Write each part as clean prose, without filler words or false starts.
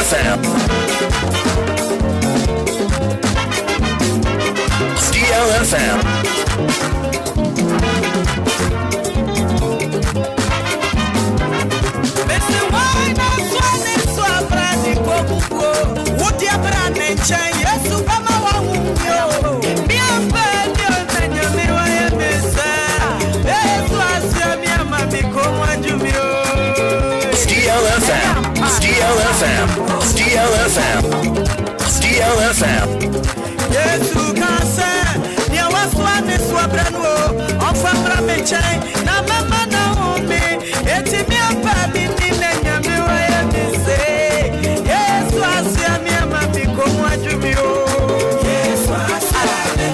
DLFM. DLFM. Missing wine, I'm swanning, so I'm branding Poku. Would you brand and change? Yes, you come along. Me and Ben, and you may want to say, yes, was your mammy, come on, you. DLFM. DLFM. DLFM. DLFM. Yes, you can say, you was one is brand new. On from Bramichain, now, Mamma, now, me, it's me and Baby, and you may want to say, yes, was your mammy, come on, you. Yes, was your mammy,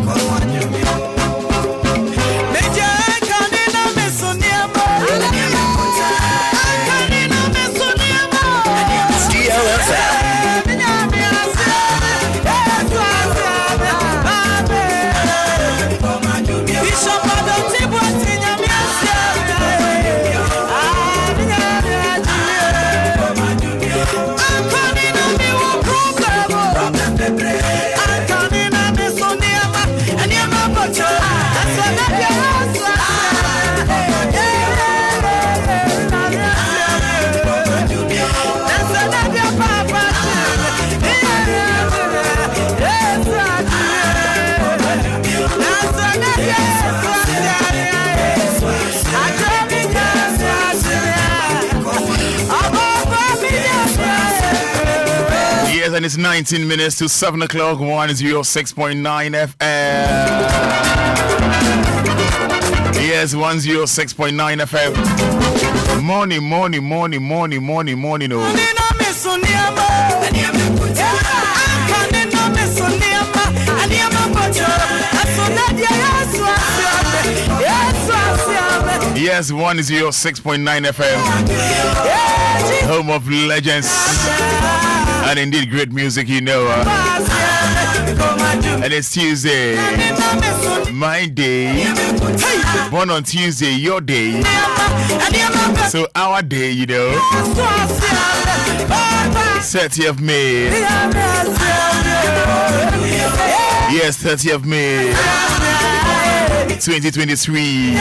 come on, you. And it's 19 minutes to 7 o'clock, 106.9 FM. Yes, 106.9 FM. Morning, oh. Yes, 106.9 FM. Home of legends. And indeed, great music, you know. And it's Tuesday, my day. Born on Tuesday, your day. So our day, you know. 30th of May. Yes, 30th of May. 2023.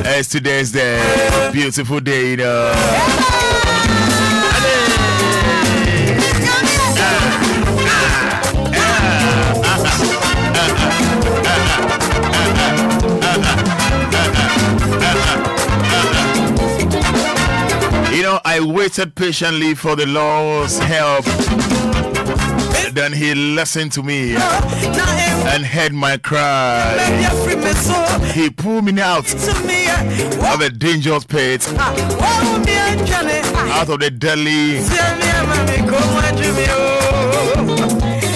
As today's the beautiful day, you know. You know, I waited patiently for the Lord's help. Then he listened to me and heard my cry. He pulled me out of a dangerous pit, out of the deadly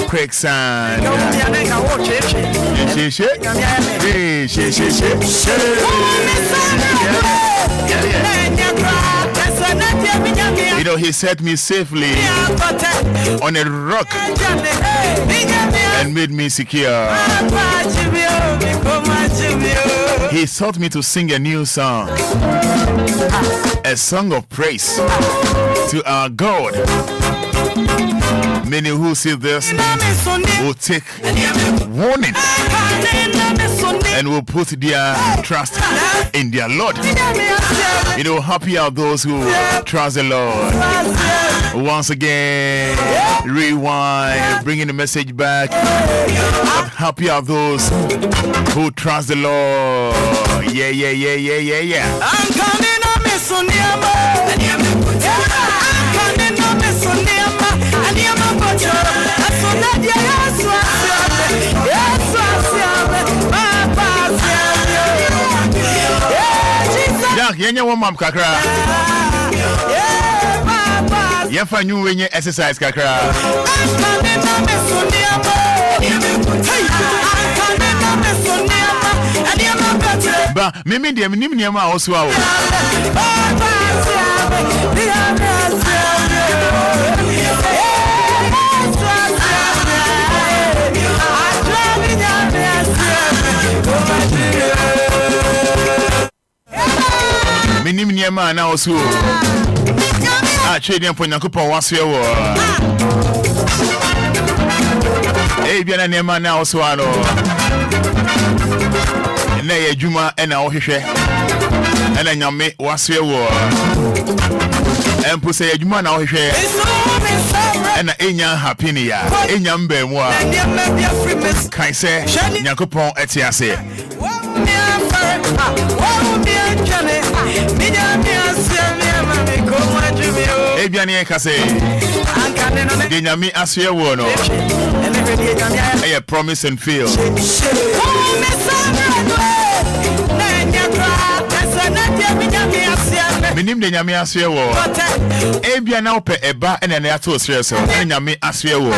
quicksand. You know, he set me safely on a rock and made me secure. He taught me to sing a new song, a song of praise to our God. Many who see this will take warning and will put their trust in their Lord. You know, happy are those who trust the Lord. Once again, rewind, bringing the message back. But happy are those who trust the Lord. Yeah. I'm coming on Miss Yenya one mom kakra. Yefa new wenye exercise kakra. Ba mimi ndiye niama osu awo. Minim niema na osu. Trade for Yankupon was your war. Bia niema na osu ano. Na ye juma na ohwehwe. Na nyame was your war. Empu say juma na ohwehwe. Na enya happy ni ya. Enya mbemu a. Kan say Yankupon etiase. Ebiani kase de nyame asue wo no e promise and fail minim de nyame asue wo ebiana ope eba ene na ato osire so nyame asue wo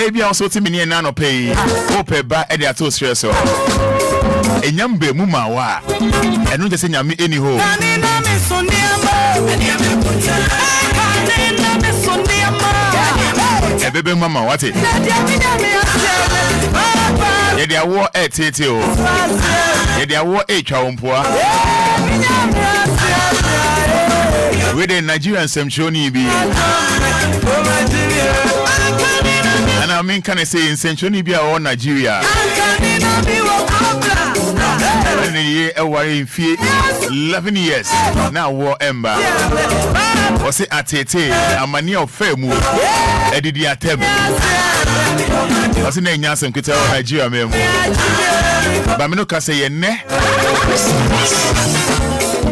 ebia so ti mini na no pay ope ba e de ato osire so enyambe mu ma wa enu je se nyame eni ho ebebe mama wate ye de awo etete o ye de awo etwa ompoa we de Nigerian semchoni bi and I mean can I say in semchoni bi o Nigeria in 11 years now war ember was it atete amani of femu edidi atem was in nyasem kweta Nigeria mem ba me no ka say ye ne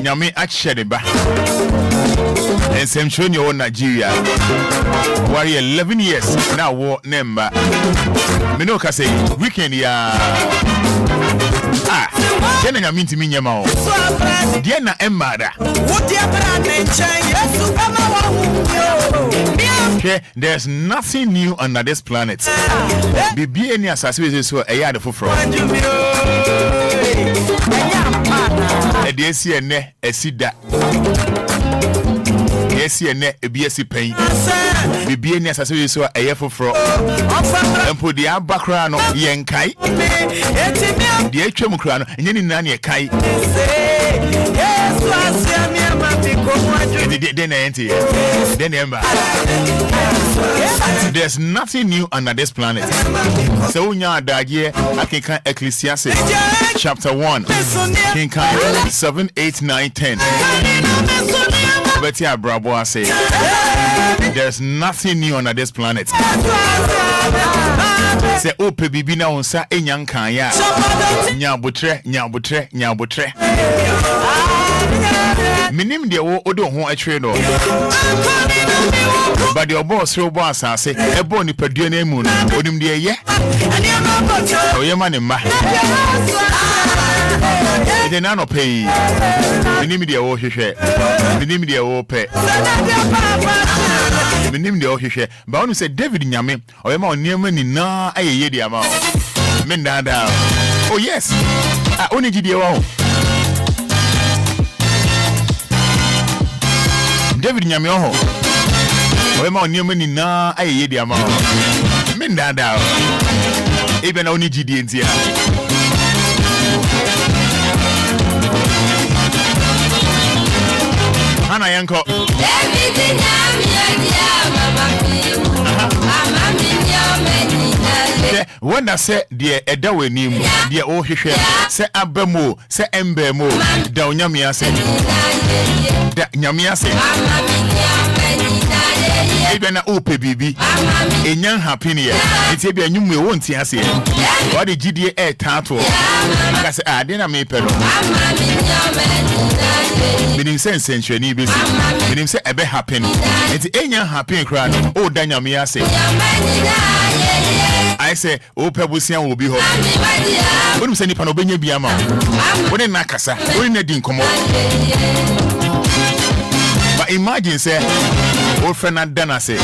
nyame achede ba ensemchoni o Nigeria war 11 years now war nemba me no ka say weekend ya Jena nyame ntimi nyema o die na emada there's nothing new under this planet bibi eni asase we so eya de foforo e de esi ene esida esi ene ebi esi pen bibi eni asase we so eya foforo empo de abakra no yenkai de atwam kra no enye ni na ne kai there's nothing new under this planet. So unya adagye akinkan Ecclesiastes chapter 1 kinkan 7 8 9 10 Beti abrabo say there's nothing new under this planet. Say ope bibi na onsa enyankan ya nyabotre minim de wo odo ho atwe no but your boss ro boss asase ebo ni padua na emu no onim de ye oyema ne ma ide na no pay minim de wo hwehwe minim de wo pe minim de wo hwehwe ba onu say David nyame oyema oniema ni na ayeye de ama men dada oh yes oni gidi wo David nyame oho oyema oniema ni na ayeye de ama men dada ebe na oni gidi entia Hana yanko when I say dear edawe nimu dear o hwehwe se abamo se embemo da onyame ase da nyame ase ebe na ope bibi enyan happy ne enti ebe anyum e wonti ase what the gda e tato aka se ade na me pedo minim sense nchwani besi minim se ebe happy enti enyan happy kra no o da nyame ase I say ope busia wo bi ho wonu se nipa no benya bia ma woni na kasa woni na di nkomo but imagine say o friend dana say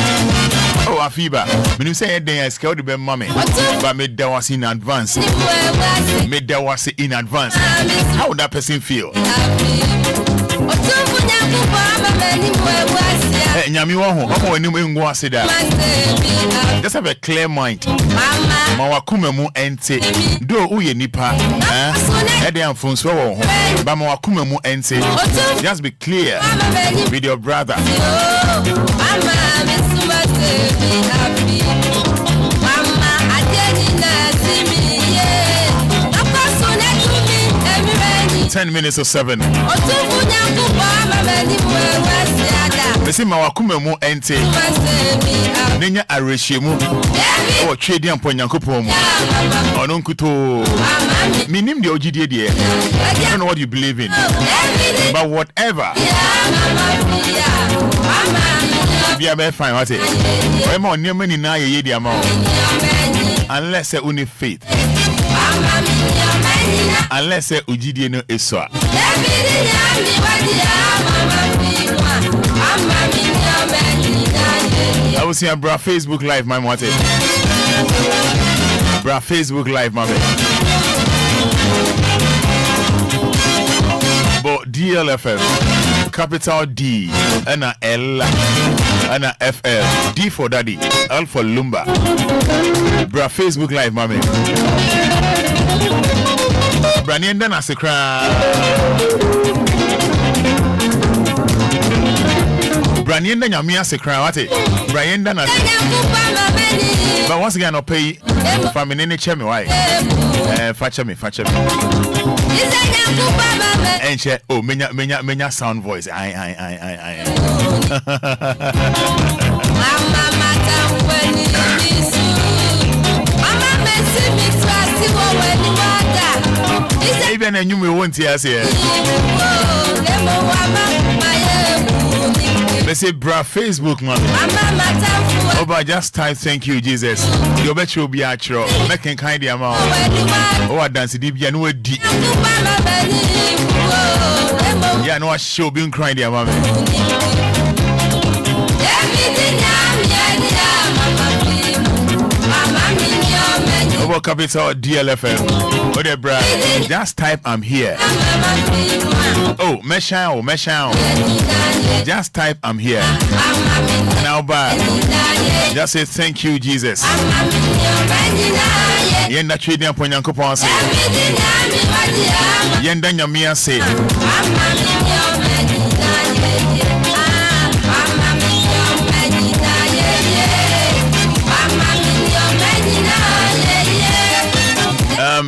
oh afiba minim say eden ya scale de be mama but me da was in advance how would that person feel Nyami Wɔhɔ, Omo Enim Engu Asida. Just have a clear mind. Mawakuma mu ente. Do uye nipa. Ede amfunso wo ho. Ba mawakuma mu ente. Just be clear with your brother. Mama, 10 minutes or 7. Mesi mawakuma mu ente. Nenya areshemu. O trade am ponyankopon mu. Ono nkuto. Minim de ogidie de. I don't know what you believe in. But whatever. Be a fine what it. Wema onyema ni na ye de ama. Unless you need faith. Unless you ogidie no eswa. I will see a bra Facebook live, my mate. Bra Facebook live, my man. But DLFM, capital D, and a L, and a FL, D for daddy, L for Lumba. Bra Facebook live, my man. Ghanaian dan asekra. Ghanaian dan nyame asekra wate. Ghanaian dan asekra. But once again, I'll pay for me nene chemi why. Facha me. And she oh menya sound voice. I. Even a new me won't hear say. They say bra Facebook man. Over just type thank you Jesus. You bet you be actual. Making kind of amount. Oh I dance deep ya no di. Yeah no I show being crying the amount. Over capital DLFM. Oh, the bra. Just type I'm here. Oh, Meshao. Just type I'm here. Now, bye. Just say thank you, Jesus. Yenda trading upon Yankopon say. Yenda Nyamia say.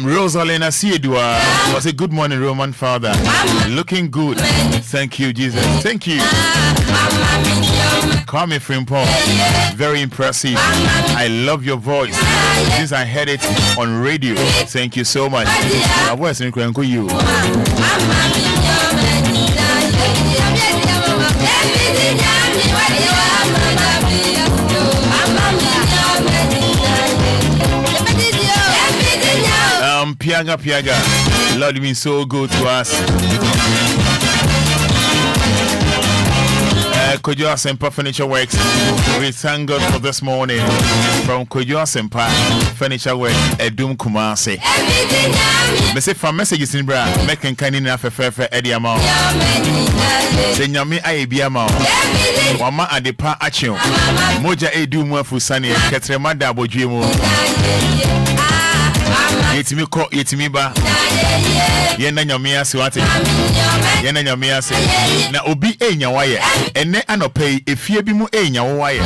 Rosalina Siedua was a good morning, Roman father. Looking good. Thank you, Jesus. Thank you. Call me Frimpong. Very impressive. I love your voice. Since I heard it on radio. Thank you so much. I was in you. Piaga. Lord, you've been so good to us. Kojo Asempa Furniture Works. We thank God for this morning. From Kojo Asempa Furniture Works, Edum Kumasi. Me say from messages in bra, making kind enough for Eddie Amount. Say Nyami Aibia Mount. Wama Adepa Achion. Moja Edu Mwafusani, Ketrema Dabo Jimo. Yetimi ko yetimi ba yena nyame ase wate yena nyame ase na obi enya waye ene anopai efie bi mu enya waye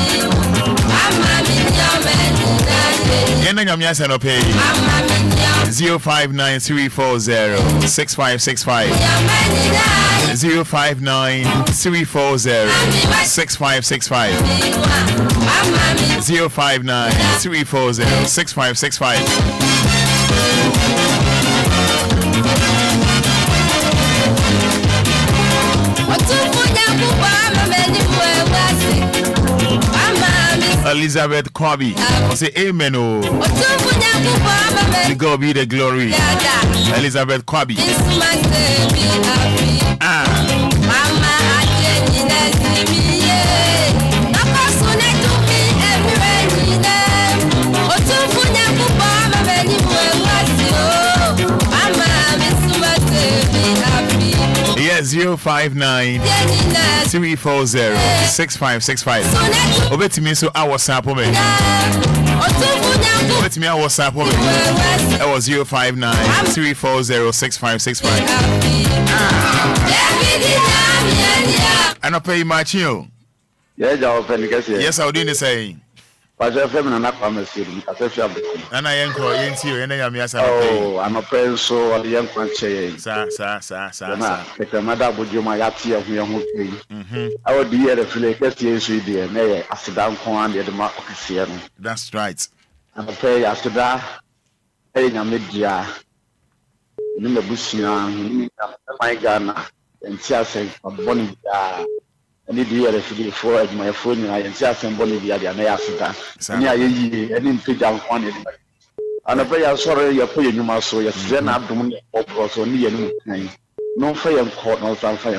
yena nyame ase anopai 0593406565 0593406565 0593406565 Elizabeth Kwabi say amen. Oh, to God be the glory. Elizabeth Kwabi. 059 340 6565. Obeti me so our sample me. Obeti me our sample me. That was 059 340 6565. And I pay my chill. Yes, yes, I'll do the same. But I have not promised you. And I am calling you, and I am yes. Oh, I'm a friend, so a young man saying, Sir. If the mother would you my auntie of me, I would be at a flick, yes, we did, nay, after down corn, the democracy. That's right. I'm a pay after that, paying a media in the bush, my Ghana, and Chelsea of Bonnie. I need the other for my phone. I am just in Bolivia, and I asked that. And I didn't pick down on it. And I pray I'm sorry you're putting you my soul. Yes, then I'm doing it also near me. No fire court, no fire.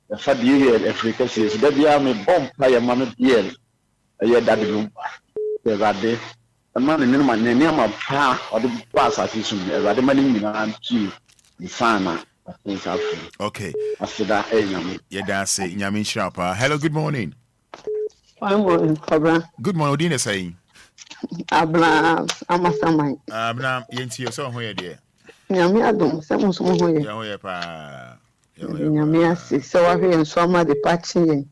The fact you here, Africa says that you are a bomb player, man, dear. I hear that Lumba. There's that day. A man in my name of power or the pass as is soon as the money and chief, the farmer. Okay. After that, yeah, that's it. Nyamin Sharpa. Hello, good morning. Good morning, Cobra. Good morning. Odine saying. Abla, Amasamai. Abna, Yenti, so where dear. Yamiadum, some way. Yahoya, Yamiasi, so I hear and so much the patching.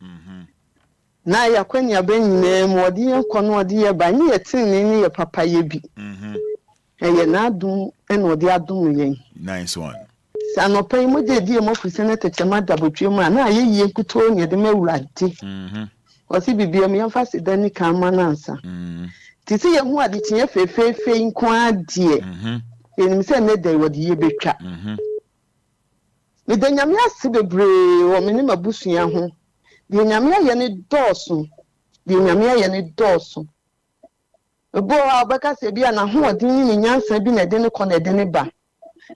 Now, ya when you bring name, what dear Conwa dear by near tin in your papa yebi. And you're not doing and what they are doing. Nice one. Sano pay mo de die mo kusenete chama dabotwe mu na ye kuto ne de mawurade osi bibia me yamfase dani kama nansa tisi ye hu ade tie fefefe nko ade enim se ne de wode ye betwa me de nyame ase bebre wo me ne mabusua ho de nyame aye ne dooso ebo abaka se bia na ho ode ni nyansa bi na de ne kɔ na de ne ba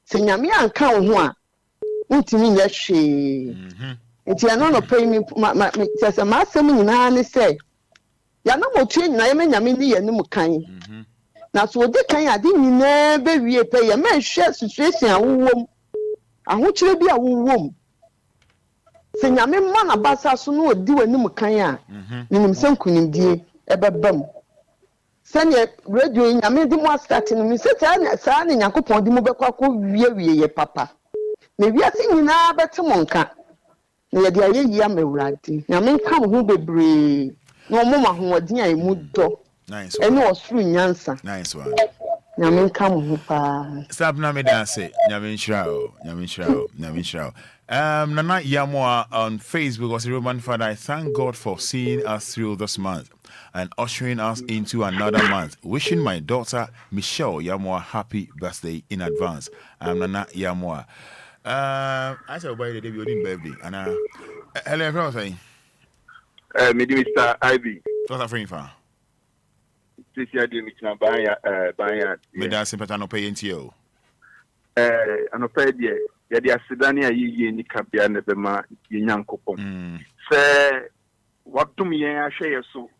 se nyame anka wo ho a ntimi nya hwe enti ana no pay me sese ma asem nyina ne se ya na motue nyina ye me nyame ni ye ne mu kan na so odi kan ade nyina be wie pay ye ma hwe situation awowom ahokyere bi awowom se nyame ma na basa so no odi wani mu kan a nim se nkunimdie ebebam sanya radio nyame di mo start no mi se saa ne yakopon di mo bekwa ko wie ye papa na wiase nyina bete mo nka na ye de ayeyi amewurade nyame ka mo ho bebre na mo ma ho odin a emu do nice ene osuru nyansa nice one nyame ka mo ho pa stop na me da say nyame nshirao Nana Yamoa on Facebook was a Roman Fada. I thank God for seeing us through this month and ushering us into another month. Wishing my daughter Michelle Yamoa happy birthday in advance. I'm Nana Yamoa. I said by the day wedding birthday. And hello, everyone saying. Mr. Ivy. What's that friend for? This year, Banya. Me da simpata no pay into you. Ano pay dear. Yadi asidani ya yiye ni kabia nebema yenyankopon. Se watum yen ahwe yeso.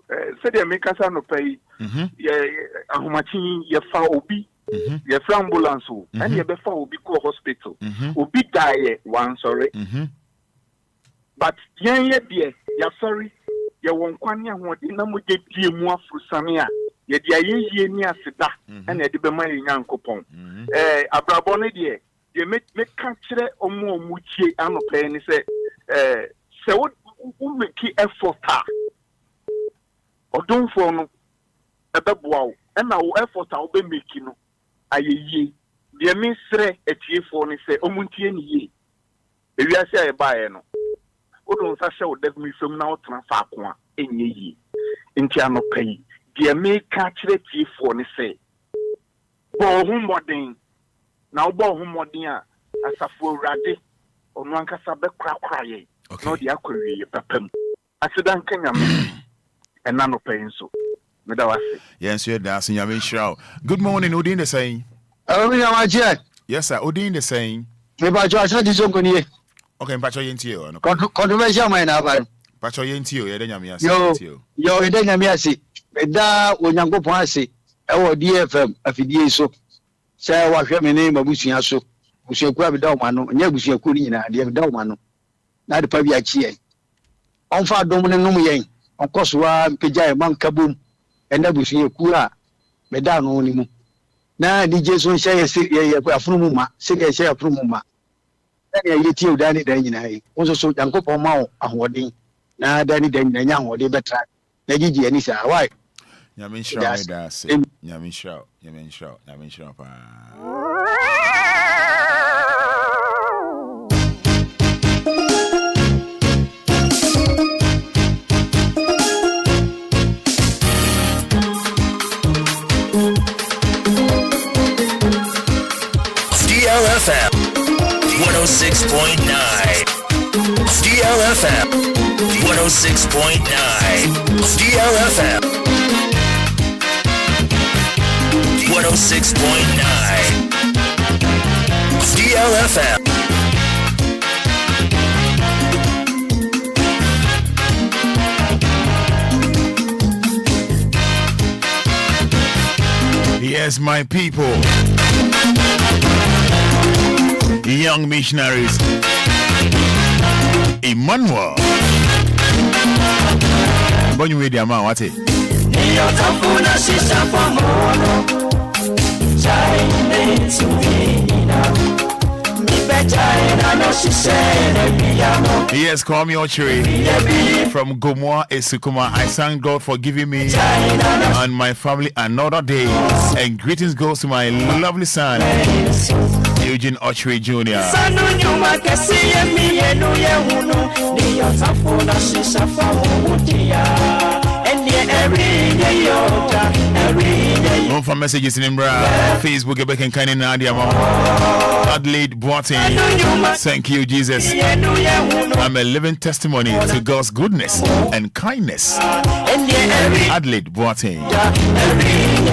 Se de meka sa no pay ye ahomachi ye fa obi. Ye fra ambulance o. And ye be fa obi ko hospital. Obi die one sorry. But yen ye de ya sorry. Ye won kwani ahodi na mo de die mu afrusame a ye de ayiye ni asida. And ye de be ma yenyankopon. Abrabo ne de ye make capture omo muchie anope ni se wo make effort a odon for no ebeboa wo na wo effort a wo be make no ayeye de me sre etie for ni se omuntie ni ye ewiase aye baaye no odon sa hye wo de mi fam na wo transfer ko a enye yi nti anope yi de me capture tie for ni se bo hu modern na obo homodin a asafo urade onu ankasa be krakra ye no de akwawie ye papam asidan kanyame ena no pain so me da wase yes you da so nyame nshira. Good morning, Odin the saying. Yes sir, Odin the saying. Me ba jo acha di zongo ni. Okay, mpacho yenti o no. Controversial man na ba. Mpacho yenti o ye de nyame ase yenti o. Yo ye de nyame ase. Me da onyankopon ase e wo DLFM afidie so. Say wa hwe me ne mabusua so busuaku abeda omano nya busuaku ni nyina de abeda omano na de pa bi achi on fa dom ne num yen on kosoa mpegya e manka bom ena busuaku a beda no ni mu na di jesu nhyɛ ye afunu mu ma se ke hyɛ afunu mu ma na ye tie udani dan nyina yi wonso so yankopɔn ma wo ahoɔden na dani dan nyina nya ahoɔden betra na gigi ani sa why Nyamin shra da se nyamin shra pa DLFM 106.9 DLFM 106.9 DLFM 106.9 DLFM Yes, my people, young missionaries, Emmanuel. Bonne nuit, diamant, what it? Yes, call me Ochiri from Gomoa Esukuma. I thank God for giving me and my family another day. And greetings goes to my lovely son, Eugene Ochiri Jr. One for messages in Facebook, Ebeken Kani Nadia Adelaide Boateng. Thank you, Jesus. I'm a living testimony to God's goodness and kindness. Adelaide Boateng.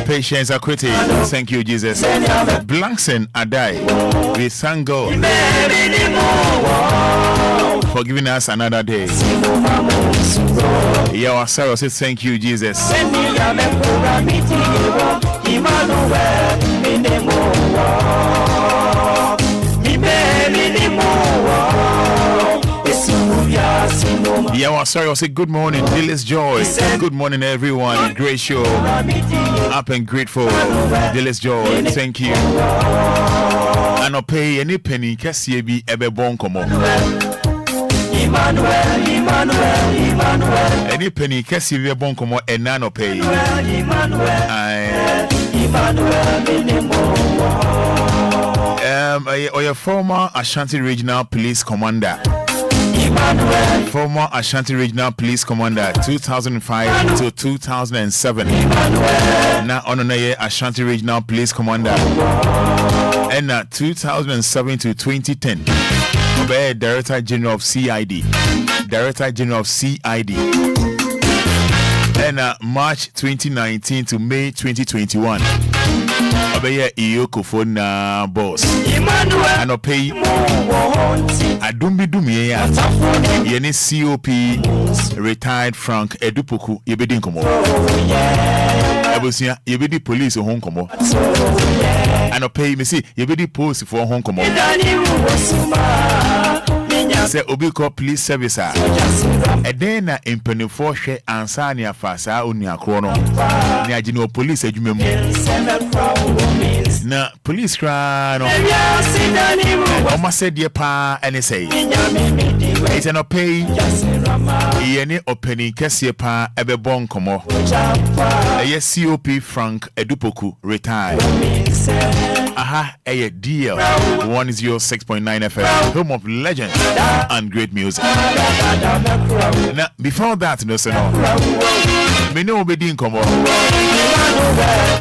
Patience Akwete. Thank you, Jesus. Blankson Adai. We thank God for giving us another day. Yawa Sarah says thank you, Jesus. Yawa Sarah says good morning, Dillis Joy. Good morning, everyone. Great show. Up and grateful. Dillis Joy, thank you. I no pay any penny. Kasi bi ebe bon komo. Emmanuel. Any penny kasi bi bon komo ena no pay. Your former Ashanti Regional Police Commander. Former Ashanti Regional Police Commander 2005 to 2007. Now on Ashanti Regional Police Commander. And 2007 to 2010. Director General of CID. Director General of CID. And March 2019 to May 2021. Obey Iyoko for na boss. And I pay. I don't be doing Yeni C.O.P. retired Frank Edupoku Yebedin Komo. Abusia Yebedi police Hong Komo. And I pay me see Yebedi post for Hong Komo. Say Obiko police service. A day na impeni for she ansani afasa unia krono. Ni ajino police ejumemu. Na police kra no. Oma said ye pa any say. It's an pay. Yeni opening kesi pa ebe bon komo. Yes C.O.P. Frank Edupoku retired. Aha, a DL 106.9 FM, home of legend and great music. Now, before that, no, sir, no. Me know be din komo.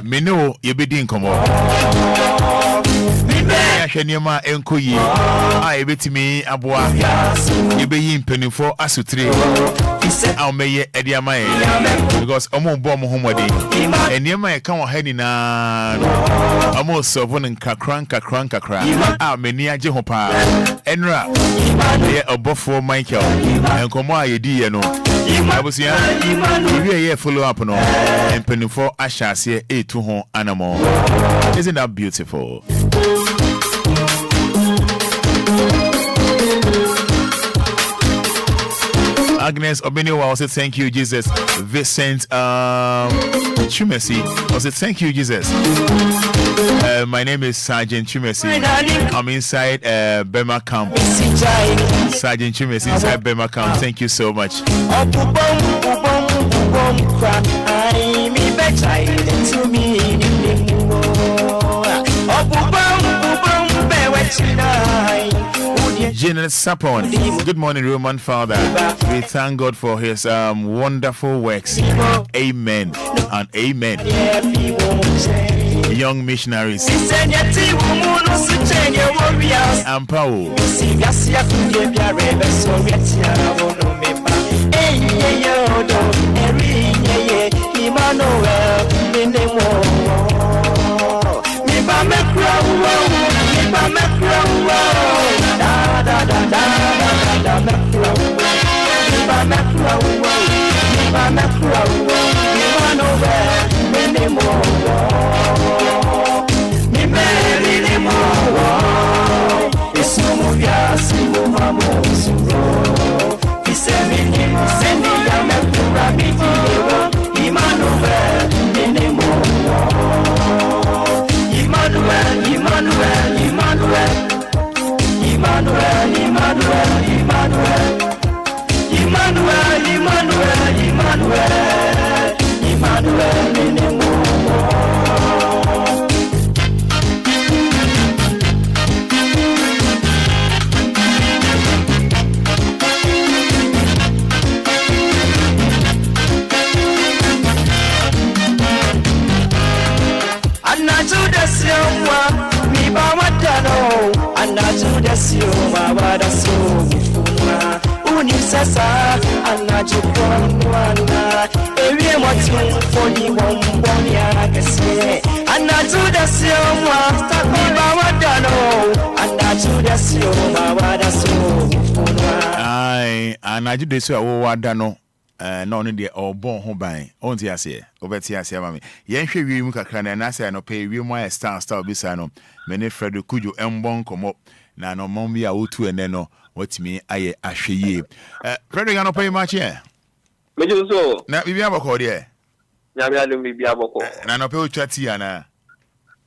Me know you be din komo. Shanyama Enquiries. I bet me abwa. You be in penny for asutri. I'll make Ediamae because Omo Bom Homodi and Yama come ahead in almost so one and kakran. Ah, Menia Jehopa Enra. They are above for Michael and Koma Yedi, no. I was here. We follow up no and penny for Asha say a to home animal. Isn't that beautiful? Agnes Obeniwa also thank you, Jesus. Vincent Chumesi also thank you, Jesus. My name is Sergeant Chumesi. I'm inside Bema Camp. Sergeant Chumesi inside Bema Camp. Thank you so much. Janet Sapon, good morning, Roman Father. We thank God for his wonderful works. Amen and amen. Young missionaries. Ampao. Anidaso Wɔhɔ no no the born home by on the Asia, over Tiasia Mammy. Yankee Wimu Kakran and Asa no pay Wimu star Bisano. Many Frederick Kujo Mbon come up. Nano Mombia Utu and Neno, what me I ashe. Frederick, I don't pay much here. So, now we have a call here. Yamia don't be a boko. Nano pay Chatiana.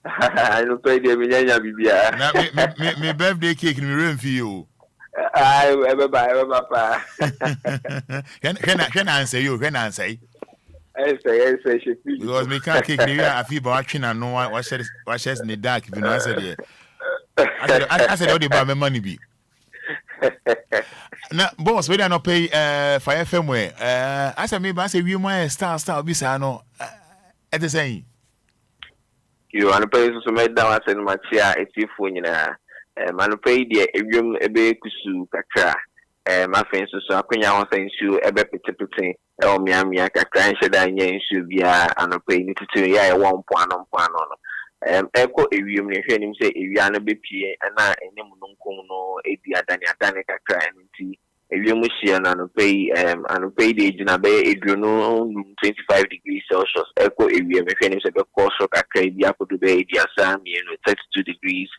I don't pay the Millennia Bibia. My birthday cake in the room for you. I ever buy papa. Can I answer you? Can I answer? I say, because we can't kick the I feel watching and no one watches in the dark if you know I said it. I said, all the about my money be. Now, boss, we don't not pay for FM way. I said, maybe I say, we might star Bisano at the same. You want to pay some made down in my chair, it's you for you know. Manupay the room ebe kusu kakra my friends so akwanya won say nsu ebe pitipiti e o miamia kakra nheda nya nsu bia anopay ni tutu ya e won poano no eko ewiem ne hwe nim say ewia no bepie na enyem no nkom no edi adane kakra enti ewiem hia na anopay de gina be eduro no 25 degrees Celsius eko ewiem hwe nim say be koso kakra bia kodu be edi asa mi no 32 degrees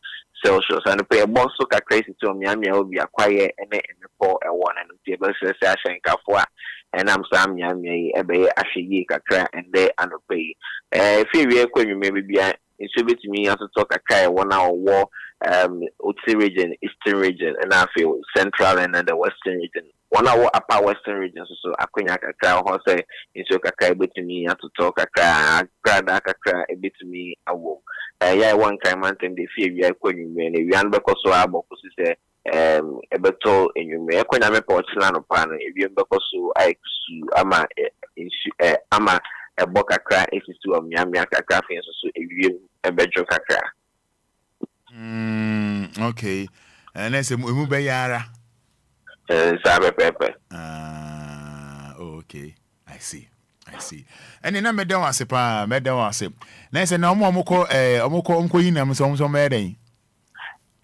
Celsius and pay a boss look at crazy to Miami will be a quiet and for a one and the table session kafwa and I'm Sam Yami ebe ashi kakra and they and pay. If you maybe be it should be to me as to talk a kai 1 hour war Utsi region, Eastern region and I feel central and then the western region. 1 hour upper western region so Akunya kakra or say into kakai bit to me as to talk a cry kakra a bit to me a walk. Yeah, one time and they fear we are going to be an because so about say a better in you may acquaint a porcelain pan if you because I ama ama a boca cry if it's to a miamiaka cafe so if you a bedroom crack. Okay, and that's a mubayara. Sabe Pepe. Okay, I see. And then I made down as a pa, made down as a. Nice and no more uncle in some wedding.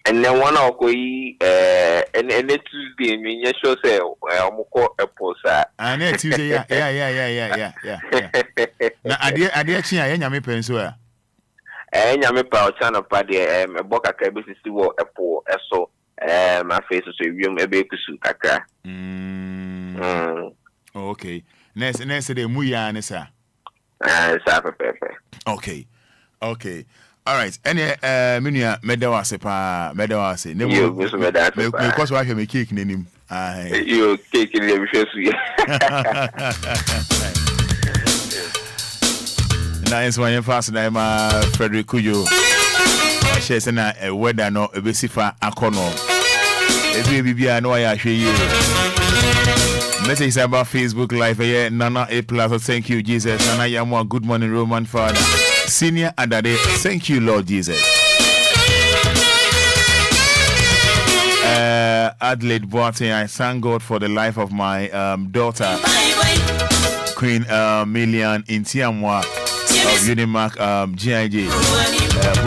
And then one of we and the Tuesday, mean, yes, sure, say, Moko a posa. And it's Tuesday, yeah. Now, I dear, Chia, and Yami Pensua. And Yami Pauchan of Paddy, a boca cabbages to walk a poor, so my face is a room a baker's kakra. Okay. Next day muya nesa. Okay. All right. Any minia medawase pa medawase. You because why me cake nenim. You cake in the Nice one fast na Frederick Kuyo. She say na weather no ebesifa akono. Ebi bibia no ya hwe yi. Message about Facebook Live here. Nana A+. Thank you, Jesus. Nana Yamwa. Good morning, Roman Father. Senior Adade. Thank you, Lord Jesus. Adelaide Boateng. I thank God for the life of my daughter, Queen Millian Intiamwa of Unimark GIJ,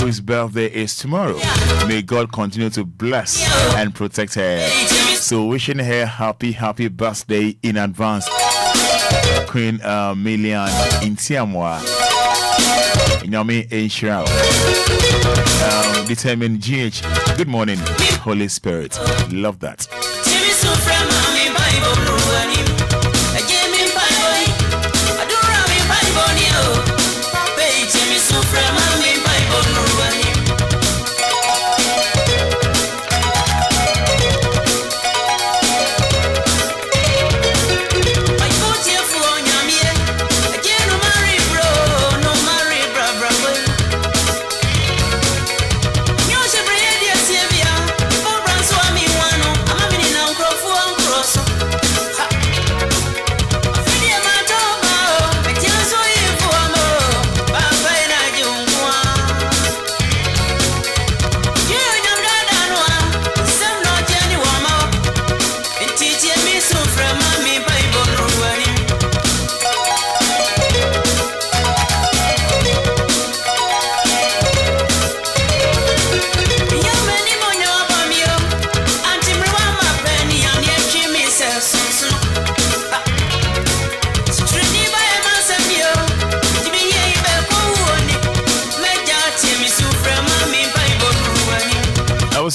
whose birthday is tomorrow. May God continue to bless and protect her. So wishing her happy birthday in advance, Queen Millian Intiamwa. Nyame Enshira. Determined GH. Good morning, Holy Spirit. Love that.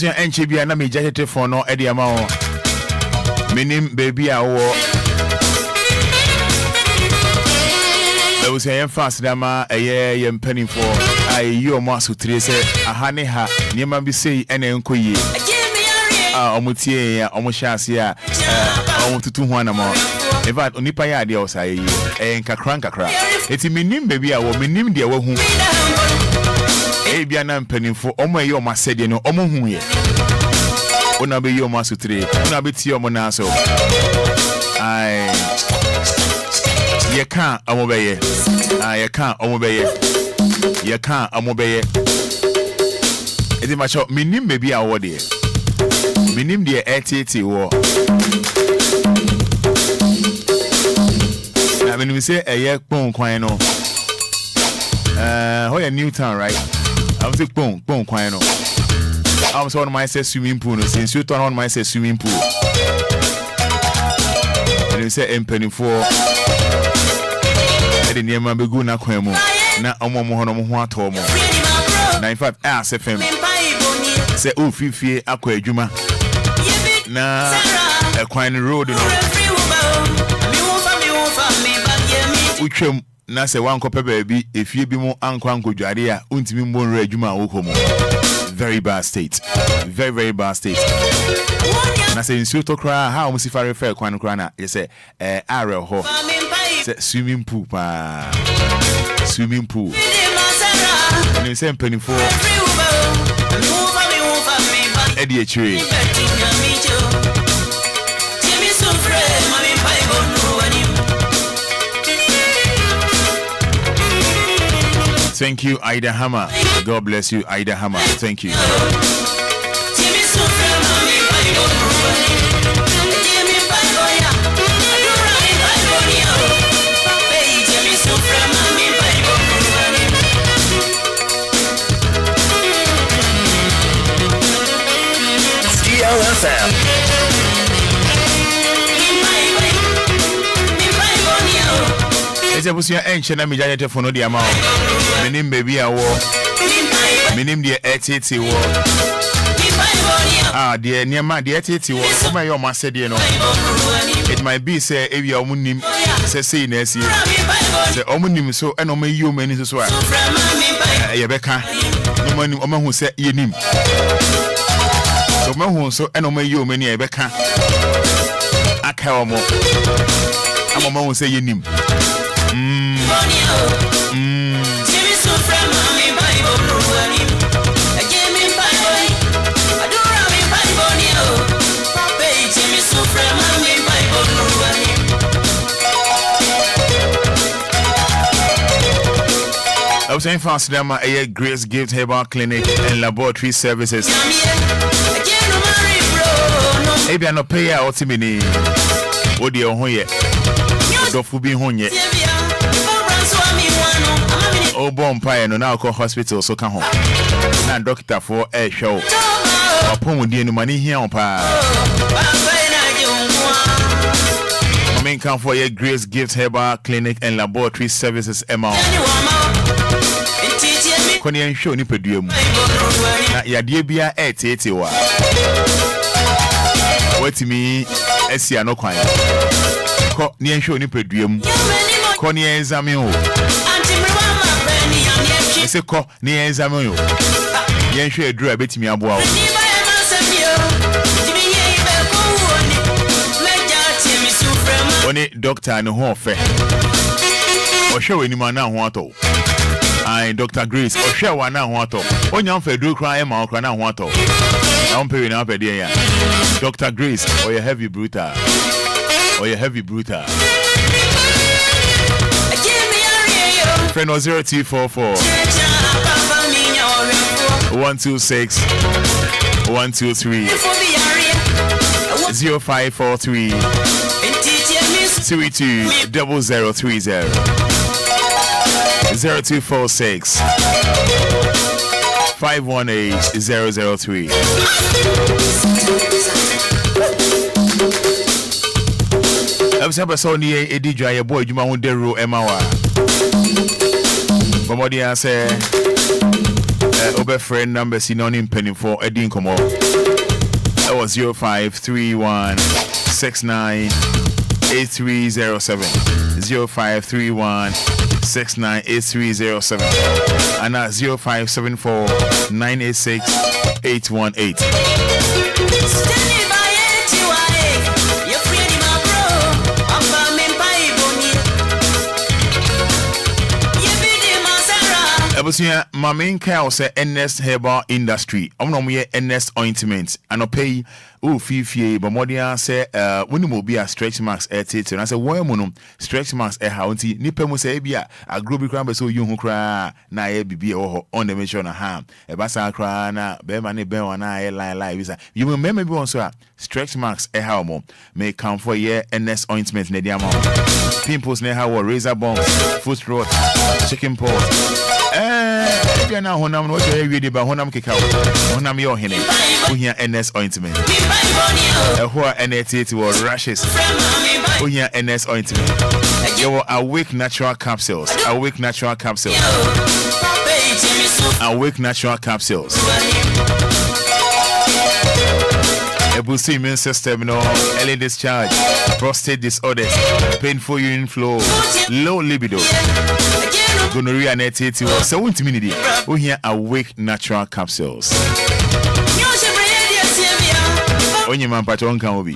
Your NCB na me jahete for no edi ama o minim baby awo I was saying fast dama eye ye mpani for ayi o mo asutire se ahane ha niema bi sei ene enkoyi omutie ya omuhyase a omututu ho anamo in fact onipa ya de osaye nkakra eti minim baby awo minim de wahu bia na mpanimfo omo eyo masede no omo hu ye ona be yo masutire ona be ti omo na so ai ye kan omo be ye ye kan omo be ye ye kan omo be ye edi macho minim be bia wo de minim de etete wo na minim se eye kpon kwan no hoya Newtown, right? I was like, boom, quite no. I was on my swimming pool, since you turn on my swimming pool. And you say, penny for I didn't hear my beguna quemo. Now, I'm more tomo. 95 FM. Say, oh, Fifi, Aqua Juma. Now, a quine road, Uchum. Na se wan kope baby if you be mo anko dware a untimi mo nra adwuma wo komo very bad state very bad state na se insu to kra ha o sifa refer kwan kra na ye se are ho se swimming pool pa swimming pool ni se mpanifo edi echire Thank you, Ida Hammer. God bless you, Ida Hammer. Thank you. DLFM. Busia enche na mijanye fono di ama minim baby awo minim de etiti wo de niema de etiti wo kuma yo masede no might be say if you omunim say nesi say omunim so and omo yi omani so a ye beka no mani omo hu say yenim so omo hu so and omo yi omani ye beka aka omo omo hu say yenim I was saying fast them a Grace Gift Herbal Clinic and Laboratory Services. Maybe I no pay out to me. What do you want yet? Don't be home yet. Oh, Bompire no now call hospital so come home. Now doctor for a show. Upon with the money here on pa. Main come for a Grace Gift Herbal Clinic and Laboratory Services MR. Koni en show ni peduam na yade bia etete wa watimi asia no kwan ko ni en show ni peduam ko ni examine o ese ko ni examine o yen show edura betimi aboa o oni doctor no ho fe o show ni ma na ho ato I Dr. Grace or share one now water. On young Fedro cry and Malcra now water. I'm paying up a day. Dr. Grace or your heavy brutal. Or your heavy brutal. Friend 0244 126 123 0543 32 0030 0246 518 003. I'm saying, so near a DJ, a boy, you want to do Emma. From what I say, over friend number synonym penny for a dinkomo. That was 0531 69 8307 0531 698307 and at 0574 986 818. Ebusia, my main cow say NS Herbal Industry. I'm no more NS Ointment. I no pay fifi, but more than say when you be a stretch marks at it. And I say, why monum stretch marks a haunty? Nipe mo say bia a groupie cramp so you who cry na e bibi or on the mission of ham. A basa cry na be money be on I lie. You remember be on so stretch marks a how mo may come for year NS Ointment ne dia pimples ne how razor bones, foot rot, chicken pox. If you're now honam, what you read about honam kikau, honam your henny, who here NS Ointment. Who are NAT was rashes, who here NS Ointment. You were awake natural capsules, awake natural capsules, awake natural capsules. A boost immune system, early discharge, prostate disorders, painful urine flow, low libido. Gonorrhea and ATT was 70 minutes. We hear awake natural capsules. Onye man patron can obi.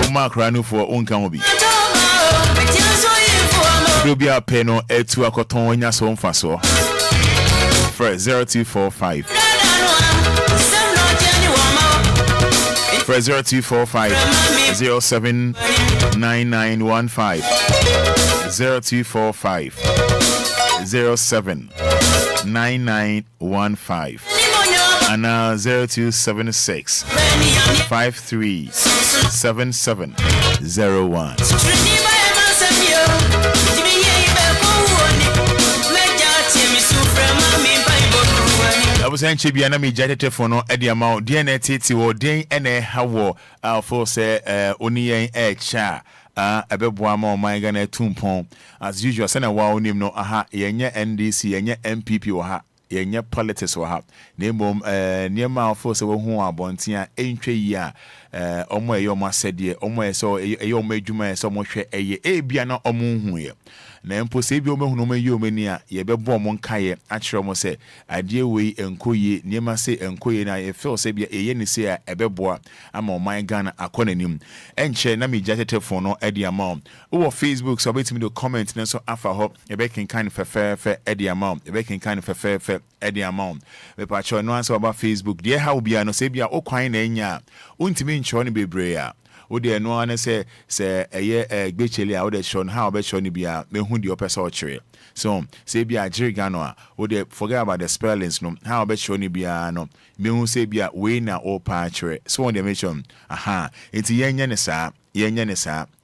Oma kranu for on can obi. Obia peno etu akoton onya so mfa so. First 0245 0245 079915 0245 079915 and 0276 537701. I was saying Chibi and me jetted for no Eddie amount DNA Titi or day and a how for say only a cha a bebwamo my Ghana tumpon as usual. Send a wow name no aha yenya NDC yenya MPP or ha yenye politics wa ha na mbom niema afo se wo hu abonten a entwe yi a omo eyo mo asede omo eso eyo mo adwuma eso mo hwe eye ebia na omo hu ye na mpo se bi omo hu no mayi omani a ye bebo omo nkaye a kire mo se ade we enkoye niema se enkoye na ye feel se bia eye ni se a ebeboa ama oman Ghana akonanim enche na mi jatetefo no edi amount wo Facebook so betimi do comment na so afa ho ye be kin kind fefe edi amount ye be kin kind fefe edi amount we pa cho no answer about Facebook de how bia no se bia okwan na enya untimi ncho ne bebre a wo de no an se eye gbechele a wo de show no how be show ni bia me hu de opesa o kire so se bia jiriga no a wo de forget about the spellings no how be show ni bia no me hu se bia we na o pa kire so on the mention aha enti yenye ne saa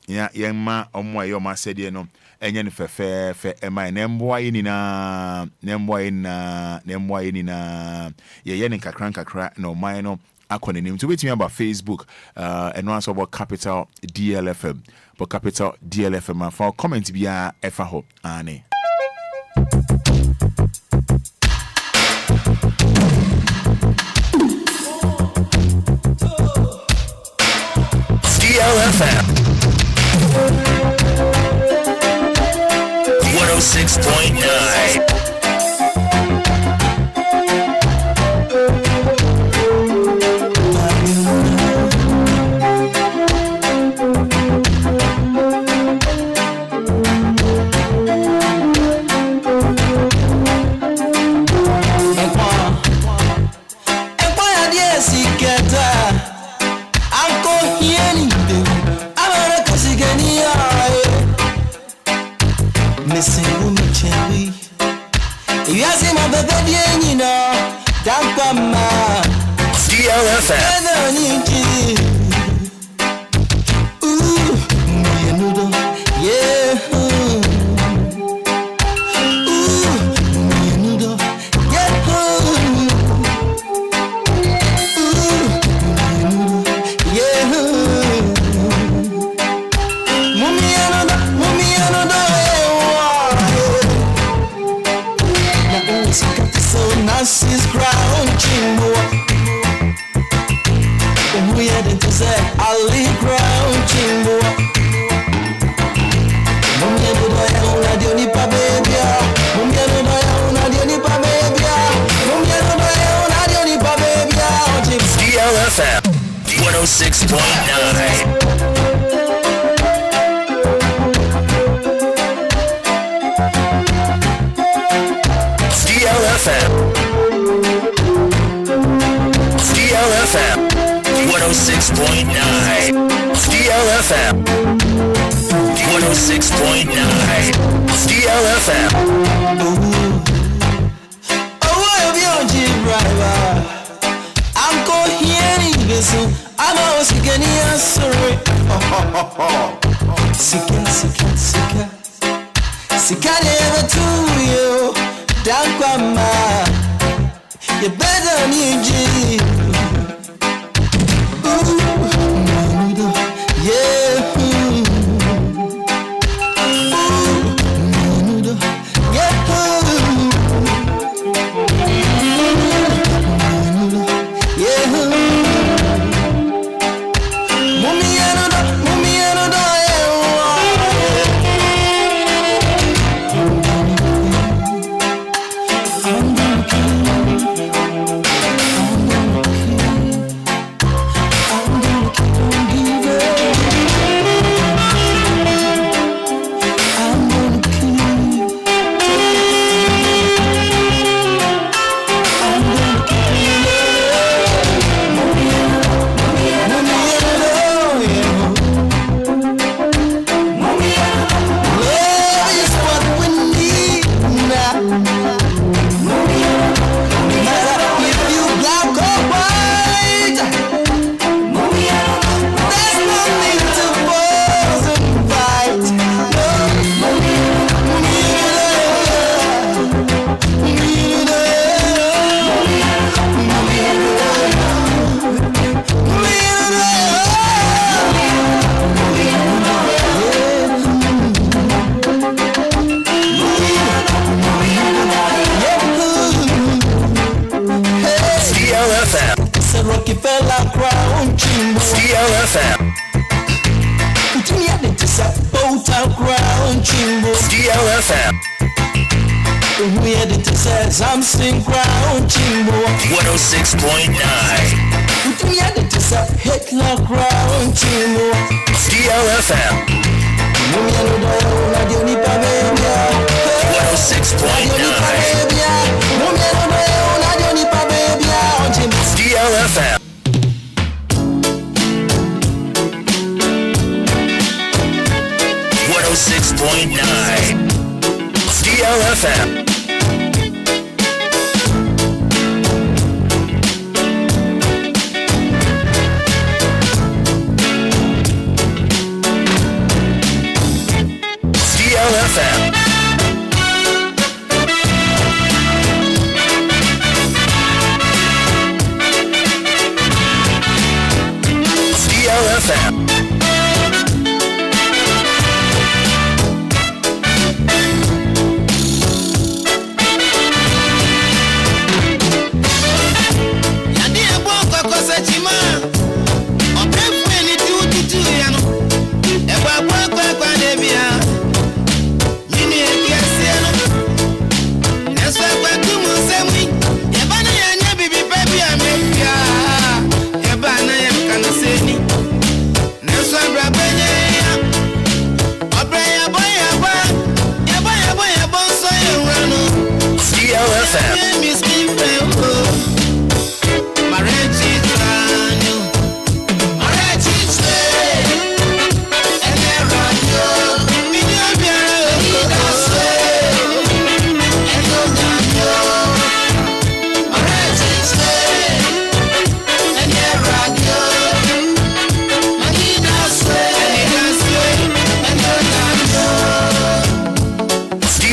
ya yemma omo ayo ma sede no enye ne fefe ema na mboa yini na ye ne kakra na oman no akonenim to betimi about Facebook and also about capital DLFM but capital DLFM for comment bia efa ho ane DLFM 106.9. DLFM 106.9. DLFM 106.9. DLFM 106.9. DLFM. I'm always getting a sorry. Sika never to you. Down grandma. You better need you. DLFM. Rockefeller Crown Chimbo. DLFM. Utumia de tisa Bota Crown Chimbo. DLFM. We had it to say something Crown Chimbo. 106.9. We had it to say Hitler Crown Chimbo. DLFM. 106.9. DLFM. DLFM. DLFM. DLFM.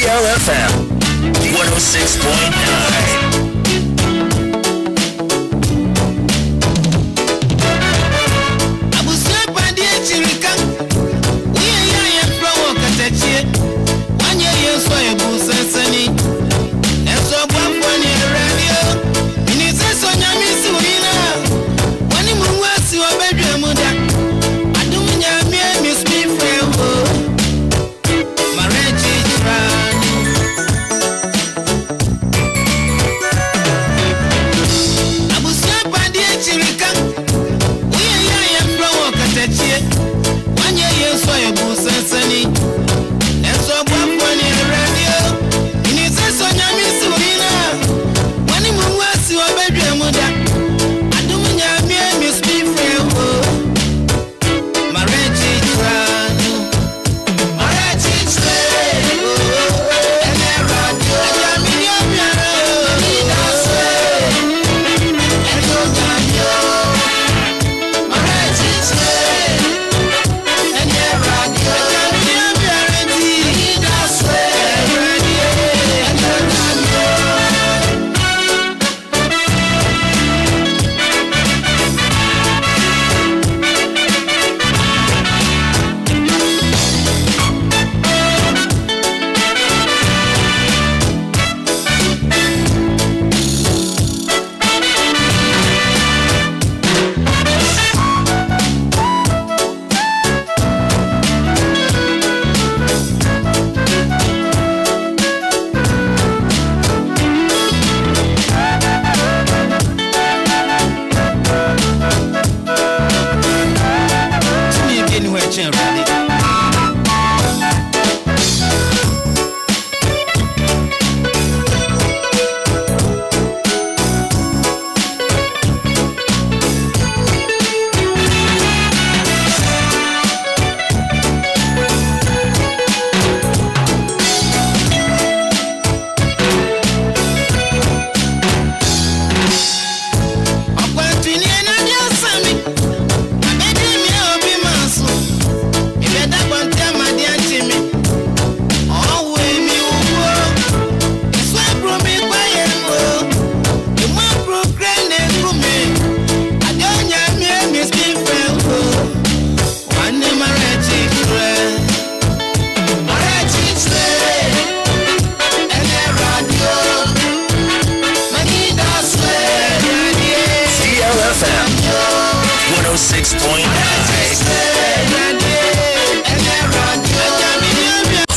DLFM 106.9.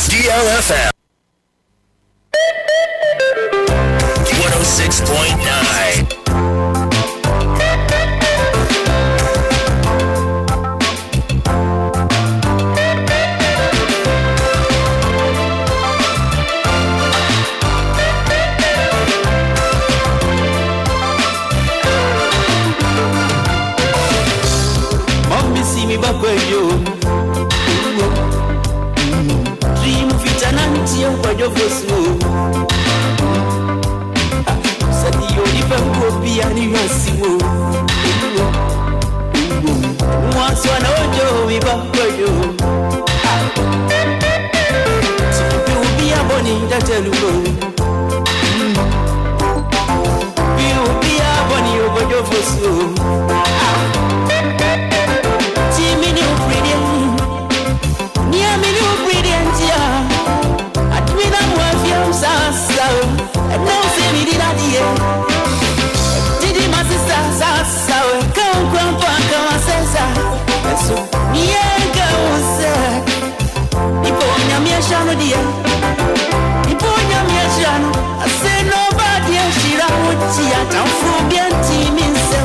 DLFM 106.9. Obia ni wasiwo mwanzo anaojo vibakoyo Obia boni ndatelugo Obia boni obojo fosu Timini obedient ni amini obedient ya Admina mwafia msasa no se mi diladie Sasa come sasa so niega use iponya miashano dia iponya miashano I say nobody shira uchi atamfubia ntimi nse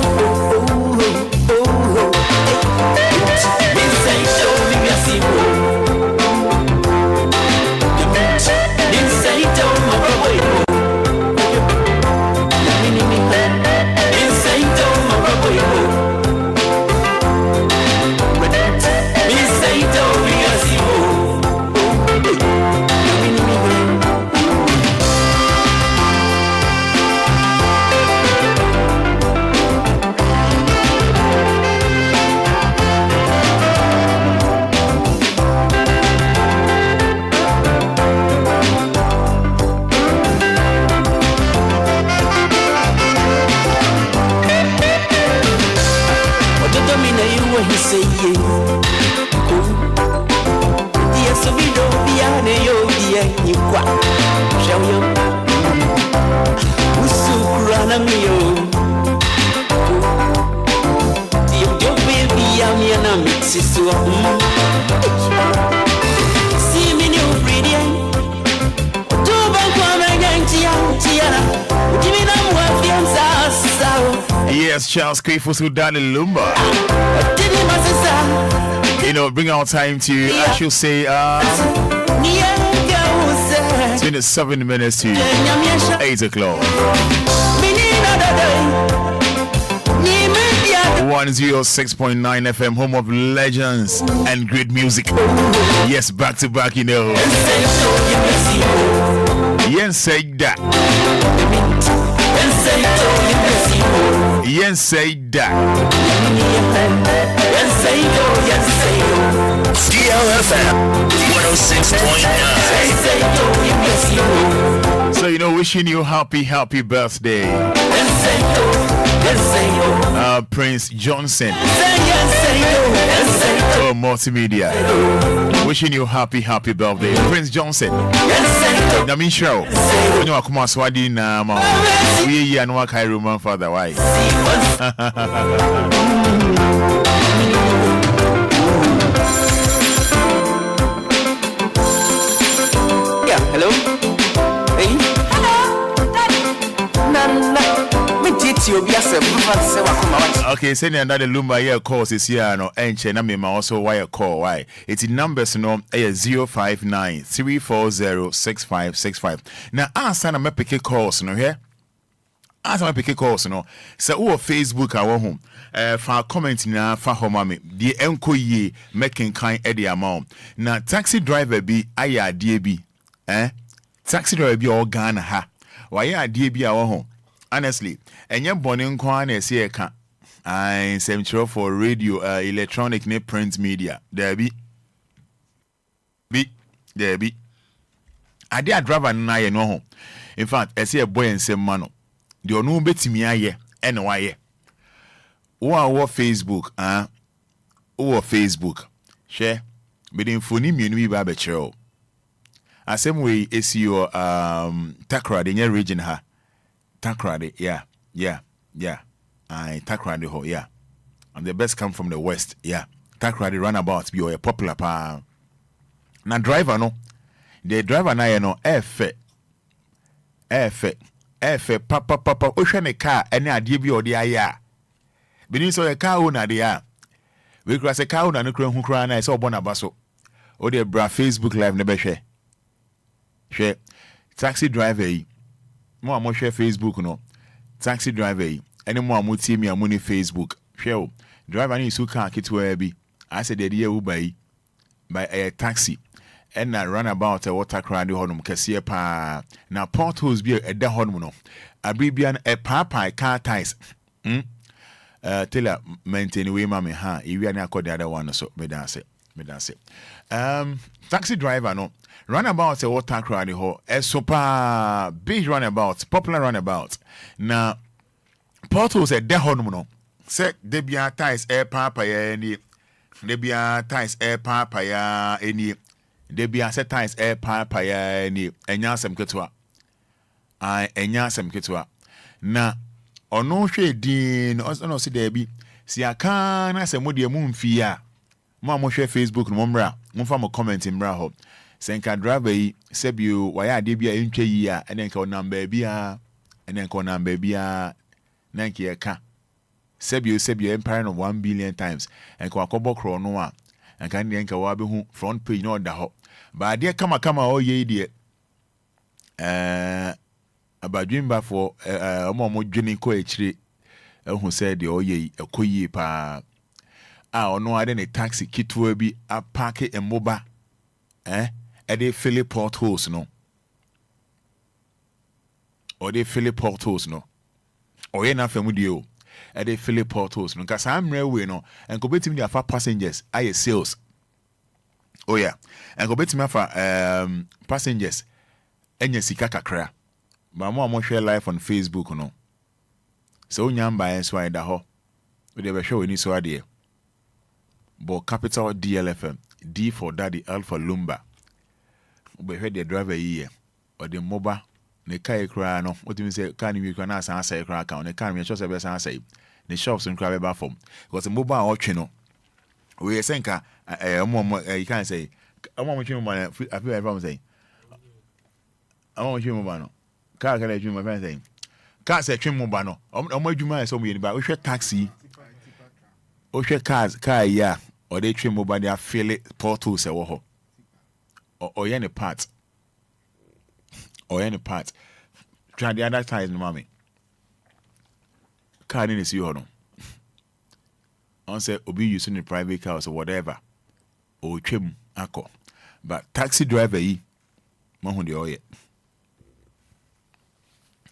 Yes, Charles Grateful Sudan Lumba. You know, bring our time to, I should say, 27 minutes to 8 o'clock. 106.9 FM, home of legends and great music. Yes, back to back, you know. Yen said that. Yen said that. DLFM 106.9. So, you know, wishing you happy birthday. Prince Johnson. Oh, multimedia. Wishing you happy birthday. Prince Johnson. Namin show. You know, Akuma Swadi na ma. We and what Roman father. Why? Yeah, hello. Hey. Okay, send another Lumba here calls is here no enche na me ma also wire call why it's numbers no 059 340 6565. Now answer na me pick calls no here. Answer me pick calls no. Say o Facebook awo home. For comment na fa homa me the enkoye making kind e the amount. Na taxi driver bi aya die bi taxi driver bi o Ghana ha. Why adie bi awo home. Honestly, and your bonning kwan is here can I same for radio, electronic ne print media. There be. I did drive and I know home. In fact, I see a boy and same man. The no bet me aye and why. Or Facebook, or Facebook. Share. But in phone me we babecho. A same way is your Takra in your region ha. Takrade, yeah. I Takrade ho, yeah. and the best come from the west. Yeah, Takra the runabout be a popular pa. Na driver no, the driver na you know F papa ohwe ne car ene ade bi ode aya. Bini so a car owner there. We cross a car owner no kra hu kra na so obo na baso. O de bra Facebook live ne be hwe. Hwe taxi driver yi. Mo a mo hwe Facebook no. Taxi driver yi. Ene mo a mo tie mi amuni Facebook. Hwe o. Driver ni su car kitwa bi. I said the year Uber yi by a taxi. And na runabout a water crowd honum kese pa. Na potholes bi e da honum no. Abribian e papa car tires. Tell maintain we mama ha iwi na akọ the other one so me dance. Taxi driver no runabout a water crowd ho e super big runabout, popular runabout. Na potholes e da honum no. Se de bia tires e papa ya ni. De bia tires e papa ya eni. De bia se tires e papa ya ni. Enya asem ketewa. Enya asem ketewa. Na ono hwe din ono si da bi si aka na se mo de mu mfi a mo hwe Facebook no momra mo fa mo comment mra ho senka driver yi se bio wa ya de bia entwa yi a ene nka number bia ene nka number bia na nka ye ka se bio empire of 1 billion times enka akobo kro no a enka ne nka wa be hu front page no da ho ba de kama o ye de abadwimba for omo dwene ko echire ehun said the oye ekoyi pa ono ade ne taxi kitwa bi apake emoba ede fill potholes no ode fill potholes no oye na famu dio ede fill potholes no kasa amre we no enko betimi dia fa passengers aye sales oh yeah enko betimi afa passengers enya sika kakra ba mo share live on Facebook no so nyamba en so ida ho we dey be show ni so ade bo capital DLFM D for Daddy, L for Lumba. We heard the driver here or the moba ne kai kra no what you say can you can answer say kra account ne can me sure say be say the shops in kra be form because the moba watch no we senka you can say mo twi mo I feel everyone say mo twi mo ba no car can I my friend saying car say twi mo ba no omo adwuma so mo yeni ba we hwe taxi o hwe cars car ya or they twi mo ba they feel it portals e wo ho or any part try the other side no mami car ni see you no on say obi using the private cars or whatever o twem akọ but taxi driver yi mo hu de oye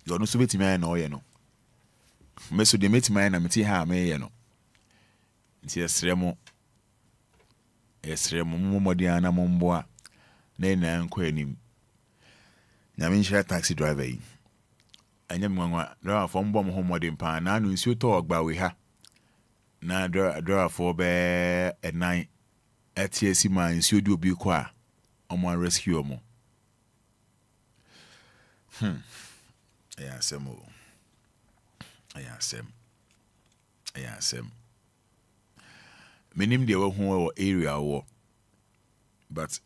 yo no so betimi na oye no meso de metimi na meti ha me ye no nti esremo mmomodian na momboa na nkọ anim nyame nhyira taxi driver yi anya mwanwa driver fo mbom ho modin pa na no nsuo to ogba we ha na driver fo be enan atiesi ma nsuo di obi kọ a omo rescue omo ayasem menim de wo ho area wo but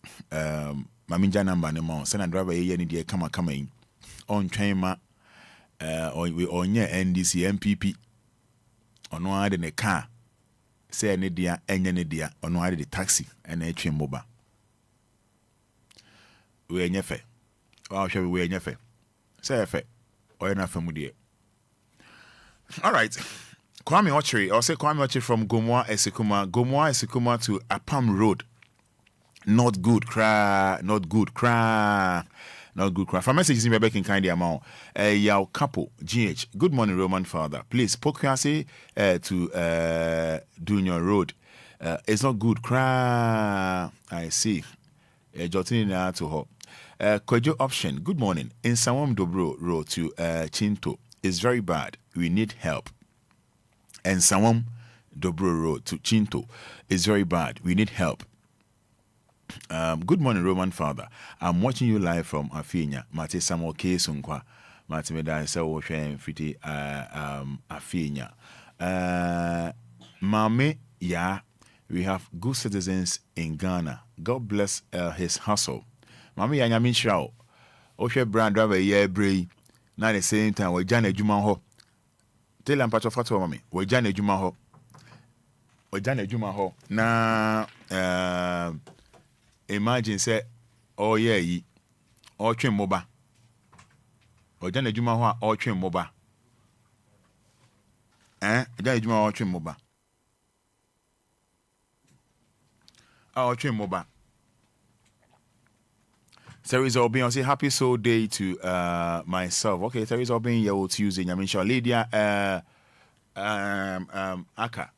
maminja number ne ma send driver ye ni de kama yi on twen ma we onye NDC MPP ono ade ne car say ne dia enye ne dia ono ade de taxi ena etwe moba we enye fe wa hwe we enye fe say fe oye na famu de all right Kwame Ochiri, I'll say Kwame Ochiri from Gomoa Esikuma to Apam Road. Not good, cry. For messages in Rebecca kind amount. Yao couple, GH. Good morning, Roman father. Please, Poku to Junior Road. It's not good, cry. I see. Jotini na to her. Kojo option. Good morning. In Sawam Dobro Road to Chinto. It's very bad. We need help. And Sawam Dobro Road to Chinto is very bad. We need help. Good morning, Roman father. I'm watching you live from Afinya. Mate Samuel K. Sunkwa. Mate Meda Sawo Shen Fiti Afinya. Mame, yeah, we have good citizens in Ghana. God bless his hustle. Mame, ya nyamin shao. Oshe brand driver ye bray. Now the same time, we jane juma ho. Tell him patch of mame. We jane juma ho. We jane juma ho. Na imagine say, oh yeah, ye. Or trim moba. We jane juma ho or trim moba. Jane juma or trim moba. Or trim moba. Teresa Obia, say happy soul day to myself. Okay, Teresa Obia, you will Tuesday. I mean, sure, Lydia, Aka.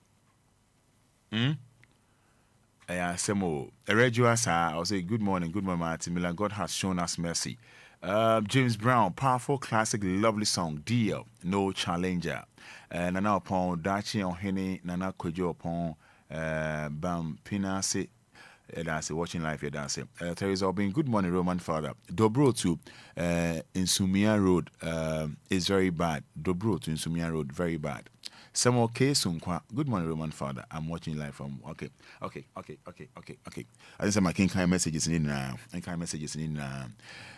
Semo, Eregua, I'll say good morning, Martin Miller. God has shown us mercy. James Brown, powerful, classic, lovely song. DL, no challenger. Nana upon Dachi on Henny, Nana Kojo upon Bam Pinase. That's watching live here. That's it. Teresa Obin, good morning, Roman Father. Dobro to Insumia Road is very bad. Dobro to Insumia Road, very bad. Samuel K. Sunkwa, good morning, Roman Father. I'm watching live from. Okay. I think some kind messages in now.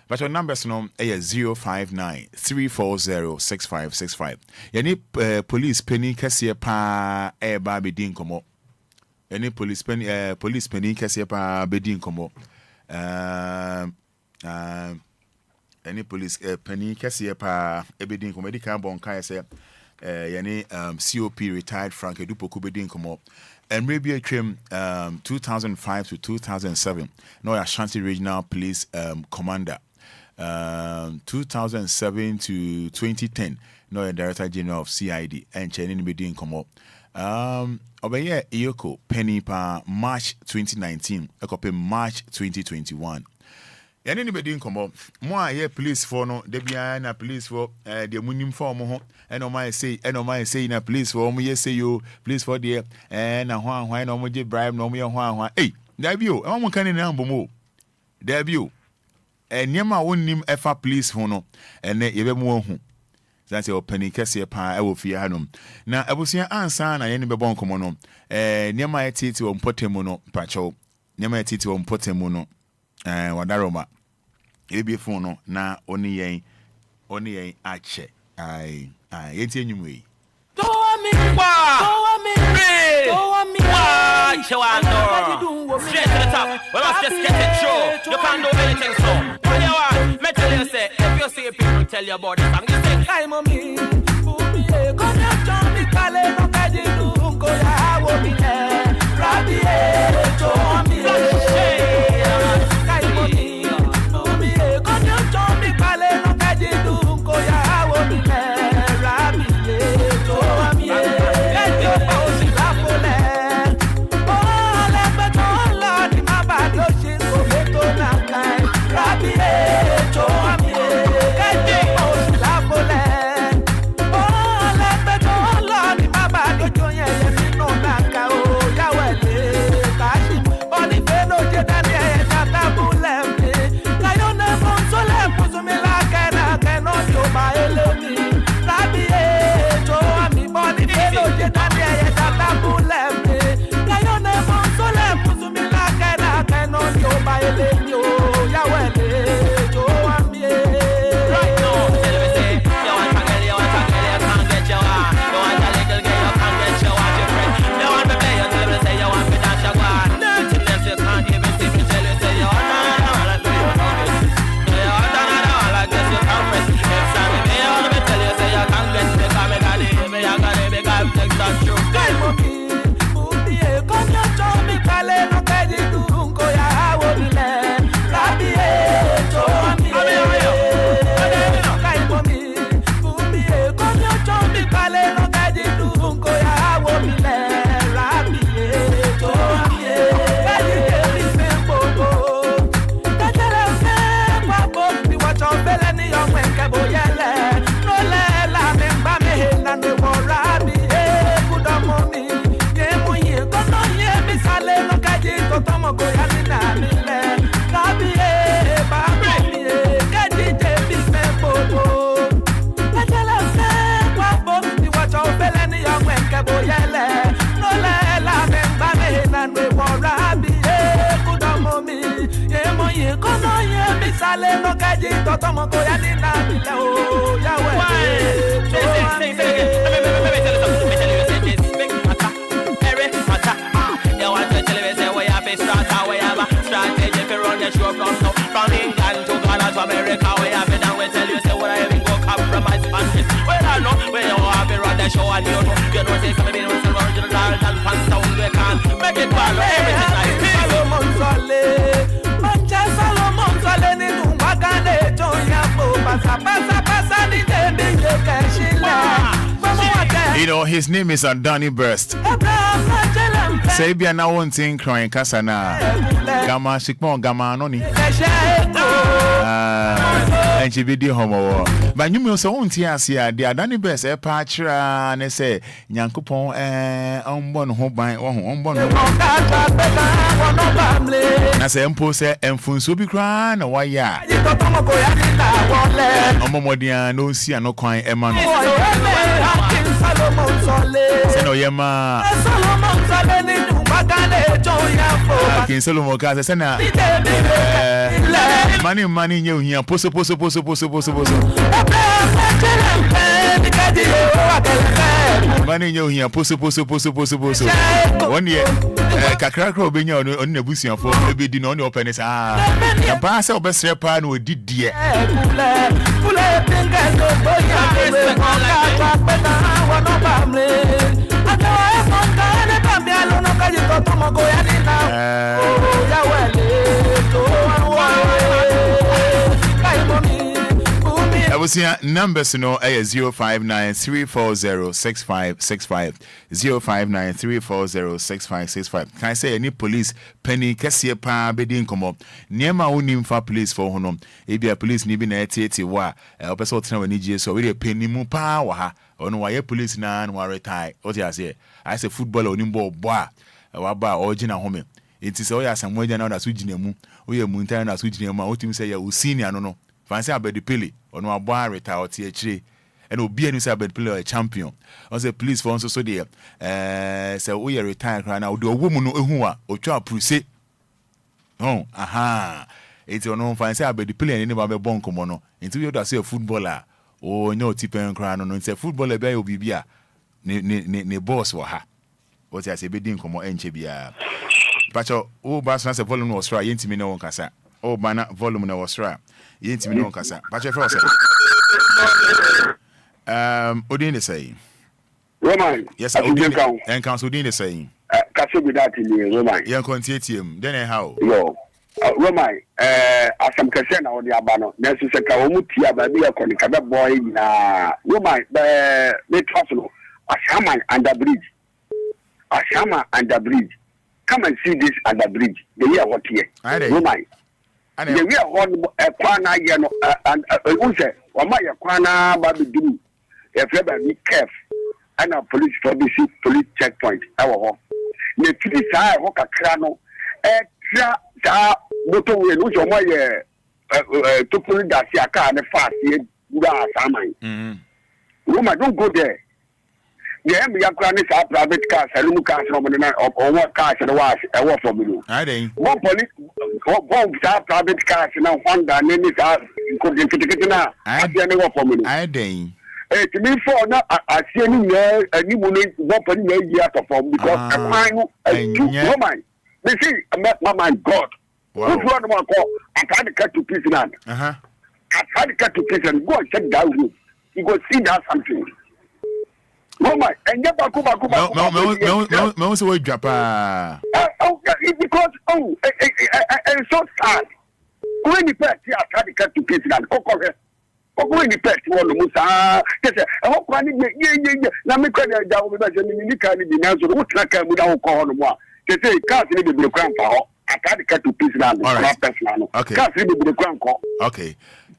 But your numbers now is 059 340 6565. Yani police penny Cassia pa air baby din komo. Any police penny kese pa bedin komo. Any police penny kese pa bedin komo. Edi kan bon kai say yani C.O.P retired Frank Edu Poku bedin komo. And maybe a trim 2005 to 2007. No Ashanti Regional Police Commander. 2007 to 2010. No Director General of CID and Chenin bedin komo. Obeye Iyoko penny pa March 2019, ekope March 2021. Yani anybody komo mo aye police for no de bia na police for de munim for mo ho eno my say na police for mo ye say you police for there na hwan na mo je bribe na mo ye hwan eh da bi o e mo kan ni na mbomo da bi o nyema wonnim efa police for no ene ye be mo hu. That's your penny kese pa I will fear hanum. Na abusia ansa na yeni bebon komo no. Nyama etiti wo mpotemu no pacho. Nyama etiti wo mpotemu no. Wadaroma. Ebi fun no na oni yen ache. Ai yenti enyum yi. Do me straight to the top. We must just get it through. You can't do anything so. What you want? Me tell you say, if you see people tell you about the song, you say, "Hi, mommy, come here, John, the Kale, no kaji do, go ya, wo mi ne, Rabi, John, me, hi, mommy, come here, John, the Kale, no kaji do, go ya, wo mi ne, Rabi, John, me, let your bones in la pole. sale no calle tomo coyadina oh ya from England to Ghana to America, we have it and we tell you, say, what I even go compromise on this. Well, I know, we don't have it on the show, and you know, say something, you know, say, original, and pants down, we can make it well, everything like this. Solomon Sole, Mancha Solomon Sole, ni Numbagane, Joya, pasa, ni Dendi, You know, his name is Danny Burst. Sabia na one thing crying Kasana. Gama Shikmon Gama Noni. And she be the homo. But you may so on Tiasia, the Danny Burst, a patra, and they say, Yankupon, on home by on one. I say, Empose, and Funsubi cran, or why ya? Omomodia, no see, no coin, Emma. Seno yema King Solomon Kaza sena money nyo here poso money nyo here poso 1 year kakra kra obenya on nebusian for e di no on open is ya ba se obesre pa na odidie I was here numbers no 05934065565 05934065565. Can I say any police penny kesiye pa bedi nkomo niema unim fa police for honom ebia police ni bi na etieti wa opeso tena wani gie so we dey penny mu pa wa ha ono wa ye police na no retire what you say I say footballer onim ball boa wa ba original home it is oya samwaja na so gina mu oya mu ntan na so gina mu otim say ya senior no fancy abedi pele ono aboa retire oti akire and Obia ni say abedi pele a champion on say police for so there say oya retire kra na odi owo mu no ehu a otwa pruse oh aha it ono fancy abedi pele ni ba be bon komo no nti we do say footballer o nya otipen kra no say footballer be obi bia ne boss wa ha what I say be din komo enche bia pacho o bass na say volume no osra yentimi na won kasa o bana volume na osra yentimi na won kasa pacho fe say odin dey say Roman yes odin and council odin dey say kase be that in Roman yan kontietiem then how yo Roman asam kase na odi aba no na so se ka wo mutia ba bi akoni ka be boy na Roman me trust no Ashama under bridge. Come and see this under bridge. The year what here? Roman. The year one kwana ye no and unse wama ye kwana ba be do. If you be careful and a police for this police checkpoint. Awo. Ne tiri sa ho kakra no tra da motor we no so mo ye to police that see aka ne fast ye ura asaman. Roman, don't go there. Yeah, me akra ni sa private cars, alum cars no na or what cars no was e work for me. One police one private cars na Honda ni sa ko ticket na adia ni work for me. To me for na asia ni ni mo ni one police na yi out of because a man woman. Me see my God. Who's one more call I tried to cut to prison. I tried to cut to prison. Go and check that room. You go see that something. Mama, and get back. No, so we drop. Because it's so sad. When the pet here try to cut to pieces and cook over. When the pet one Musa, yes, I hope one yeah. Now me credit down with us and you can't be now. So what like without call no more. They say can't see the grandpa. I try to cut to pieces and okay. Can't see the grandpa. Okay.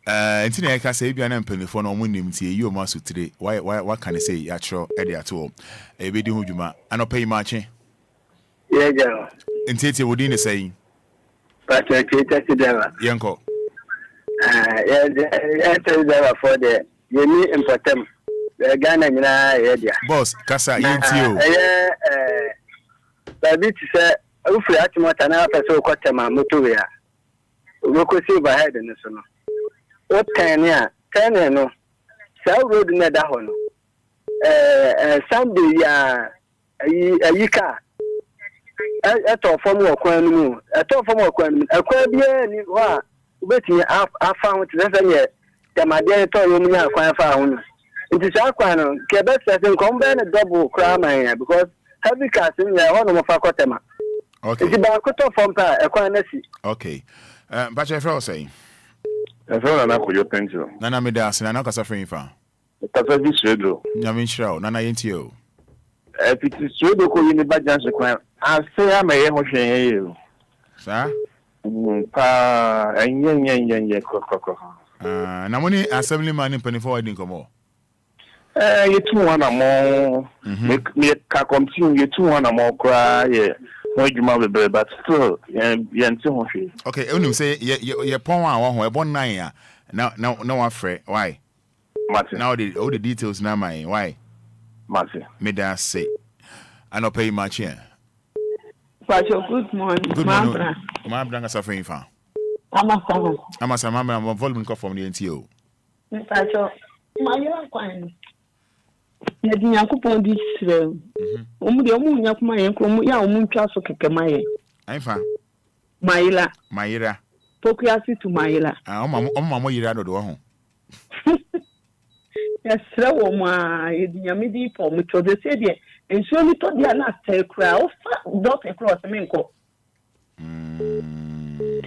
Ntina I can say bia na mpanifo no mo nim tie yi o ma so tire why can I say ya tro e dey ato e be di huduma anopa yi ma che yeah ja ntete wodi ne say but tete sidema yenko for the you important Ghana nyina ye dia boss kasa yentio baby ti say ufri atimo ta na pese okotema moto ya Local save ahead in the summer. What can ya? Can you know? Cell road in the Dahon. Sunday, a yika. A top from work when a top from work when a quabian, waiting. I found the my dear told you, I quite found. It is our quano, Quebec doesn't combine a double crime because heavy casting, one of our cotema. Okay. It's about cut off from a quantity. Okay. But I feel saying. I feel like your pencil. Nana me das, and I'm not suffering for. That's a bit schedule. Yamin Shrow, Nana into you. If it is schedule, in the budget, I say I'm a young. Sir? And yen, Namoni assemblyman in 24 didn't come more. You 2 more. Make me continue, you 2 more cry. But still, okay, only say your pawn one born 9 year. Now, no one afraid. Why? Martin. Now all the details now, my why? Martin. Me that say, I not pay much here. Good morning. Good morning. My brother suffering for. I'm a volume from the NTO. Pacho, my young quine. Yadi Yakupon this room. The Yakuma Yankum, Yamun Chasso Kamaye. I'm fine. Maila. Poku to Maila. Mamma, you rather do home. Yes, so my Yamidi for which was the city, and so we thought they are not a crowd, not across the Minko.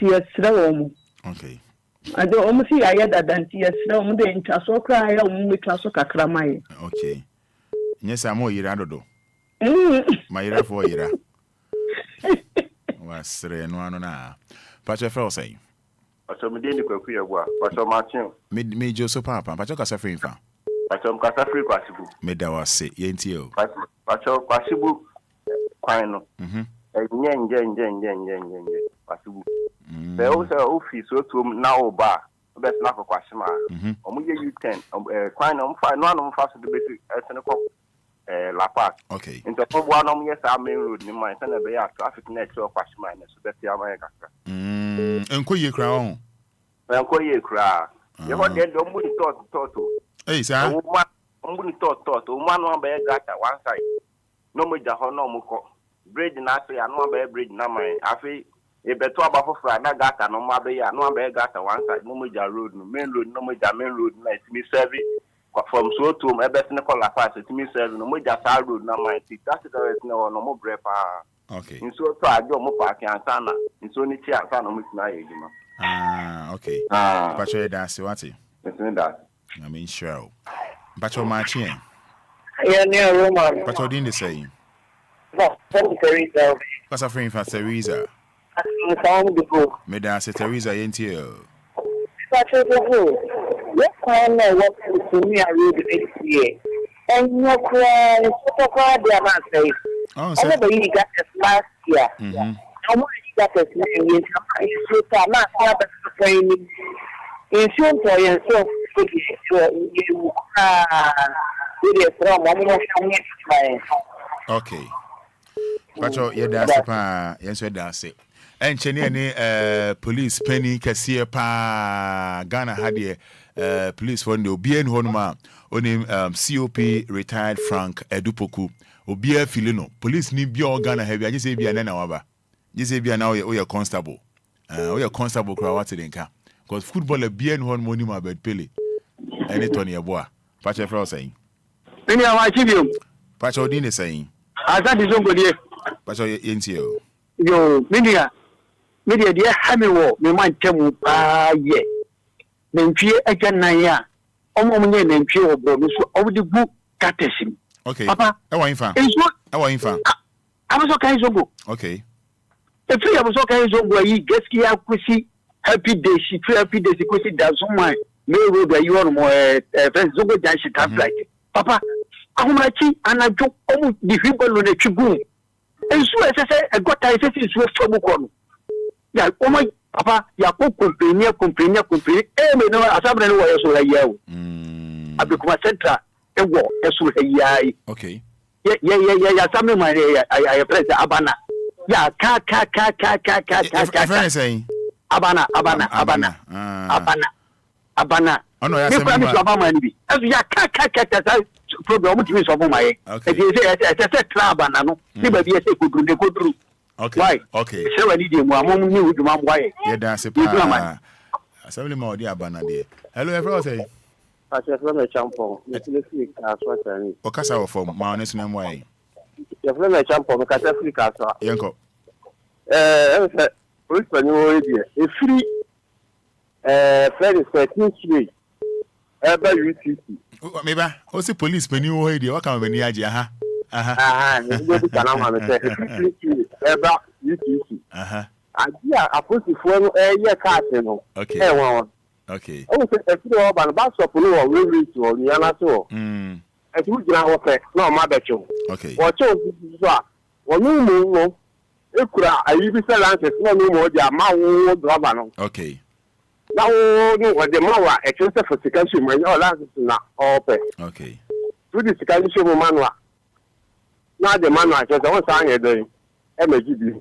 Yes, so. Okay. I don't almost see I had that yes, no, the Intaso cry, only Classo Cacramai. Okay. Yes, I'm more Irado. My ira for Ira. Was no na. Pacha fell say. Pacha me deni kwa kuya bwa. Pacha Martin. Me Joseph Papa, Pacha kasa free fa. Pacha mkasa free kwasibu. Me da wase yentio. Pacha kwasibu kwano. Nje kwasibu. Be o se office o to na oba. Be na kwa kwashima. Omu ye U10. Kwano mfa no anu mfa so de besi etene ko La Paz. Okay. Into one of yes, our main road in my son, a traffic net or Pashman, so that's the America. And quit your crown. Well, quite a crowd. You want to don't put it to. Hey, sir. One thought, one by a gata, one side. No major honomuco. Bridge in Asia, and one by a bridge, no my. I feel a better about for no gata, no mabaya, no by a gata, one side, no major road, main road, no major main road, nice me service. From so to my best in La Paz, it means no more just our road, no my seat. That's it, no more breath. Okay. In so I go more park and sana. In so niche and sana with my okay. But you're that's what it. That. I mean, sure. But you're marching. Yeah, near Roman. But you're doing the same. No, Teresa. What's a friend for Teresa? I found the book. Me da say Teresa ain't here. What kind of work to me? I read this year. And you cry, so far they are not safe. Oh, so you got us last year. How much you got us now? You I'm not training. In short, for yourself, you okay. But you're dancing, yes, you're dancing. And Cheni police penny Cassia pa Ghana had police for the Obia Honma on him C.O.P. retired Frank Poku Obia Filino. Police need be all Ghana heavy. I just say be an hour. Just say be now you're constable. You're constable crowd in car. Because football a bien one money my bed pele. And it on your boy. Patch a saying. Many are watching you. Patch Odin saying. I thought it's somebody. Patch your Yo, media, dear Hamiwo, me might tell you, yeah. Then fear again, Naya. Almost name fear of the book catechism. Okay, Papa, I want infant. I want infant. I was okay, so go. Okay. If I was okay, so go, you get here, Quissy, happy day, she feel happy day, Quissy, that's on my mail road that you are more, first Zogo Janshi tablet. Papa, I'm like, and I took almost the people on the tribune. And so as I say, I got I said it's with trouble. Yeah, oh my papa, ya company. No, as I'm going to say, I become a center, a war, as well. Okay. Yeah, something my I press the Abana. Yeah, ka. Saying. Abana. Oh no, you promise to Abama ni bi. As you ka problem to me so Abama ye. It say traba na no. Ni ba bi say kodru. Okay. Why? Okay. Say we need dem amom ni uduma why? Yeah, that's a pa. Assembly ma odi abana there. Hello, everyone say. I just want to champion. You see as what I need. Okasa wo form ma onesu na why. You want to champion because Africa so. Yenko. Say police pani wo dey. E free Friday 13th Street. Eba UTC. Meba, o si police pani wo dey. What can we age aha. You go to Panama me say Eba UTC. Adia aposifo no ye card no. Okay. Okay. Oh, say e fi o ba no ba so polo wo we reach o ni ana so. E ti gina wo fe na o ma be cho. Okay. Wo cho so a wo nu mu no e kura ayi bi se lances na nu mu o dia ma wo driver no. Okay. Na wo ni wo de ma wa e cho se for security mo o lances na o pe. Okay. Tu di security mo manua. Na de manua cho se won sa anye de e meji bi.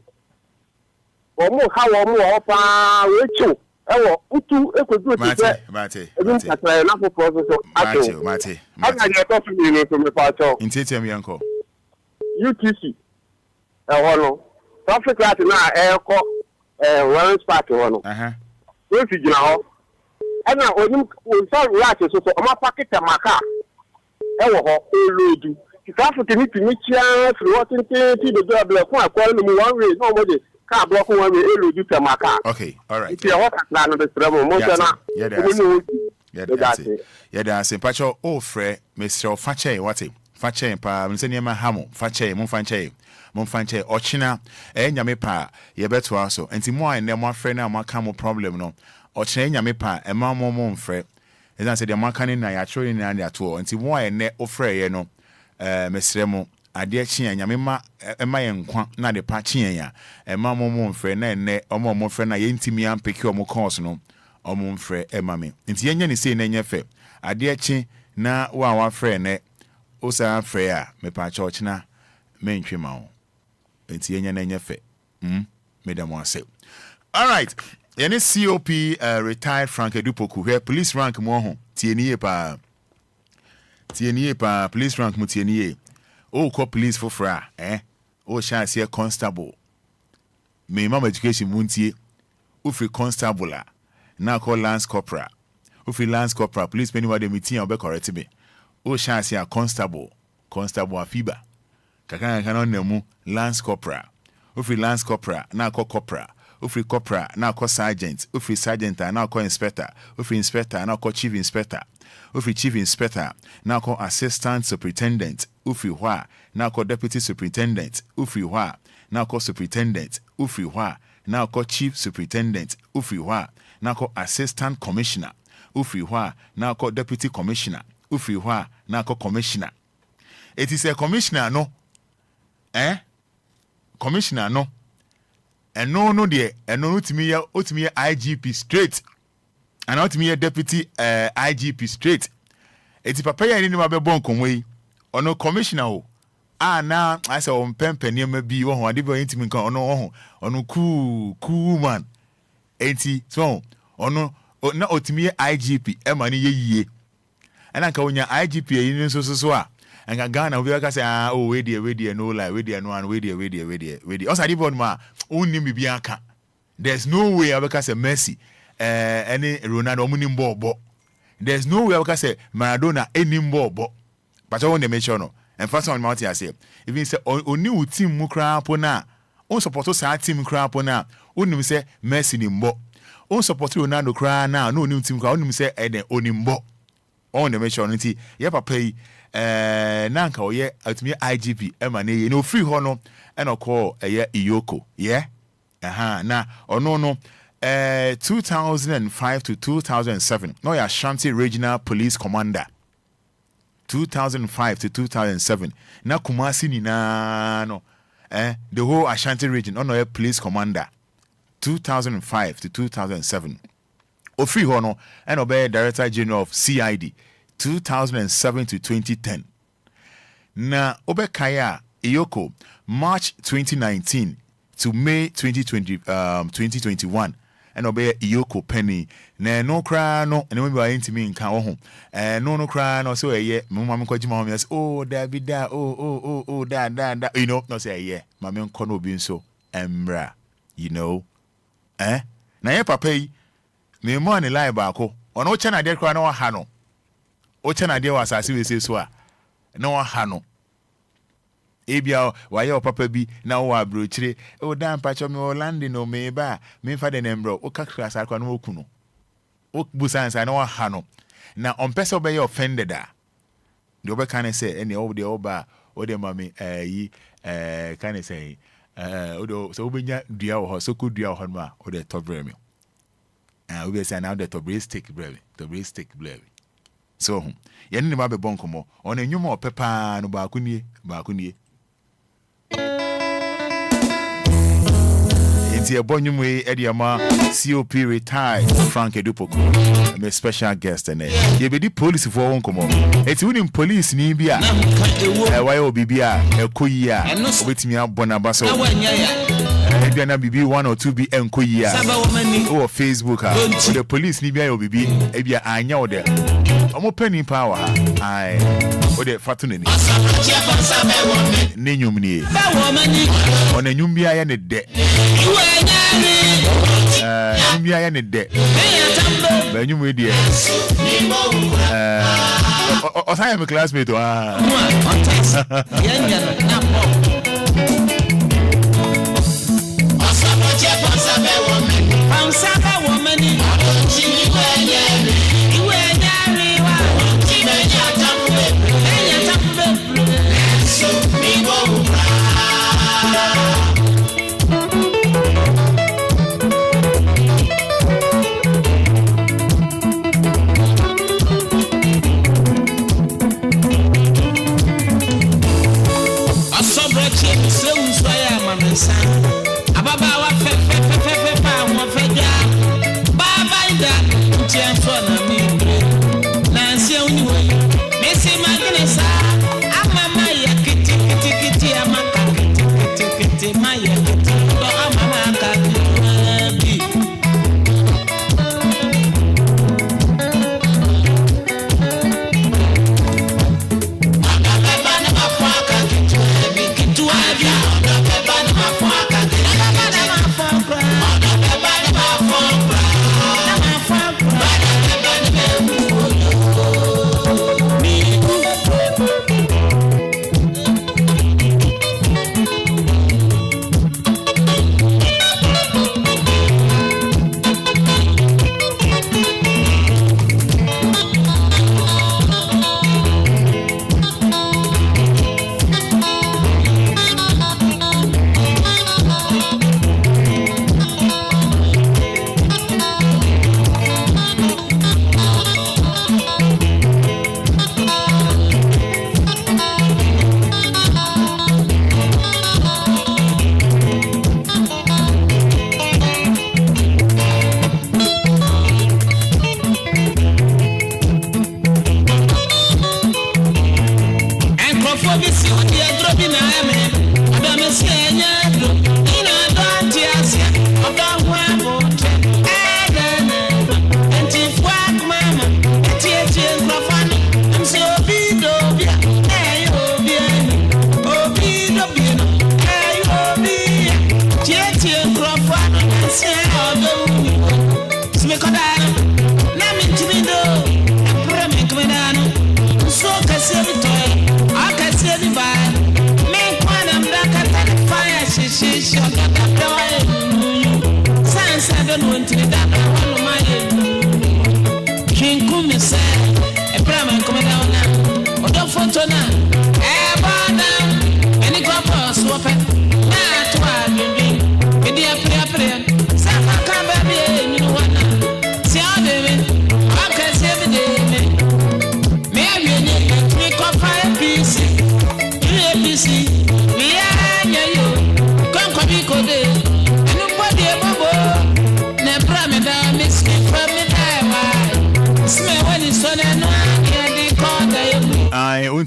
Wo mu ha wo mu o pa we cho. Ewo utu ekodu otise mate na for process ato mate aga je to fi ni to me pa cho ntete mi yanko UTC no traffic light na eko one spot no we fi gina ho na onim so light so o ma packet maka ewo ho olodu traffic ni ti mi chia free water ti de do block fún akwa no mu one way no mo de car block one way olodu temaka. Okay, all right. If you want to know the problem, mo na. Yeah, that's Pacho Ofre, Mr. Fache, what it? Fache, pa, Mseniama Hamo, Fache, Monfanche, Ochina, Yamepa, Yebeto also, and Timoa and then one friend now, Macamo problem, no, Ochina Yamepa, and Mamma Monfre, and I said, the Macani, I actually in the tour, and Timoa and net Ofre, you know, Mr. Mo. Adia chia nyamema ema ye nkwa na de pa chia ya ema momo mfre na ene omo mfre na ye ntimi ampeki omo course no omo mfre ema me nti yenye ne sei na enye adia chi na wa frɛ ne osa frɛ a me pa church na mentwe ma wo nti yenye na enye fɛ me da mo ase. All right, yene C.O.P retired Frank Poku here police rank mo ho tienie pa police rank mo tienie. Oh, call police for fra, Oh, shall see a constable. Me mom education muntie. Ufi constable now call Lance Corporal. Ufi Lance Corporal, police penny what they meeting or be correct me. Oh, shall see a constable afiba. Kakana canon nemu Lance Corporal. Ufi Lance Corporal, now call Corporal. Ufi Corporal, now call Sergeant. Ufi Sergeant, now call Inspector. Ufi Inspector, now call Chief Inspector. Ufi Chief Inspector, now call Assistant Superintendent. Ufi Hwa, now call Deputy Superintendent. Ufi Hwa, now call Superintendent. Ufi Hwa, now call Chief Superintendent. Ufi Hwa, now call Assistant Commissioner. Ufi Hwa, now call Deputy Commissioner. Ufi Hwa, now call Commissioner. It is a commissioner, no? Commissioner, no? And no, dear, and no, to me, IGP straight. And not me a deputy IGP straight. It's papa ya ni mabe bon konwe. Ono commissioner now I say on pempe near me be one ade be intimi kan ono cool man. Enti so ono na otimi IGP e ma ni ye. Ana ka onya IGP yin so a. Anga Ghana we ka say we dey no lie we dey no and we dey. Osa dey bon ma onni me bi aka. There's no way I ka say Messi any Ronaldo munimbo. There's no way I can say Maradona any more, but I want to mention no. And first one, I say, if you say only team mukra pona, on support us team crap na, only say Messi nimbo. On support Ronaldo cry now, no new team, only say Eden onimbo. On the mention nti, ye pay nanka o ye at me IGP, emane, no free hono, and I'll call a ye Iyoko, yeah? Na, or no. 2005 to 2007. No, you're Ashanti Regional Police Commander. 2005 to 2007. Na Kumasi ni no. The whole Ashanti region. No, you're Police Commander. 2005 to 2007. Ofri Hono and obey Director General of CID. 2007 to 2010. Na Obe Kaya Iyoko March 2019 to May 2021. and obey Yoko Penny. No cry, no, and we are intimate in Kawaho. No cry, no, so yeah, Mamma Kojima, yes, oh, that be that, oh, that, you know, no say, yeah, Mamma Kono being so, Embra, you know, na ye papa yi me mo ani lie baako ono che na de kra na ha no o che na de wa asase we se so a na wa ha no ebia wa ye papa bi na wo abrochire o dan pa cho me o landing no me ba me fa de nembro o kakra asare kwa na oku no o busansa na wa ha no na on person be offended a de obe kan say ene o de oba o de mami yi kan say odo so obenya dua wo so ko dua wo ma o de tobre me we say now the tobre stick brave so ye ne ma be bonkomo on enwuma o pepa no ba kunie enti e bonwum we e de ma C.O.P retired Frank Poku my special guest and ye be di police for wonkomo enti woni police ni bia why obibi a ekoyi a obetimi abona baso maybe na bibi 1 or 2 be enkoyi a o Facebook the police ni bia obibi e bia anya o de omo penny power ai o de fatune ni nenyum ni ona nyum bia ya ne de nyum bia ya ne de ba nyum we de o say my classmate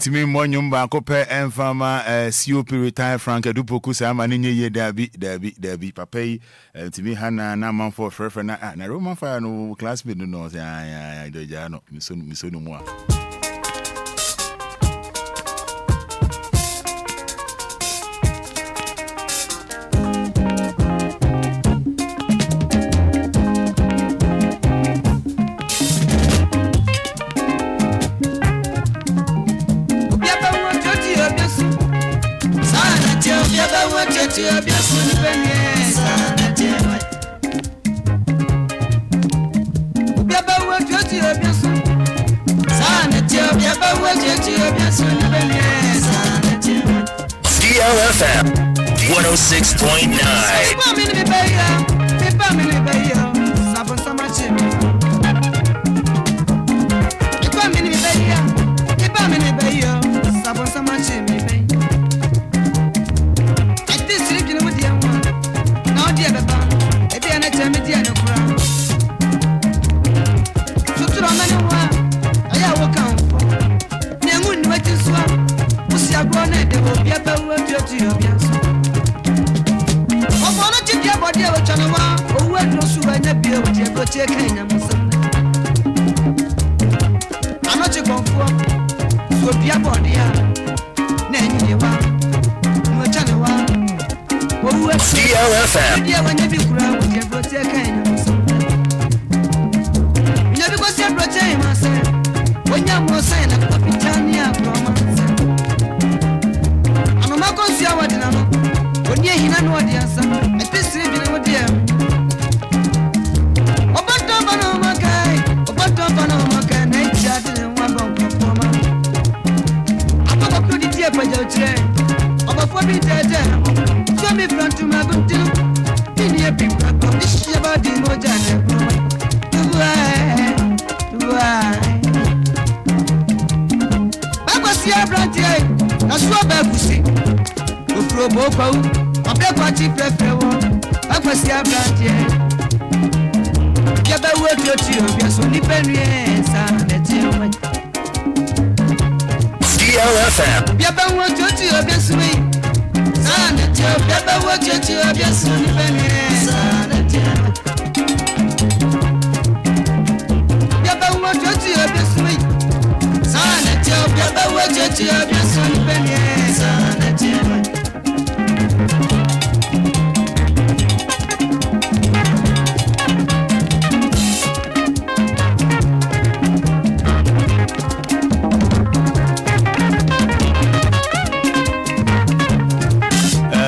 untimi mwanyum ba kope enfama C.O.P retire Frank Edupoku sa ama ninye ye dabi papa yi untimi hana na manfo frefre na Roman fire no classmate no ya doja no miso no mu a DLFM 106.9.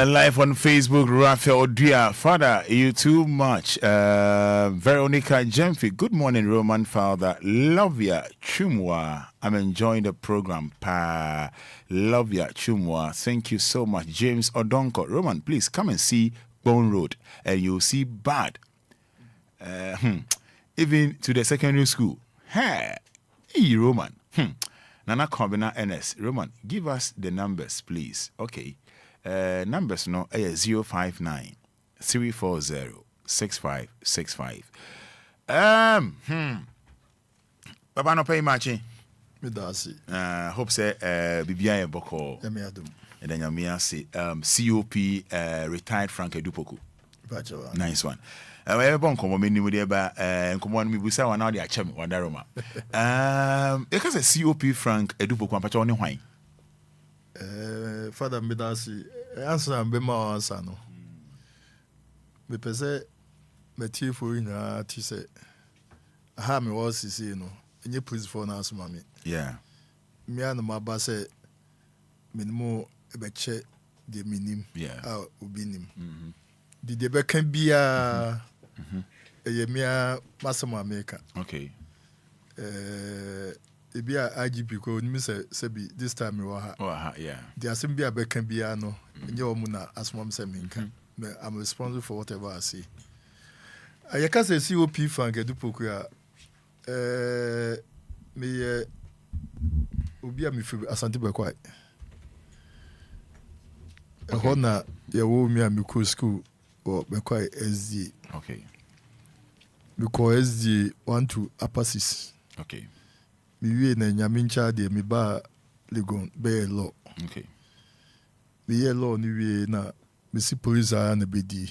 Live on Facebook, Raphael Obia, Fada, you too much. Veronica Jemfi, good morning, Roman Father. Love ya, Chumwa. I'm enjoying the program. Love ya, Chumwa. Thank you so much. James Odonko, Roman, please come and see Bone Road, and you'll see bad. Even to the secondary school. Hey, Roman. Nana Kombina NS. Roman, give us the numbers, please. Okay. Numbers no 059 340 6565. Papa no pay matching. Hope say Bibia Boko. And then Yamia say C.O.P retired Frank Edupoku. Nice one. I bon come many with and come on me busa one now the achem wadaroma. Because a C.O.P Frank Edupoku and Patoni wine. Fada Midasi answer and be more answer no. Me pese me tie for you na ti say ha me was see no enye please for na asuma me. Yeah. Me and my ba say minimum e be che de minim. Yeah. Obi nim. Di de be kan bia e me masama America. Okay. Ebia IGP ko ni say be this time we were yeah. The assembly be can be no enye wo mu na asmom say minka. I'm responsible for whatever I see. I can say C.O.P Frank Edupoku me Obia me fi asante be kwai. Hona ya wo mi am ko school or be kwai SD. Okay. Because SD 1 to upper 6. Okay. Mi wie na nyamincha de mi ba Legon be law. Okay. Be law ni we na me see police are na bedi.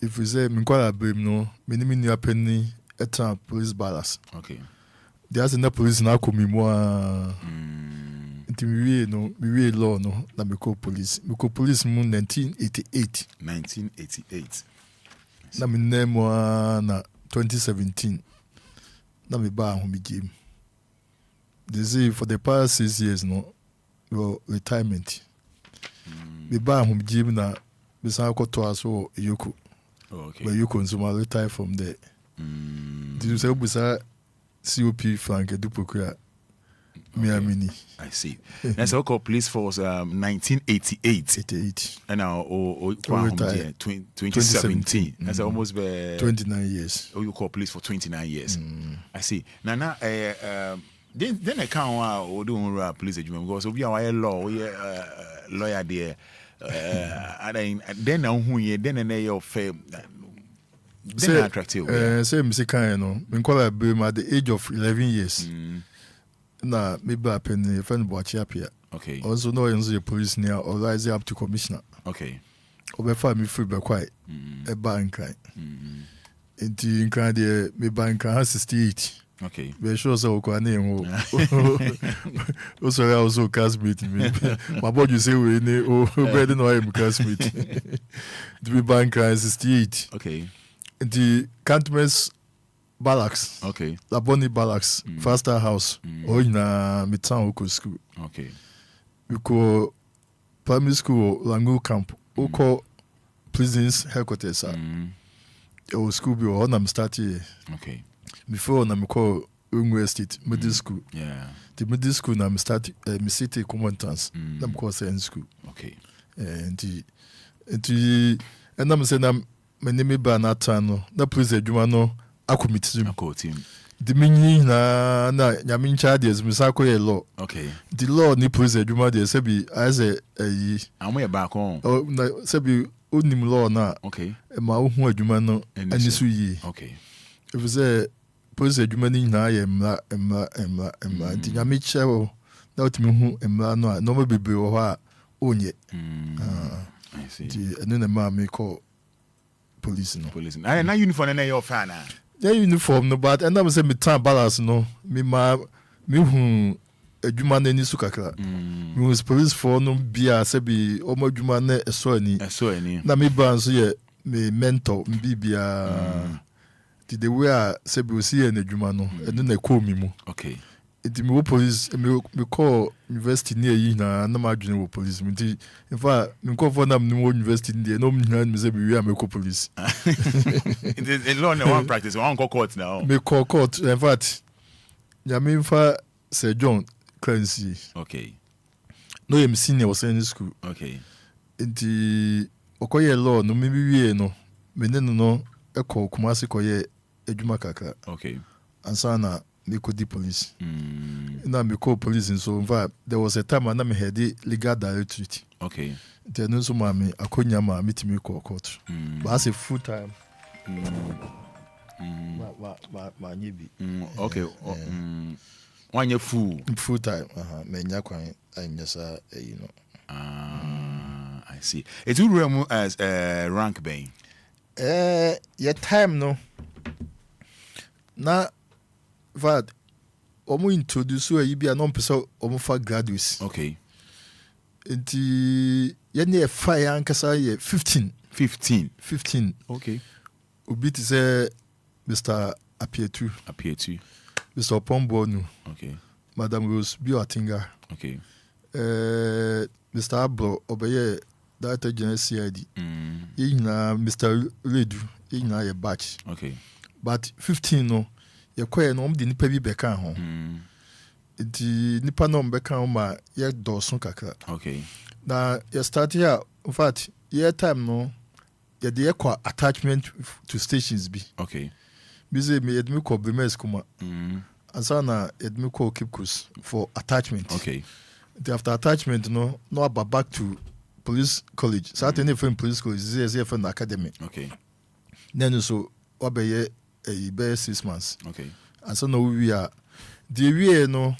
If we say me kwala brim no, me ni new penny etan police balance. Okay. There's no police na ko mi mo nti me we law no na me call police. Me call police mu 1988. 1988. Na me name na 2017. Na me ba ho me game. They say for the past 6 years no, your retirement. Me ba ho me game na me san ko to aso Yoko. Okay. But you consumer retire from there. Did you say busa C.O.P. Frank Edupokura? Miamini. I see. That's all called police force 1988. 88. And now 2017. That's almost 29 years. Oh, you call police for 29 years. I see. Now then I can't do police because we are a law, we lawyer there. Then who ye then your fame. Then attractive. Same kind, me call at the age of 11 years. Na maybe a penny friend watch up here. Okay. Also know the police near or rise up to commissioner. Okay. Over me free by quite a bank. Into kind of me bank has 68. Okay. Be sure so ko name also I also classmate me. My boy you say we ne better know I'm classmate. To be bank has 68. Okay. The Cantonments Barracks. Okay. Laboni Barracks, Faster House. Or in a midtown school. Okay. We call primary school Langu Camp. We call prisons headquarters. Our school be on I'm starting. Okay. Before I'm call Ungwe State Middle School. Yeah. The middle school I'm starting me city commandants. I'm call science school. Okay. And I'm saying I'm my name is Banatano. Na police adwuma no akomitim. Akotim. The meaning na nyamin charges misako ye law. Okay. The law ni police adwuma de say be as a am back on. Oh na say be onim law na. Okay. E ma ohu adwuma no ani so yi. Okay. If say police adwuma ni na ye emra. The nyamin chawo na otimi hu emra no a no be bebe wo ha onye. I see. The enu na ma me call police no. Police. I na uniform na your fan. Yeah, uniform no, but and I'm saying me time balance no. Me hu adwuma na ni su kakra. Me was police for no bia say be omo adwuma na eso ani. Na me ban so ye me mentor bibia. The way say be see na adwuma no, and na call me mu. Okay. It me police me call university near yi na ma adwene wo police me. In fact, me call for na me university there no me me say be we am call police. It's law no one practice, one call court now. Me call court. In fact, Yamin fa Sir John Clancy. Okay. No yem senior was in school. Okay. Inti okoye law no me wie no. Me ne no e call Kumasi koye adwuma kakra. Okay. Ansana me could the police. Na me call police so in fact there was a time na me had the legal directorate. Okay. Then no so mama akonya ma meet me call court. But as a full time. Ma nyibi. Okay. One year full time. Me nya kwan anya sa you know. I see. It's who room as rank bang. Your time no. Na vad omo introduce you be an person omo for graduates. Okay. Nti ye ne fire ankasa ye 15. Okay. Obi ti say Mr. Apietu. Mr. Pombonu. Okay. Madam Rose Bioatinga. Okay. Mr. Abro obeye Director General CID. Na Mr. Ledu na ye batch. Okay. But 15 no ye kwaye no de nipa bi beka ho. Di nipa no beka ho ma ye dosun kakra. Okay. Na ye start here in fact ye time no ye de kwa attachment to stations bi. Okay. Bize me edmi ko Bremes kuma. Ansa na edmi ko Kipkus for attachment. Okay. After attachment no back to police college. Certainly from police college is from academy. Okay. Then so obeye a 6 months. Okay. And so no we are the way no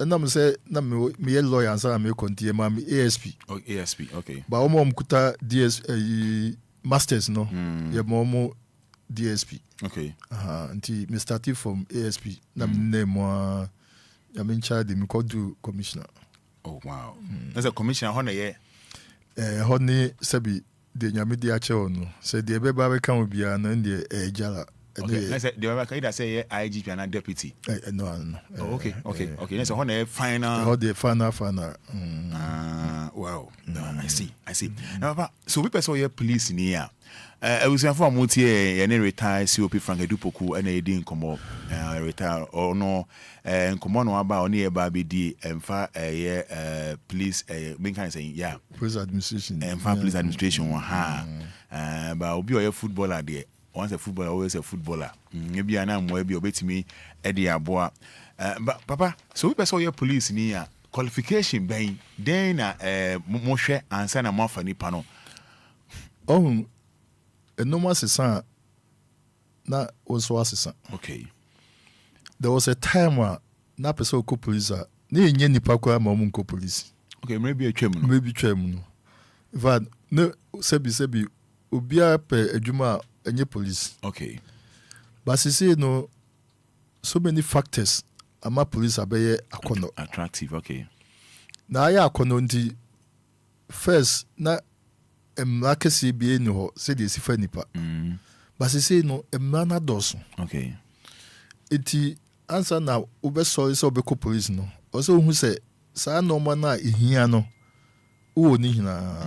and I'm say na me lawyer and say me continue ma me ASP. Oh, ASP, okay. But omo mkuta DS masters no. Yeah, mo DSP. Okay. Until me started from ASP. Na me name mo I'm in charge me called do commissioner. Oh wow. That's a commissioner honor yeah. Honey sebi de nyame di ache ono. Say de be ba kan Obia na de ejala. Okay. Let's say the can either say IGP and deputy. No. Oh, okay. That's a honor final. How the final. Wow. I see. Now, Papa, so we person here police in here. I was informed about here any retired C.O.P. Frank Poku and a didn't come up. Retire or no. And come on about near Baby D and far police. Main kind of saying yeah. Police administration. And far police administration. But Obia a footballer there. Once a footballer, always a footballer. Maybe I am maybe obey me Eddie Aboa. But Papa, so we person here police in here. Qualification being then Moshe and Sana Mafani Pano. Oh, a normal assistant na also assistant. Okay. There was a time where na person ko police ni nye nipa kwa ma mun ko police. Okay, maybe a chairman. Maybe chairman. But no sebi Obia pe adwuma enye police. Okay. But say no so many factors ama police abeye akono attractive. Okay. Na ya akono ndi first na emrakesi bi eni ho say dey sifa nipa. But say no emrana doso. Okay. Iti answer na obeso so obeko police no. Also hu say sa normal na ehia no wo ni hina.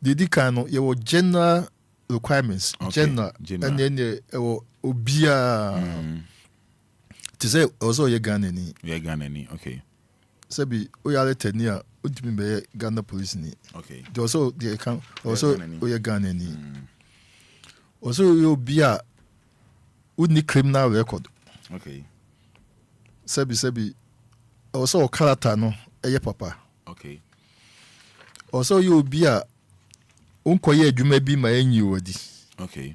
Didi kan no ye wo general requirements. Okay. General. And then Obia to say also ye Ghanaian. We are Ghanaian, okay. Sabi oyale tenia ultimate be Ghana police ni. Okay. Also the account also oye Ghanaian. Also you be a uni criminal record. Okay. Sabi also character no eye papa. Okay. Also you be a unkoye adwuma bi ma enyi wodi. Okay.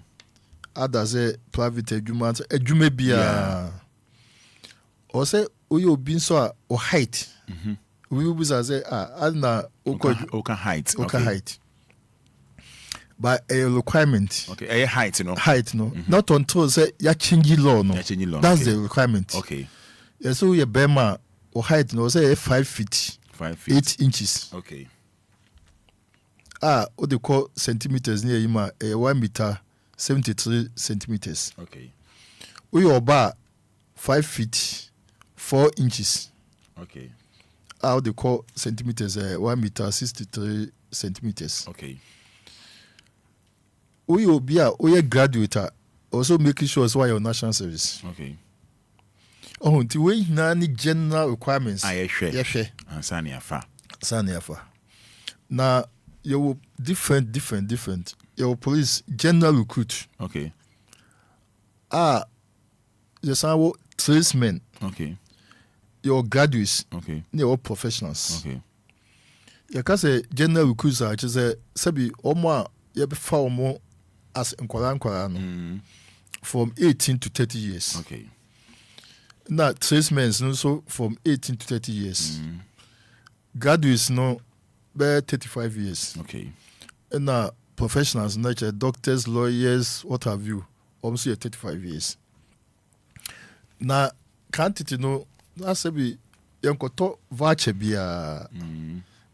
Ada say private adwuma bi a or say oyo obi so a o height. We will say na oka height. Okay. Height. By a requirement. Okay, a height, no. Height, no. Not until say ya change law, no. That's the requirement. Okay. Yeah, so your bema or height, no, say 5 feet. 5 feet. 8 inches. Okay. What they call centimeters near him, 1 meter 73 centimeters. Okay. We are bar 5 feet 4 inches. Okay. What they call centimeters, 1 meter 63 centimeters. Okay. We will be a graduate, also making sure it's why your national service. Okay. Oh, the way any general requirements. I share. Yes, share. And Saniafa. Now you will different. Your police general recruit. Okay. There's our tradesmen. Okay. Your graduates. Okay. Your professionals. Okay. You can say general recruits are just a sabi omo you be far more as nkwara no from 18 to 30 years. Okay. Now tradesmen so from 18 to 30 years. Graduates no be 35 years. Okay. And now professionals like doctors, lawyers, what have you, almost 35 years. Now can't it know that's be yankoto voucher bia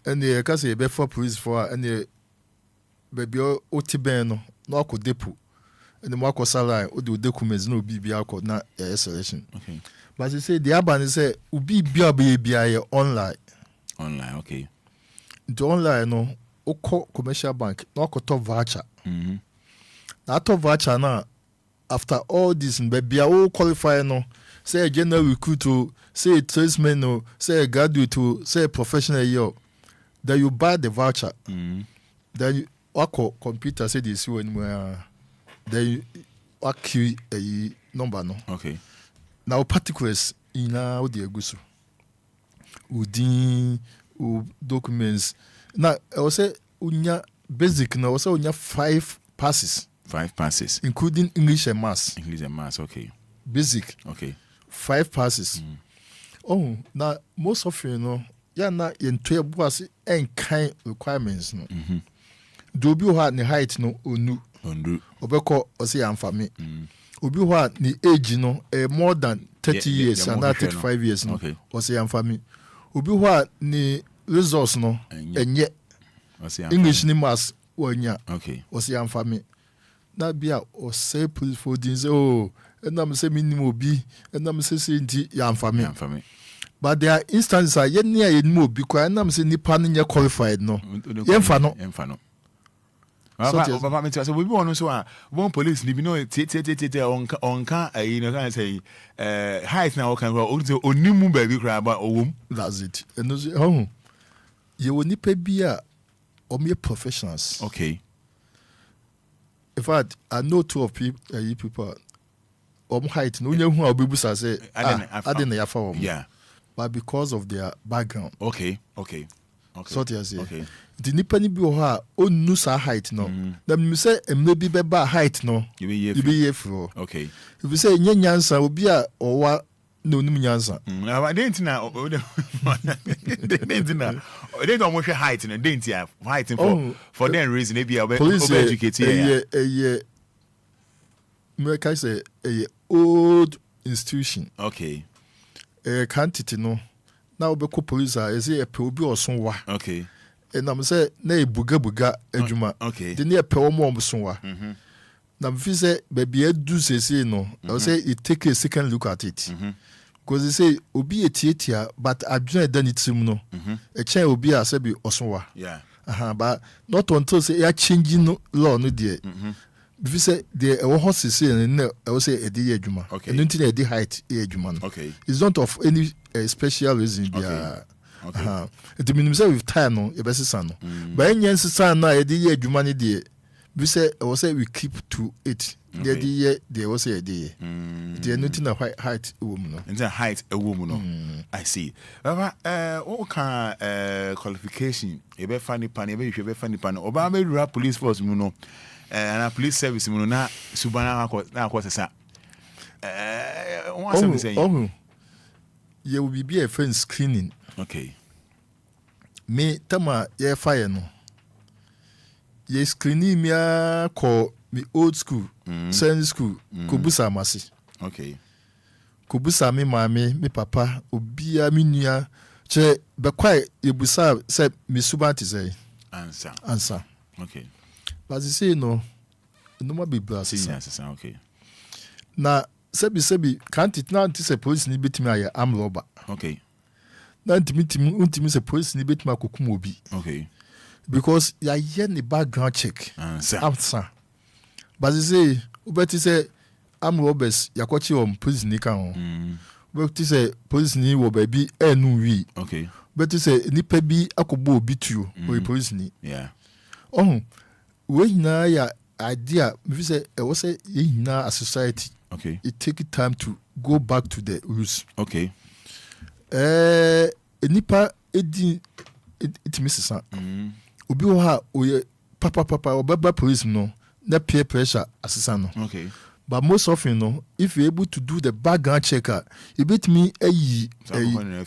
and the can say be for police for and the baby otiben no ko depo and the marco salary o do documents no be akọ na selection. Okay. But they say the aban say ubi bia online. Online, okay. The online no oko commercial bank no ko to voucher. Na to voucher na after all this baby o qualify no say a general recruit say a tradesman say a graduate say a professional yo then you buy the voucher. Then you wako computer say they see when then you acquire a number no. Okay. Now particulars in how they go so. Udin documents. Now I will say unya basic now also unya 5 passes. 5 passes. Including English and Maths. English and Maths, okay. Basic. Okay. 5 passes. Oh, now most of you know, na into a boss and kind requirements no. Do be what the height no onu. Obeko ose amfami. Obi what the age no more than 30 years and not 35 years no. Ose amfami. Obi what the resource no enye. English ni mas wonya. Ose amfami. Na bia ose police for things oh and I'm say minimum obi and I'm say nti ya amfami. But there are instances I yet near in more because I'm saying nipa ni qualified no. Yemfa no. So we want so one police ni bi no onka you know can say height na can go onimu baby cry about owum. That's it. And no you will nipa bia or me professionals. Okay. In fact, I know two of people height no nya hu obebusa say I didn't ya for yeah. But because of their background. Okay. So they say. Okay. The nipa ni bi o ha onu sa height no. Na me say maybe be ba height no. You be here for. Okay. If you say nya nyansa obi a owa no num nyansa. Na didn't na they don't want height no didn't ya height for them reason e be educated here. Me can say old institution. Okay. Quantity no now be police are say a pe obi oson wa. Okay. And I'm say na buga adwuma. Okay. The near pe omo oson wa. Na me feel say baby edu say no. I say it take a second look at it. Because they say obi etietia but adwuna dan itim no. E chen obi a say be oson wa. Yeah. But not until say ya changing law no there. If you say the horse is saying, I will say a day adjuma. Okay. And until a day height adjuma. Okay. It's not of any special reason. Okay. It means with time no, a best son. But any answer son na a day adjuma ni day. We say I will say we keep to it. The day they will say a day. They are not in a height woman. In the height a woman. I see. What kind qualification? A be funny pan, a be funny pan. Obama rap police force muno. And a police service na subana na ko sesa what's I'm saying you will be a friend screening. Okay. Me tama ye fire no ye screening me call me old school science school kobusa masi. Okay. Kobusa me mama me papa obia me nua che be kwai yebusa say me subanti say answer. Okay. But you say no more be blessed. Okay. Now, sebi can't it now? This a police ni bit me a arm robber. Okay. Now to say police ni bit me kukumobi. Okay. Because ya yen the background check. Answer. But you say, ubeti say arm robbers ya kwachi police ni kan. Ubeti say police ni wo baby enu wi. Okay. Ubeti say nipa bi akobo obi tu o police ni. Yeah. Oh. We na ya idea we say I was say na a society. Okay. It take time to go back to the roots. Okay. Nipa edi it misses obi wo ha oye papa obaba police no na peer pressure assassin no. Okay. But most often no if you able to do the background checker it bit me ayi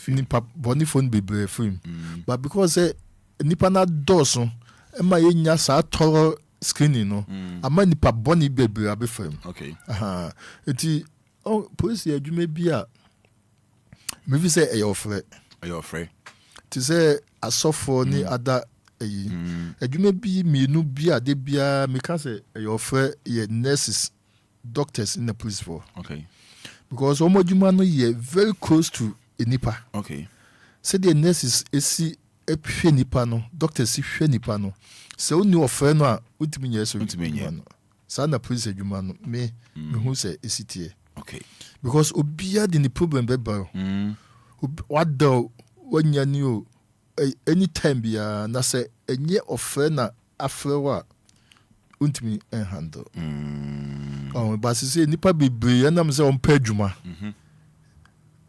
nipa body phone be for him. But because nipa na doso ema ye nya sa thorough screening no ama nipa boni bebre abefam. Okay. Enti police adwuma bi a me fi say e your friend to say asofo ni ada eyi adwuma bi mienu bi a de bia me can say e your friend ye nurses doctors in the police force. Okay. Because omo adwuma no ye very close to a nipa. Okay. Say the nurses esi ehwe nipa no doctors hwe nipa no se oni ofre no a utimi nya so no sa na police adwuma no me hu se esitie. Okay. Because obia the problem be ba what do wanya ni o anytime bia na se enye ofre na afre wa untimi handle. But say nipa bebre na me se on pa adwuma.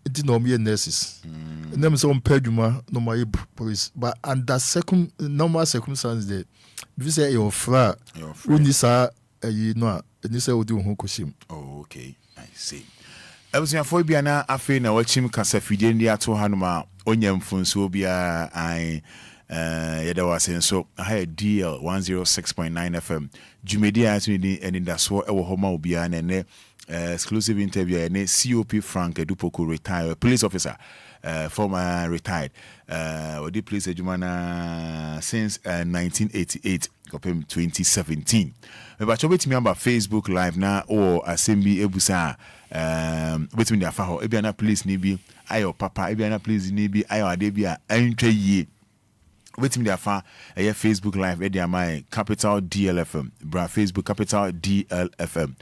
It no me nurses. Them say on peduma no my police. But under normal circumstances there, if you say your fra, you know, and you say we do home koshim. Oh, okay, I see. Ebusuafo bia na afi na wachim kasa fidie ndi ato hanuma onyam funso bia ai yeda wase so ha DL 106.9 FM Jumedia aso ni Anidaso Wɔhɔ ma obia na ne exclusive interview ne C.O.P Frank Poku retired police officer former retired odi police adwuma since 1988 kopem 2017 but chobetimi amba Facebook live na or assembly ebusa between their faho ebiana police ni bi ayo papa ebiana police ni bi ayo ade bi a antwa yie between their fa Facebook live e dia my capital DLFM bra Facebook capital DLFM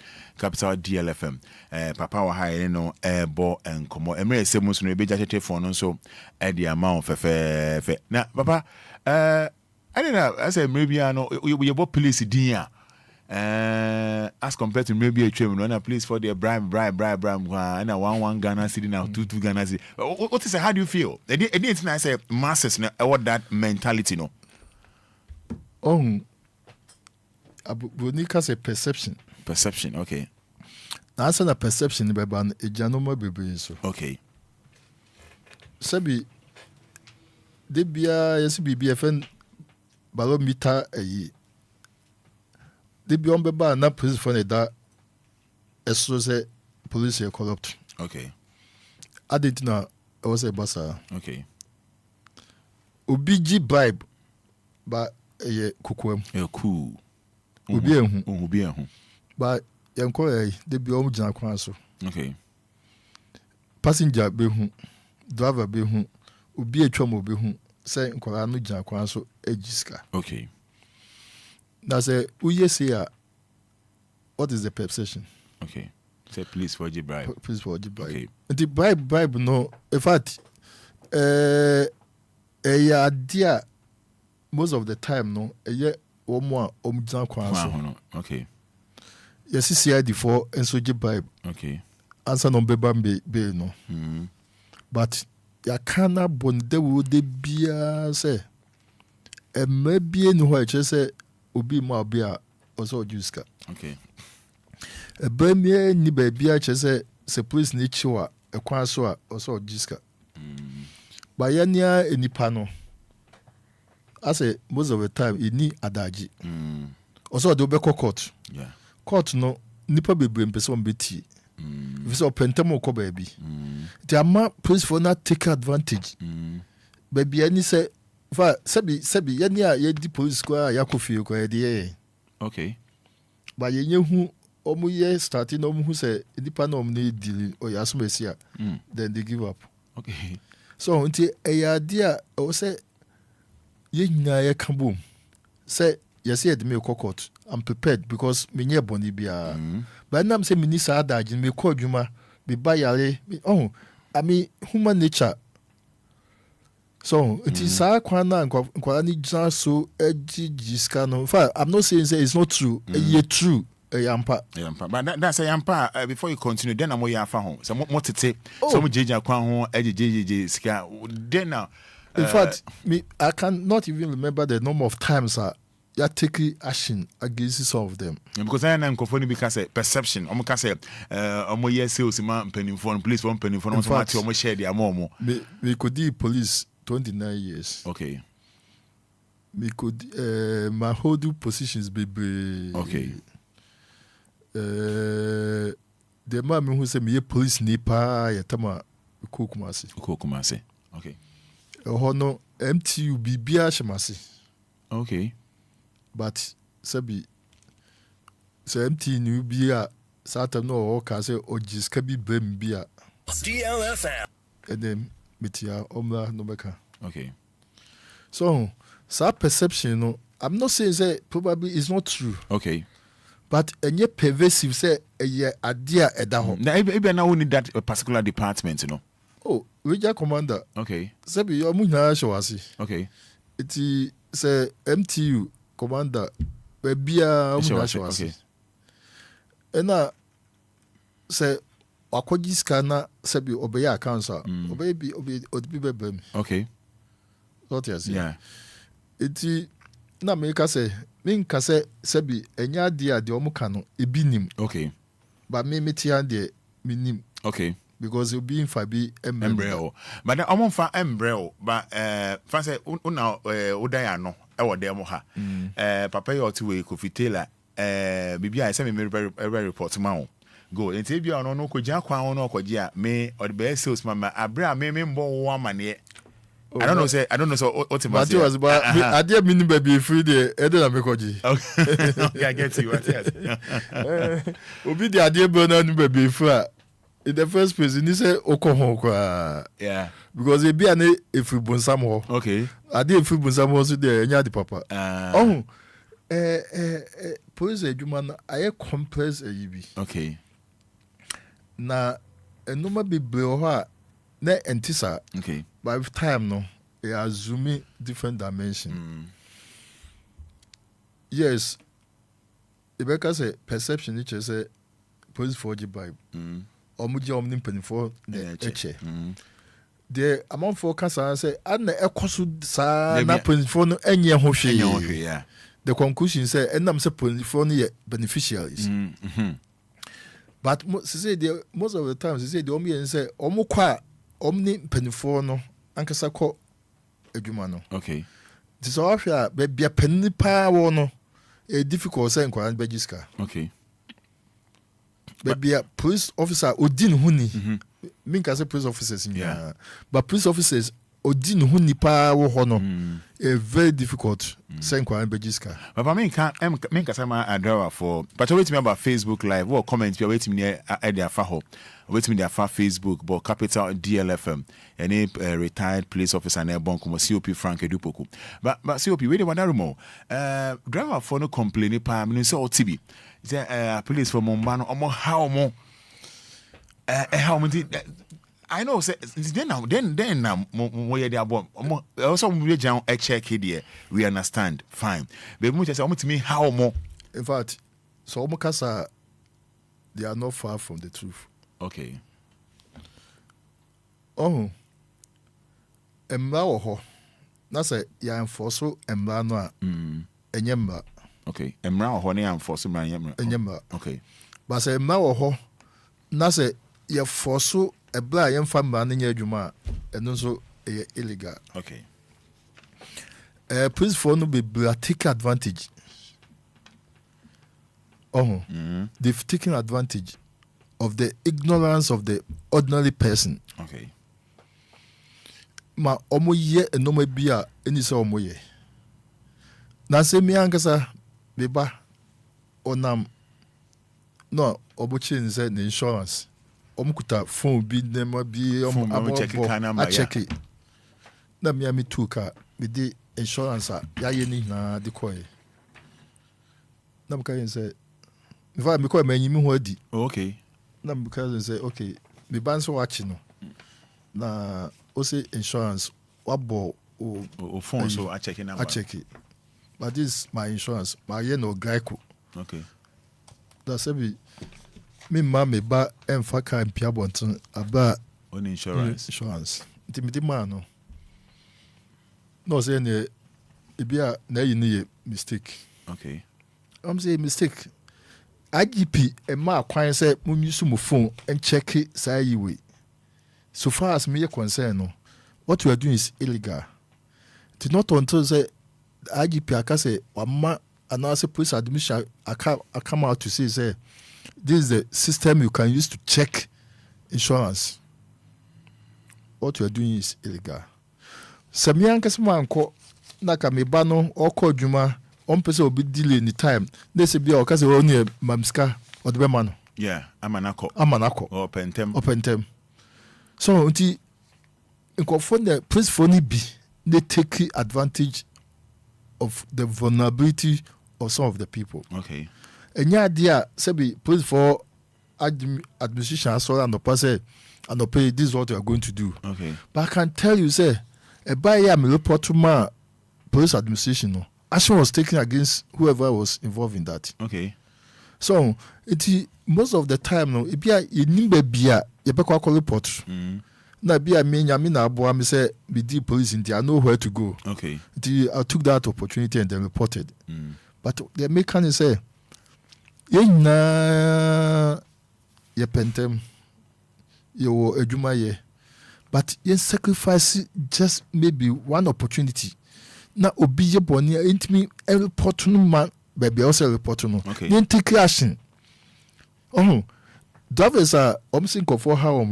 papa wa ha no bo enkomo emre esemu so no ebeja tete phone no so e dia ma fe na papa I don't know as a maybe no you bo police din a as compared to maybe a train when a police for their bribe and a 1 Ghana city now 2 Ghana city. What is how do you feel? It's nice say masses no what that mentality no. Bonika say perception, okay. Now say na perception be ban ejanoma bebe so. Okay. Sabi de bia yes BBFN barometer ayi the beyond beba na police for that eso say police are corrupt. Okay. I didn't know I was a bassa. Okay. Obiji bribe but kukwem. Cool. Ubi ehun. But yanko the beyond jana kwan so. Okay. Passenger be hu, driver be hu, ubi etwa be hu, say nkwara no jana kwan so ejiska. Okay. That's a what is the perception? Okay. Say please for the bribe. Please for the bribe. Okay. The bribe no. In fact, idea most of the time no. One more Okay. Yes, CID for and so the bribe. Okay. Answer no be no. But ya kana bonde wo de bia say. Maybe no why say. Obi ma obia also juiska. Okay. A bemie ni baby a chese se police ni chiwa e kwan so a also juiska. Ba yania enipa no. I say most of the time you need adaji. Also do be court. Yeah. Court no nipa bebre mpese on beti. If so pentamo ko baby. The ama police for not take advantage. Baby any say fa sabi yani a ye di police kwa yakofie kwa ye de. Okay. Ba ye hu omu ye starting omu hu say nipa na omu na deal o ya so mesia then they give up. Okay. So until e dia o say ye nyina ye kabom say yes ye de me court I'm prepared because me nye boni bia. But now say me sa adagin me ko adwuma me ba yare I mean human nature. So it is kwana ni just so ejiska no. In fact, I'm not saying say it's not true. It's true. Yampa. But that's a yampa. Before you continue, then I'm more home. Some more to say. Some JJ kwan home. JJ ska. Then now. In fact, I cannot even remember the number of times you taking action against some of them. Because I am confounding because perception. I'm gonna say, yes, sales man penny phone, police phone penny phone. I'm share the more. We could do police 29 years. Okay. We could my whole positions be okay. The man who say me police nipa yatama Kumasi. Okay. Hono MTU bibia shemasi. Okay. But sabi so MTU new bia satan no o ka say ojiska bi bem bia DLFM. And then mitia omla no beka. Okay. So perception no I'm not saying say probably it's not true. Okay. But any pervasive say a idea at that home. Now, maybe now we need that particular department, you know. Oh, Regional Commander. Okay. Sebi your muna showasi. Okay. It say MTU Commander. Bebia muna showasi. Okay. Ena say wakwaji scanner sebi obeya accounts obebi bebem. Okay. What you say? Yeah. It na make say minka say sebi enya dia de omuka no ebinim. Okay. But me metia de minim Okay. Because you'll be in Fabi embryo. But the among fa embryo, but fancy una udayano, our demo ha. Papa or two way coffee tailor, Bibi, I send me very report tomorrow. Go and take you on no koja kwa no koja me or the best salesman abra me mbo woman yet. I don't know so what was about I dear mini baby free the Edna Mekoji. Okay, I get you. Obi the idea burner baby free. In the first place, he said Okohokwa. Yeah. Because he be an if we bun some more. Okay. I did if we bun some more so there and the papa. Police human I compress a yibi. Okay. Na no ma be bloha na entisa. Okay. By time no, they are zooming different dimension. Yes. Rebecca say perception which is a police for the Bible. Omuji omni penifo the eche. The amount for cancer say and ekosu sa na penifo no enye ho hwe. The conclusion say enam say penifo no beneficiaries. But say most of the times they say the omi say omo kwa omni penifo no ankasa ko adwuma no. Okay. This all hwe be bia penipa wo no a difficult say nkwa bejiska. Okay. But be a police officer Odin Huni. Mean can say police officers in but police officers Odin Huni pa wo hono. A very difficult say kwa bejiska. But I mean can say my driver for but wait me about Facebook live or comment you wait me near their faho. Wait me their Facebook but capital DLFM any retired police officer near Bonko C.O.P. Frank Edupoku. But C.O.P. wait one more. Driver for no complain pa me say OTB. Police for Mombano or how more I know say then now more they are also we down a check here we understand fine but much as to me how more in fact so Omokasa they are not far from the truth. Okay. Emra Wɔhɔ na say ya enforce emra no a enyemra. Okay. Emra Wɔhɔ ne enforce emra enyemra. Okay. But say emra Wɔhɔ na say ya force ebra ya mfa mra ne nya adwuma eno so illegal. Okay. Police for no be take advantage. They've taken advantage of the ignorance of the ordinary person. Okay. Ma omo ye enoma bia eni se omo ye. Na se mi ankasa beba onam no obuchi nse the insurance. Omo kuta phone bi nema bi omo abo check it. Na mi ami tuka bi di insurance ya ye ni na de koy. Na mka yin say if me koy manyi mi ho adi. Okay. Na mka say okay me ban so watch no. Na o say insurance wabo o phone so I check it. But this is my insurance. My yen no Geico. Okay. That's every me mama ba emfa kan pia bonton aba on insurance. Intimate man no say ne ebia na yi ne mistake. Okay. I'm saying mistake. IGP e ma kwan say mun use mo phone and check it say yi way. So far as me concern no, what we are doing is illegal. It's not until say IGP aka say wama announce police admission I come out to say this is the system you can use to check insurance. What we are doing is illegal. Samian kasmanko na ka me ba no okọ dwuma on pese obi delay any time. They say bia o ka say only mamska or the man. Yeah, amanako. Or pentem. So until for the police for be they take advantage of the vulnerability of some of the people. Okay. And yeah, dear, say police for administration so and the person and the pay this is what you are going to do. Okay. But I can tell you, say a buyer me report to my police administration. No, action was taken against whoever was involved in that. Okay. So it most of the time no, it be a nimbe bia you be kwa report. Na be a me nyame na abo am say be the police in there, I know where to go. Okay. I took that opportunity and then reported. But the mechanic say ye na ye pentem you adwuma ye. But you sacrifice just maybe one opportunity. Na obi ye boni intimi report no man baby also report no. You take action. Oh, drivers are think of how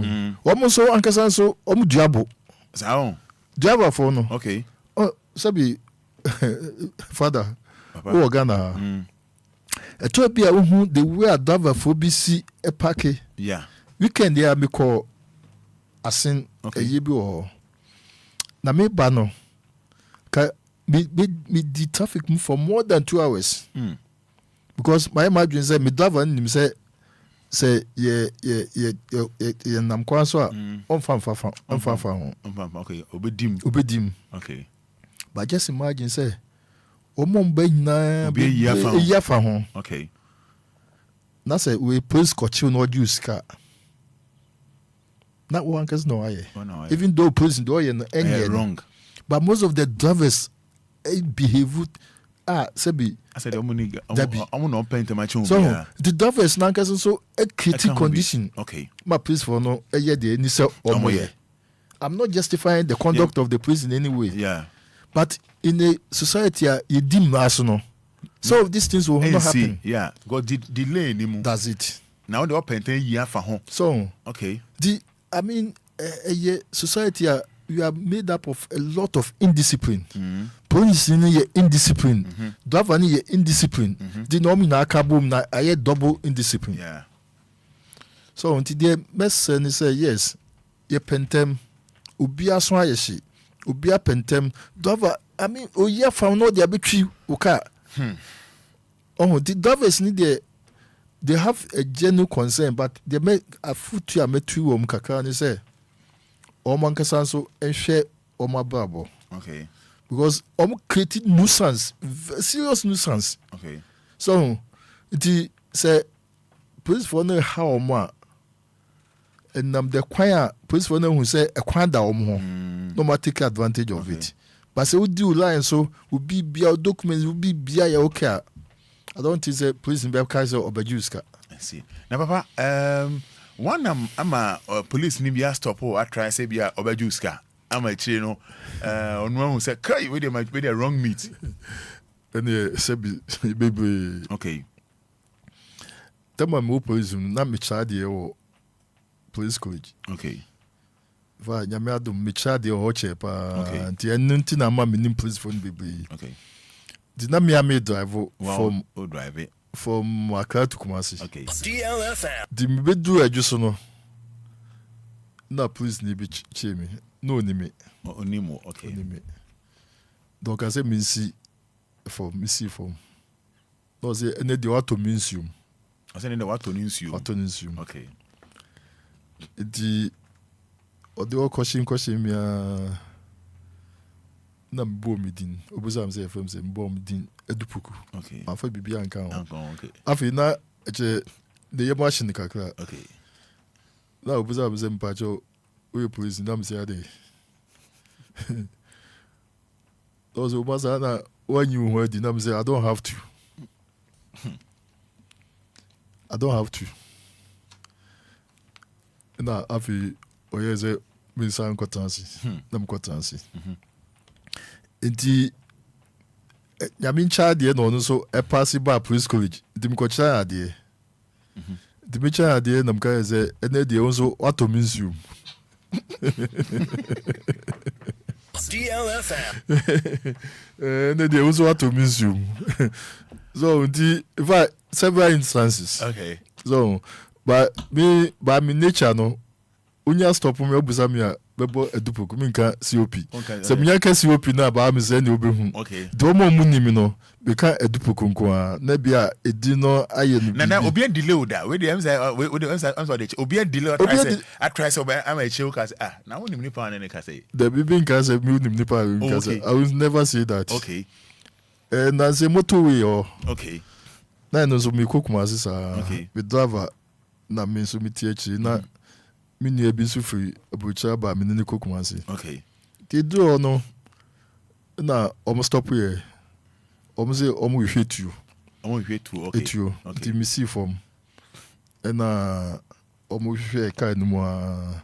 so ankasa so diabo. Sao. Diabo for no. Okay. Oh, sabi Fada. Oh Ghana. Ethiopia who the way a driver for BC a packet. Yeah. Weekend there me call asin a yebi or na me bano ka me the traffic move for more than 2 hours. Because my imagine say me driver him say ye nam kwa so on fa okay obedim okay, but just imagine say omo mba nyina be ya fa ho okay, na say we police kochi no use car not one case no aye even though police do any wrong, but most of the drivers behave sebi I said I'm not paying too much. So the drivers now case so a critical condition. Okay, my police for no the ni say omoye. I'm not justifying the conduct of the police in any way. Yeah. But in a society you deem national. So these things will not happen. Yeah. Got delay anymore. That's it. Now they open 10 years for home. So okay. Society you are made up of a lot of indiscipline. Police in indiscipline. Driver in indiscipline. The nomina kabum na aye double indiscipline. Yeah. So until the messen say yes, ye pentem Obia so ayeshi. Obia pentem driver oya found no dia betwi uka. Oh, the drivers need they have a genuine concern, but they make a foot to a metu kakra and say Oman Kasanso and share Oma Babo. Okay. Because created nuisance, serious nuisance. Okay. So it say police for no how Oma and the choir police for no who say a quanda no matter take advantage of it. But say we do lie so will be our documents will be okay. I don't think say police in Belkaiser or Bajuska. I see. Now Papa, one I'm a police ni bia stop or I try say bia obajuska. I'm a chino on one who said cry with the wrong meat. And say baby okay. Tell my more police na me child or police college. Okay. Va nyame adom me child or hoche pa okay. Anti enunti na ma me police phone baby. Okay. Did not me drive from drive it from Accra to Kumasi. Okay. DLFM. The me do a just no. Na please ni be me. No ni me. Onimo. Okay. Ni me. Donc I say me see from. No say any the what to minsium. I say the what to minsium. Okay. The other question me na mbo midin obuza mse fm se mbo midin edupuku okay afa bibia anka okay afi na eche de ye machine kakra okay na obuza mse mpacho we police na mse ade those obuza na when you heard the name say I don't have to na afi oyeze mi san kwatansi na mkwatansi nti nyame ncha de no no so e pass by police college dim ko cha de dim cha de na mka ze ene de onso wato minsium DLFM ene de onso wato minsium so nti if several instances okay so by me nature no unya stop me obuza me a bebo edupoku minka C.O.P. Se me yanka C.O.P. na ba me ze ne obehu okay do mo munimi no be ka edupoku nko a na bia edi no aye no na obi delay da we dey am say I'm sorry obi delay I try so am a chill cause na wonim ni pa na ne ka say the bibi nka say me wonim ni pa nka say I will never say that okay na say motorway o okay na no so me kokuma sisa okay with driver na me so me tie chi na mini ebi so free abucha ba me ni kokumasi okay they do no na almost stop here almost say almost hit you okay the me see from and almost share kind of more.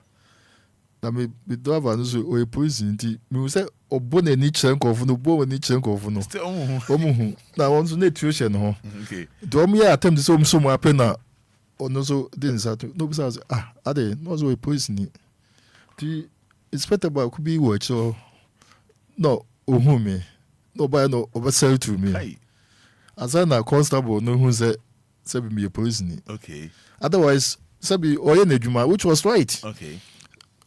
Na me driver no so o police nti me say obo na ni chenko of no bo ni chenko of no omu na won so na tuition ho okay do me attempt so so mo ape na ono so din sa no be say ade no so police ni the inspector ba could be watch so no ohu me no buy no over sell to me as na constable no who say be me police ni okay otherwise say be oye na adwuma which was right okay.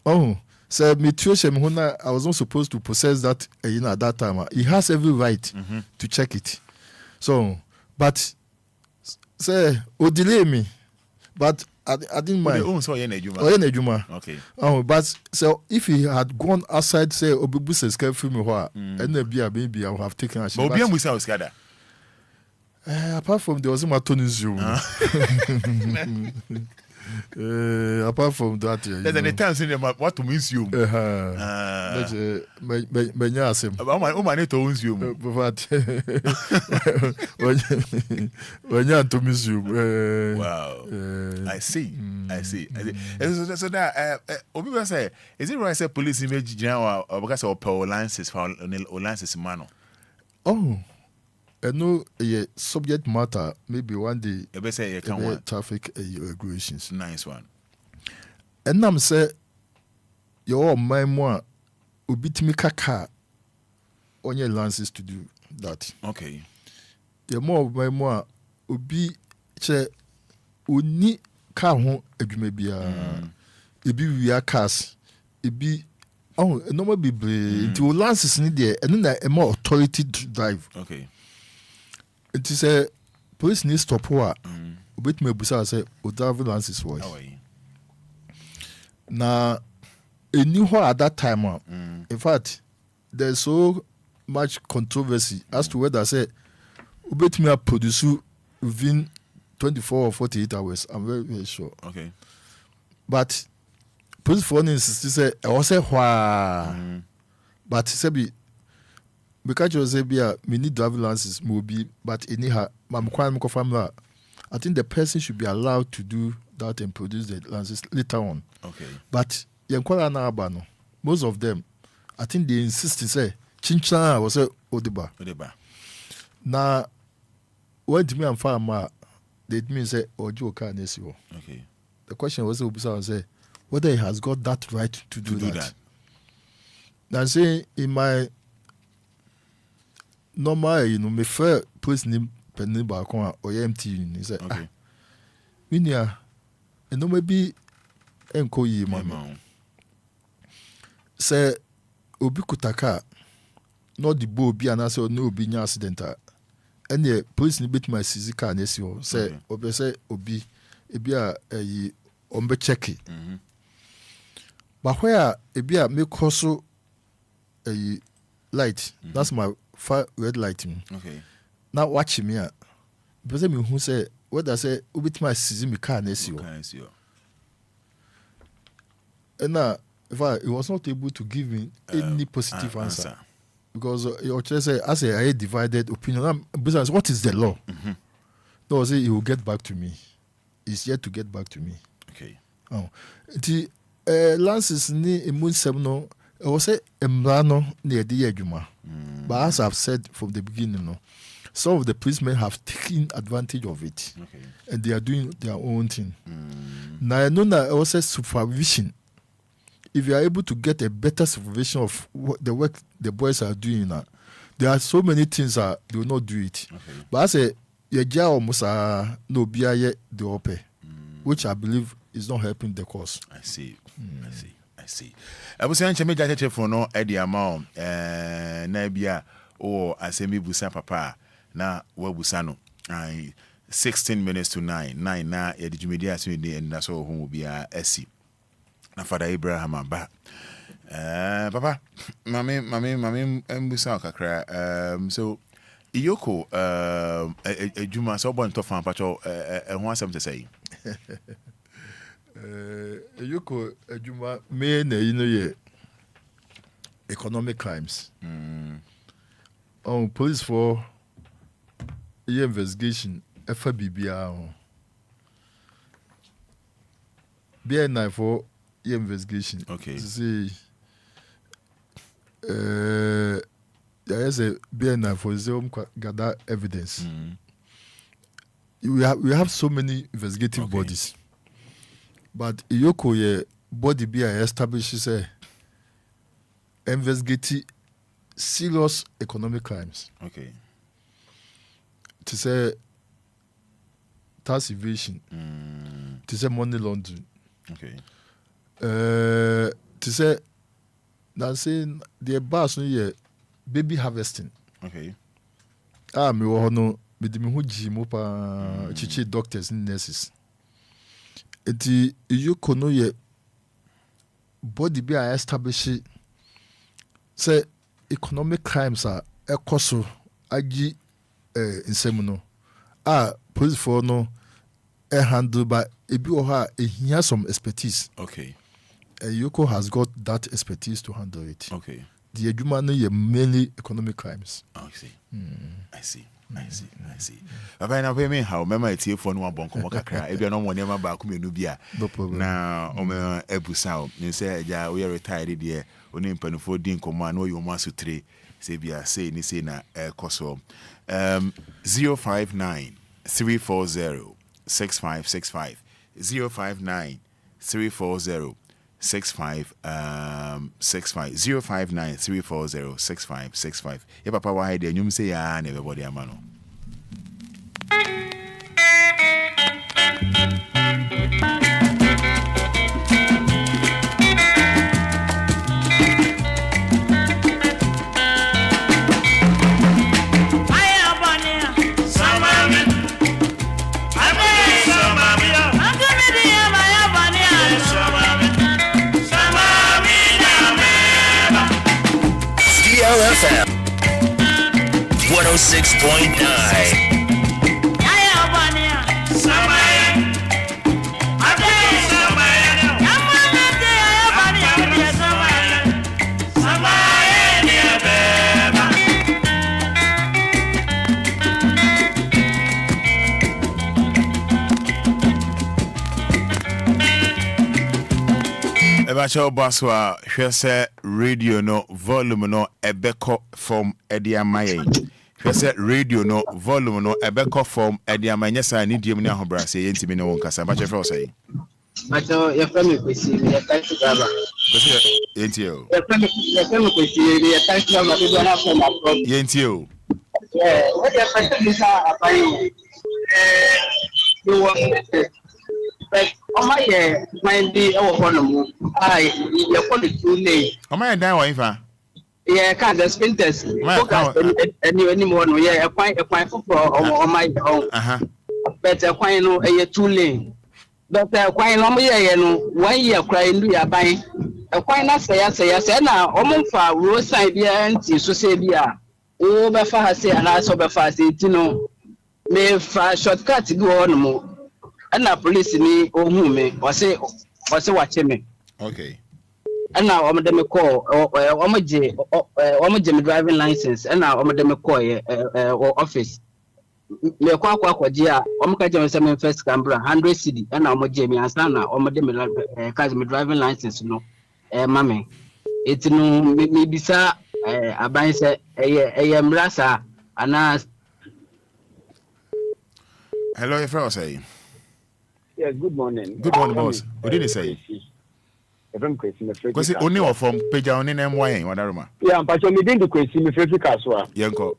Oh, so me tuition I was not supposed to possess that at that time. He has every right to check it. So, but say delay me, but I didn't mind. Okay. Oh, but so if he had gone outside, say Obibu says film and maybe I would have taken action. But Obia Musa was gathered. Apart from there was my Tony Zoom. Apart from that, there's an time saying what to miss you. But when you to miss you. Wow. I see. So that Obia say, is it right? Say police image general or because of lances for lances mano. Oh. I know a subject matter, maybe one day, traffic regulations. Nice one. And I'm say, your memoir will beat me kaka on your lances to do that. Okay. Your more memoir will be che uni car home maybe it be we are cars, it be normal be into lances need there and then a more authority to drive. Okay. It is a police need stop who wait me busa say o drive license voice. Now a new at that time in fact there's so much controversy as to whether say wait me produce within 24 or 48 hours. I'm very, very sure. Okay. But police for instance say I was say but say be because you say we need driving license maybe, but anyhow, I think the person should be allowed to do that and produce the license later on. Okay. But most of them, I think they insist to say Chincha was a Odiba. Now, when to me and farmer, they mean say Ojo can okay. The question was say whether he has got that right to do that. Now say in my normal, me fair person penny back on or empty. He said, okay. Minia, and no maybe enko ye mama. Say Obi Kutaka, not the bow be an answer no be an accident. And the police need bit my Sizika and SEO. Say Obi say Obi ebia ombe checky. But where ebia make also a light, that's my red lighting. Okay. Now watch me out. Because me who say what I say ubit my season me car nesio. And now if he was not able to give me any positive answer. Because your church say I say I had divided opinion. Because what is the law? No, say he will get back to me. He's yet to get back to me. Okay. Oh. The lances ni imun semno I was say embrano near the eduma. But as I've said from the beginning, some of the policemen have taken advantage of it. Okay. And they are doing their own thing. Now I know that also supervision. If you are able to get a better supervision of what the work the boys are doing now, there are so many things that they will not do it. Okay. But I say Yeja almost no biaye the ope, which I believe is not helping the cause. I see. I see. I was saying me that for no Eddie amount na bia or asemi busa papa na we busano 16 minutes to 9 na e di media so dey and that's all who be esi na Fada Abraham aba papa mami busa kakra so Iyoko ejuma so bon to fan pacho ho asem to say Iyoko ejuma me na ye economic crimes. Police for investigation FBBR BNI for investigation. Okay. See, there is a BNI for Zoom gather evidence. We have so many investigative bodies, but Iyoko ye body be establishes a investigate serious economic crimes. Okay. To say tax evasion, to say money laundering. Okay. To say now saying the boss no ye baby harvesting. Okay. Me wo no me de me ho gym pa chichi doctors and nurses. Eti you kono ye body be establish say economic crimes are ekoso agi nsem no police for no handle by ebi o ha ehia some expertise. Okay. Yoko has got that expertise to handle it. Okay. The adwuma no ye mainly economic crimes. I see. Papa na pay me how mema etie phone one bon komo kakra e bia no mo nema ba ko menu bia na o me ebusa o ni say ja we retired there oni mpanufo din komo na o yo ma sutre say bia say ni say na koso 059 340 6565 059 340 6565 059 340 6565. Ye papa wa hide nyum say ya na everybody amano. DLFM 106.9. Ebacho Baswa, Hwese radio no volume no ebeko from Ediamaye. Hwese radio no volume no ebeko from Ediamaye sa ni diem ni ahobra se yentimi ne wonkasa. Bache fe o say. Macho ye frame kwesi me thank you baba. Yenti o. Ye frame kwesi me thank you baba do na from abroad. Yenti o. What you find this abai you want but my mind be our home. I call it too late. My dan wa ifa. Yeah, can't the sprinters. Any more no yeah, a quite for on my own. But a quite no a too late. But a quite no yeah no 1 year crying do ya buy. A quite not say now almost for roadside beer and so say beer. Oh, Baffa say and I saw Baffa say no. Me for shortcut go on more. And now police me or me or say watch me. Okay. And now I'm them call or driving license and now I'm them call office. Me kwa jia omka jam first Canberra 100 cedi and now mo me answer na them cause me driving license no mame it no me bisa aban say mrasa ana. Hello, your friend say. Yes, good morning. Good morning, boss. What did he say? Because only one from Peja on NMY, Wadaruma. Yeah, but you didn't question me for Caswa. Yanko.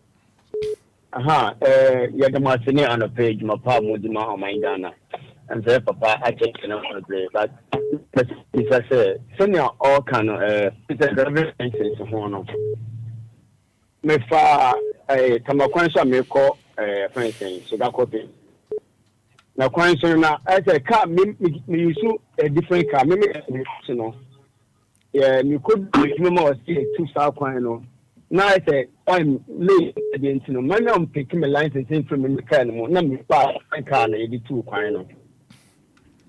You're the Martini on a page, my palm with my Mindana. And there, Papa, I checked in on the play. But if I say, senior all kind of it's a very sensitive one. Me fa Tamakwansa me call, for instance, so that copy. Now, question now, as a car, me use a different car, maybe you know. Yeah, you could remember see 2 South Quino. Now I say, I'm late against you know, my name picking my license in from the car anymore. Number 5 car, 82 Quino.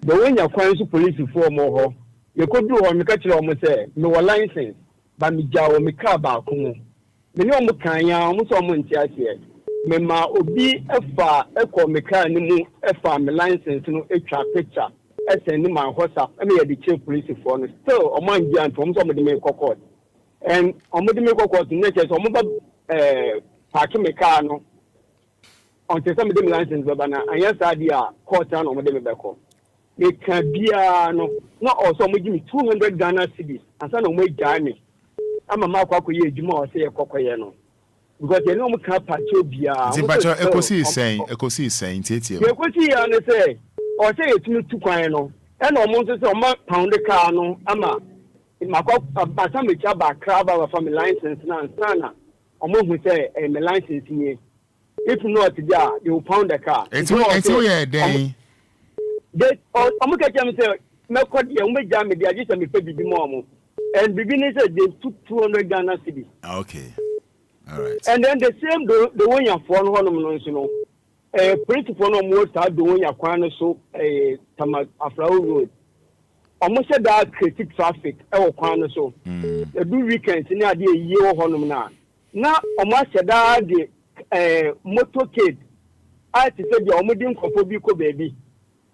But when you're calling police for more, you could do on the catcher almost say, no license, but me jaw me car back home. The no more can ya almost almost here. Mema obi efa ekọ meka ni mu efa me license no etwa picture send my WhatsApp. I mean, the chief police for still on my giant from some of the main court. And on the main court, in nature, some of parking my car no. On some of them license, but I yes, idea court down on the back. They can be no, not also give me 200 Ghana cedis and some of my journey. I'm a mark of a Juma say a cocoyano. Because you know, can't patch Obia. Ecosi is saying, Titi. Ecosi, and say, or say it's me to Quino. And almost a pound the car, no, Ama. In my cop, but some which have a crab from a license now, and Sana. Almost we say, a license here. If not, you will pound the car. It's a day. I'm going to say, no, what you may jam me, I just am a baby more. And beginning said they took 200 Ghana cedis. Okay. All right. And then the same the one you phone one, you know, principal no more start doing your corner so Tama Afro Road. Almost said that critic traffic, our corner so. The do weekends in the year of Honor now. Almost said that the motorcade. I said the Omodin Kopobico baby.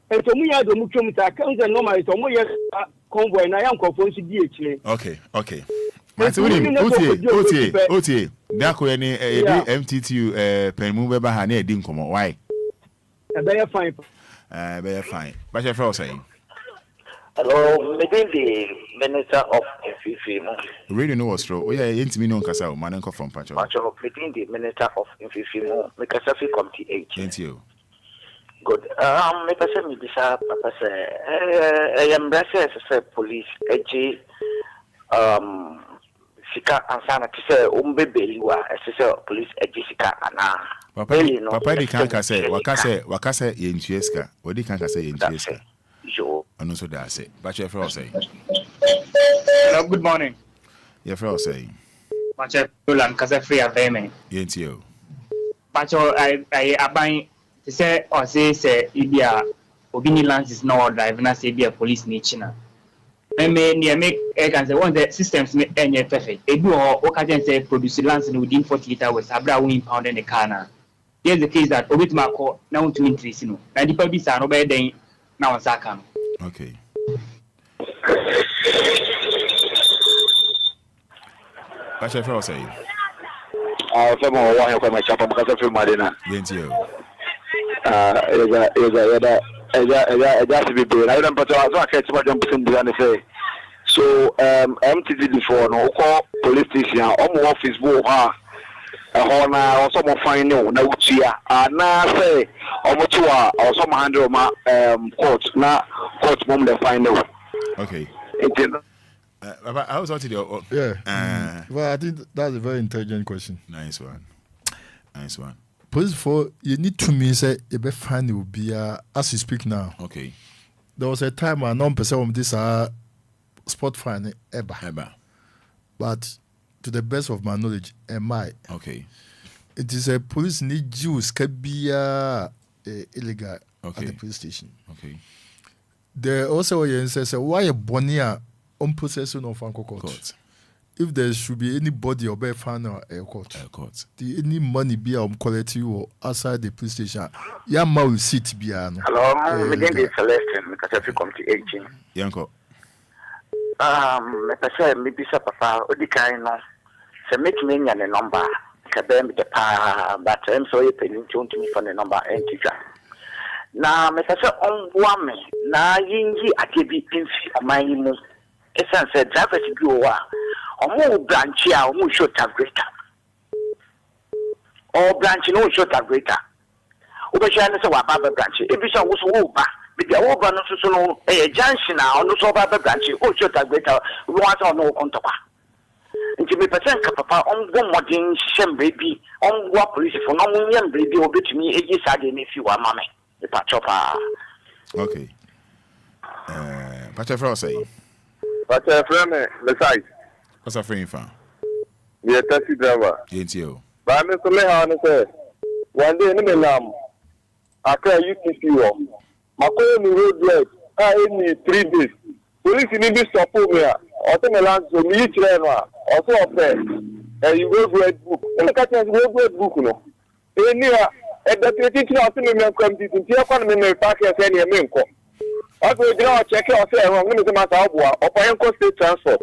And so we had the Mukum accounts and normal, so we have convoy and I am conformed to DHA. Okay. OTA. Dako any MTTU Penmu Bahane Dinkomo. Why? Better fine. Better fine. But your friend saying. Hello, meeting the Minister of Infifimo. Really know what's true. Oh yeah, Intimino Casao, Mananko from Pacho. Meeting the Minister of Infifimo, Mikasafi Committee 8. Thank you. Good. Mekasa mi bisa papa say I am brasa police eji sika ansana kise umbebeliwa say police eji sika ana papa di kanka say wakase yentueska odi kanka say yentueska jo ono so da say but your friend say hello good morning your friend say Macho Lulan kasa free aveme yentio Macho I aban to say or say Ibia Obini Lance is no drive na say be a police nichina. Me make I can say one the systems make any perfect. Ebu or can say produce lance within 48 hours. Abra we impound in the car now. Here's the case that Obit Marco now to increase no. Na the public are no better than now on Sakam. Okay. What's your friend say? Femo wa kwa machapa mkasa film madena. Yentio. To be paid. I don't put out a catch my jump in the say. So, MTT before no call police station, office book, or some fine no, chia, now say, or some handle my court, now court mom the final. Okay. I was out to yeah. Well, I think that's a very intelligent question. Nice one. Police for you need to me say you be find it will be as you speak now. Okay. There was a time when non-person of this spot fine ever. But to the best of my knowledge, okay. It is a police need Jews can be illegal at the police station. Okay. There also says why a bonia on possession of Uncle Court. If there should be anybody or be found a court, any money be quality or outside the police station, Yama will sit be hello, I'm again the Celestine because if you come to 18. Yanko. Say maybe papa Odikaino. So make me a number. Kabem the pa but I'm sorry penny to me for the number and teacher. Now Mr. On woman, now yingi akebi pinfi amayimu. Esan said driver to go or branch here, or short a greater. Or branch no short a greater. Obashan is a Wababa branch. If you saw was over, with the over no a junction now, no so Baba branch, or short a greater, once or no contour. And to be present, Papa, on one modern sham baby, on what police for no young baby will be to me, a year if you are mammy. The patchopa. Okay. Patcha say. But friend, besides. What's a friend from? We are taxi driver. Ain't you? But I'm Mr. Lehan say, one day in the Lam, I tell you to see you. My calling road work, I need 3 days. Police need to stop me. Also, my land, so me trainer, also a friend. And you go read book. And the catch go read book, no. And near, at the teaching of the member come to the economy, park as any member. After you know, check out say I'm going to matter or state transport.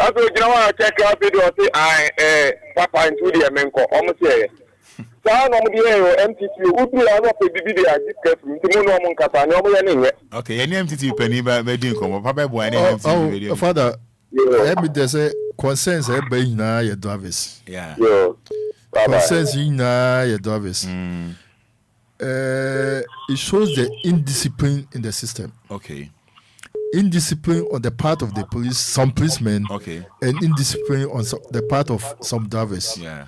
After you know, check out video say I papa into the Amenco almost here. So I'm MTT would be out of the BBD I did careful to know among Kata no anyway. Okay, any MTT penny by Medin come Papa boy any Father. Let me just say concerns by na your drivers. Yeah. Concerns in your drivers. It shows the indiscipline in the system. Okay. Indiscipline on the part of the police, some policemen. Okay. And indiscipline on the part of some drivers. Yeah.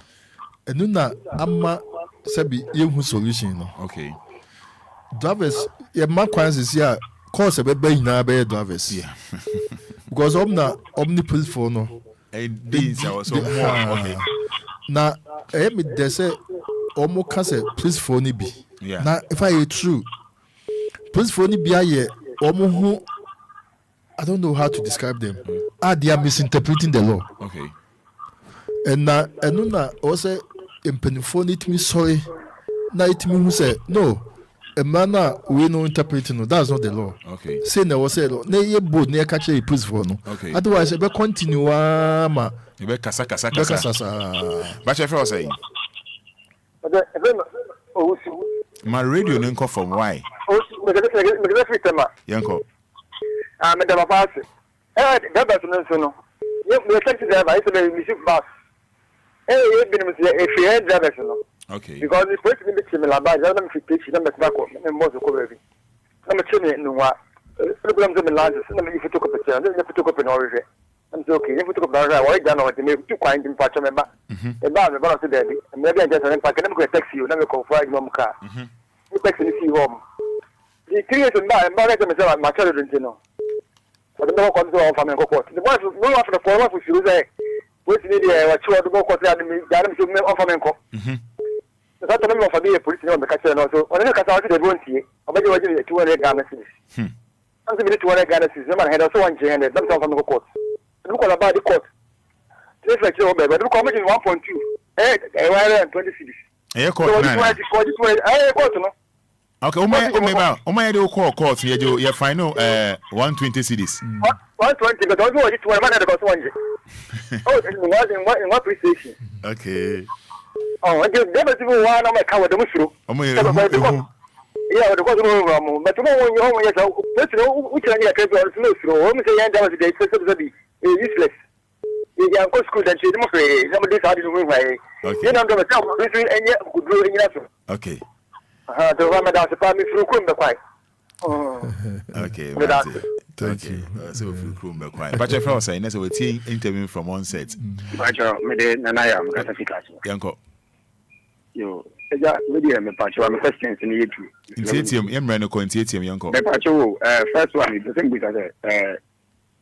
And nuna ama sabi yehu solution no. Okay. Drivers, your man is here. Cause a baby na be drivers. Yeah. Because omni police for no. These are so more. Okay. Na me they say omo kase police for ni bi. Yeah. Now, if I true, police for ni bi aye omo who I don't know how to describe them. They are misinterpreting the law. Okay. And na also impenifo it me sorry. Na it me who say no. A man we no interpreting no. That's not the law. Okay. Say no say no. Ne ye bold ne catch a police for no. Okay. Otherwise, be continue ma. Be kasa. But you feel saying. My radio didn't come from why? Yanko. Madam Pass. No. You taxi driver, I said, music bus. Hey, if you had drivers, okay. Because the person in the similar bag, I don't think she doesn't back up and most of the I'm a chimney no what. Programs in the lands, and if you took a picture, then you took up an order. I'm okay. If you took a barrier, I don't know what to make too kind in patch member. The bar, about the baby, and maybe I just I can never text you, never call for your car. You text me see home. The 3 years and by myself, my children, you know. I don't know what to do from the court. The wife no after the former for you say, which media what you are to go court and Adam to make off a menko. That's the number of a police on the catcher also. When I cut out the won't see, I bet you were 200 Ghana cities. I'm going to 200 Ghana cities. The man had also 1 and that's all from the court. Look all about the court. Just like your baby, but look how much in 1.2. Hey, 20 cities. Hey, court. I court, no. Okay, Oma do call court you final 120 cedis. 120 but also it one man got 100. Oh, in what police station? Okay. Oh, I just never see one on my car with the mushroom. Yeah, the course of but tomorrow when you're home, yes, which I can go to through. Home say that was the day specifically useless. You are go school and she democracy. Somebody started to move away. Okay. You know, and yet good doing nothing. Okay. The Ramadan supply me through Kumba quite. Okay, thank you. So Kumba quite. But if I was saying, that's what we're interviewing from one set. Pacho, me na na ya mkatafikacho. Yanko. Yo, eja media me pacho am questions in yetu. Intiatium, yemre no ko intiatium yanko. Me pacho, first one the thing because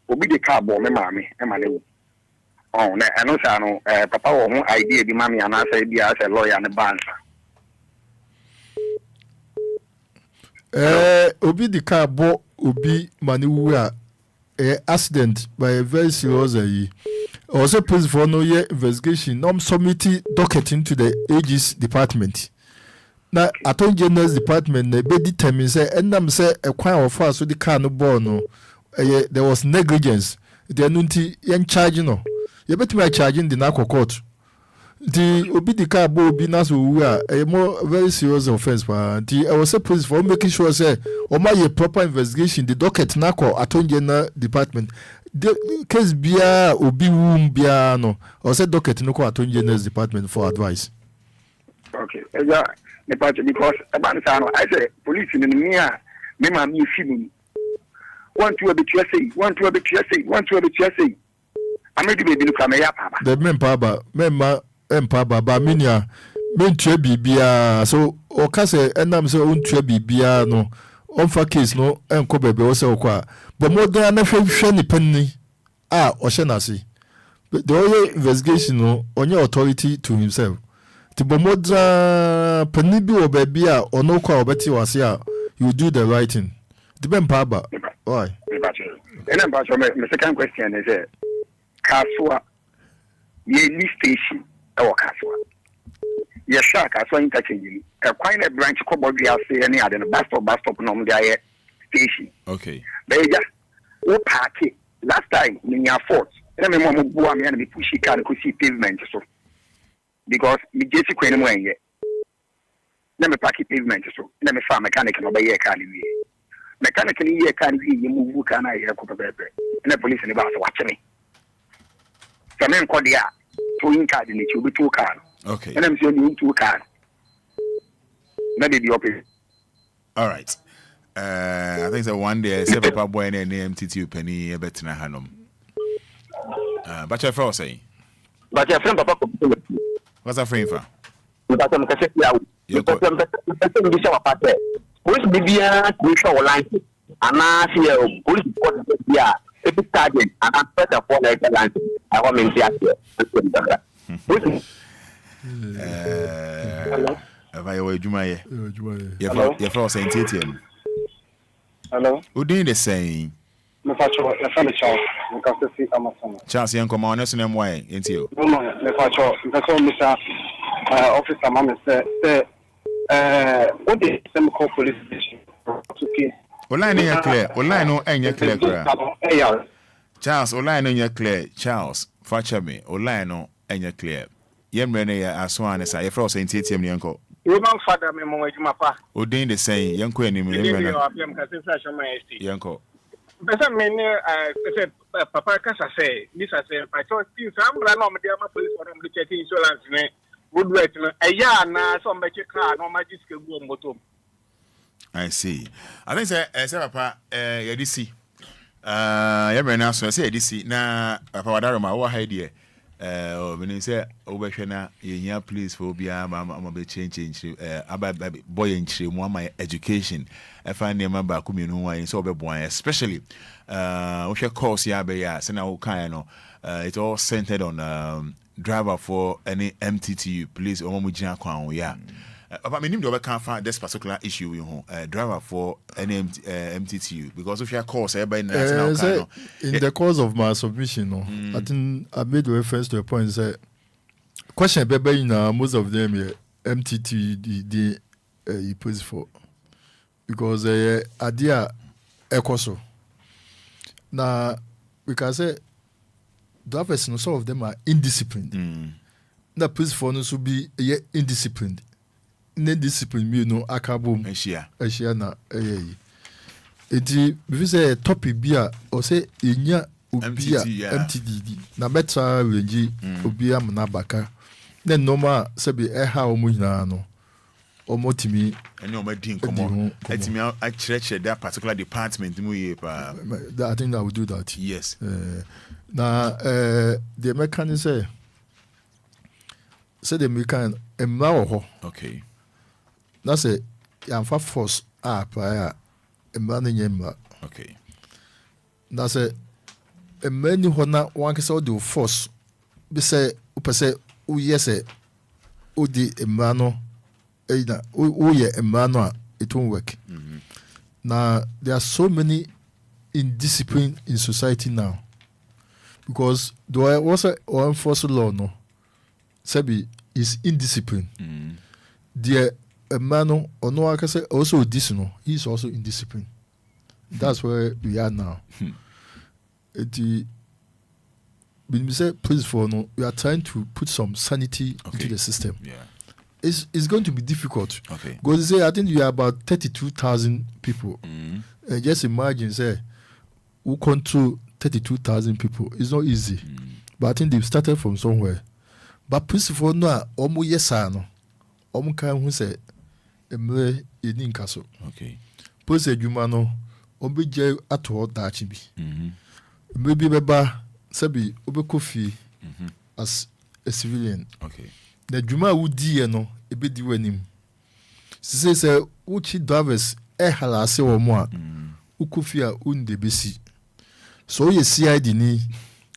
obi de car bo me maame e ma lewu. Oh, na eno sa no papa wo ho idea di maame ana sa bia as a lawyer ne bansa. Obi the car bought Obi Maniwa accident by a very serious also police for no year investigation. Submitting docket into the Aegis department. Now Attorney General's department they be determined say and say a crime of force so the car no born no there was negligence. They nunti yen charge no. You better me charging the narco court. The obi the car bo be na so a more very serious offense the I was police for making sure say o ma ye proper investigation the docket na call Attorney General department the case bia obi wum bia no or say docket no call Attorney General's department for advice. Okay, yeah, because about I say police in the me ma me film want to be say I made the baby look at me papa the men papa empa baba minia mentua bibia so o ka se enam se ontua bibia no onfa case no enko bebe wo se okwa but modern na hwehwe ni panni o hye na se the only investigation no onye authority to himself the modern panni bi wo bibia ono kwa obeti wase you do the right thing the empa ba why my second question is Kaswa ye station our Kaswa. Yes, shark, I saw interchange. A quite a branch cobble say any other bus stop no there. station. Okay. But yeah, we park it. Last time, in your fort, and I'm going to go and be pushing car to see pavement. So, because me get to Queen Wayne yet. Let me park it pavement. So, let me find mechanic and obey a car. Mechanically, you can't be you move can I hear Cooper Pepper. And the police in the bus watching me. So, I'm going to go to car in it, you'll be 2 cars. Okay. And I'm saying you 2 cars. Maybe the opposite. All right. I think that one day I said Papa boy and MTT penny a better than Hanum. But your friend say. But your friend Papa. What's a friend for? But I'm going to police media we show line and now see police report yeah if it's target and I'm better for like line I want me to Hello. Jumaye. Your friend saying TTM. Hello. Who doing the same? Me facho, me family Charles. Me can see Amazon. Charles, you come on us name why? Ain't you? No, me facho. Me facho, Mr. Officer, mama say, what the same call police station? Okay. Online no clear. Online no ain't clear. Charles, online no clear. Charles, facho me. Online no ain't clear. Yemre ya aswan say. Your friend saying TTM ni uncle. Woman Fada me mo ejuma pa. O den the same. Yanko ni me. Yanko. Pesa me ne papa kasa say this say I thought things am bra no me dey am police for them to check insurance ne would wait no eya na so me check car no magic go moto. I see. I think say papa yedisi yemre na so say yedisi na papa wadaro ma wo ha die when say obehwe na yenya please for Obia ma be change boy enchire mu my education I find them ba ku mienu wan so obeboan especially we share course ya be ya say na wo kan no it's all centered on driver for any MTTU please omo gina kwan ya but me nim do be kan fa this particular issue we driver for any MTTU because if your course everybody now kan in the course of my submission no I think I made reference to a point say question be most of them MTTU the you pose for because idea ekoso now we can say drivers no some of them are indisciplined na pose for no so be indisciplined ne discipline me no akabom ehia na eti we say topic bia o say enya obia MTDD na better range obia na baka na normal say be ha o mu nyina no o motimi ene o madin komo etimi a church that particular department mu ye pa I think I will do that. Yes. Na the mechanic say the mechanic emma. Okay. That's a yamfa force prior a man in yemma. Okay. That's a many hona one can do force. Be say upase o yes o di emano either o ye emano it won't work. Now there are so many indiscipline in society now because do I also enforce law no sabi is indiscipline. The a man or no I can say also this no he's also indisciplined. That's where we are now. When we say please for no, we are trying to put some sanity into the system. Yeah. It's going to be difficult. Okay. Because they say I think you are about 32,000 people. Just imagine say who control 32,000 people. It's not easy. But I think they've started from somewhere. But please for no omu yesano. Omu kan who say emre yeni nkaso. Okay. Pose adwuma no obi je ato daachi bi. Maybe beba sabi obeko fie as a civilian. Okay. The adwuma wo die no ebe di wanim. Say uchi drivers halase wo mo a ukufia unde besi. So ye CID ni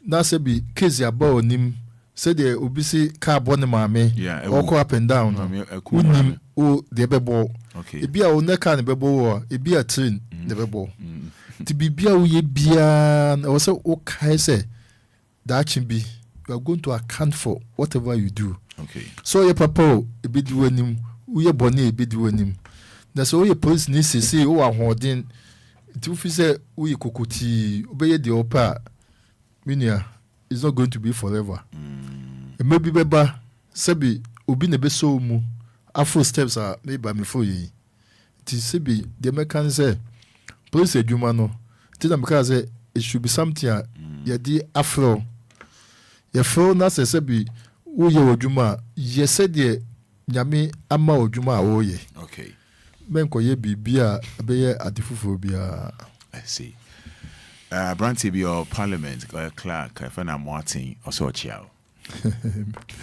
na sabi case aba onim say the obisi car born maame walk up and down unim o de bebo ebi a one car ne bebo wo ebi a train de bebo ti bibia wo ye bia na wo say o kai say that be you are going to account for whatever you do. Okay. So ye papa ebi di wanim wo ye bone ebi di wanim na so ye police ni say o ahoden If you say we kokoti, obey the opa, minia, it's not going to be forever. Maybe beba sebi obi nebe so mu afro steps are made by me for ye. Ti sebi the American say police adwuma no. Ti na because it should be something ya di afro. Ya fro na se sebi wo ye adwuma ye se de nyame ama adwuma wo ye. Okay. Men ko ye bibia abeye adifufo bia. I see. Branty be your parliament clerk Fana Martin also chiao.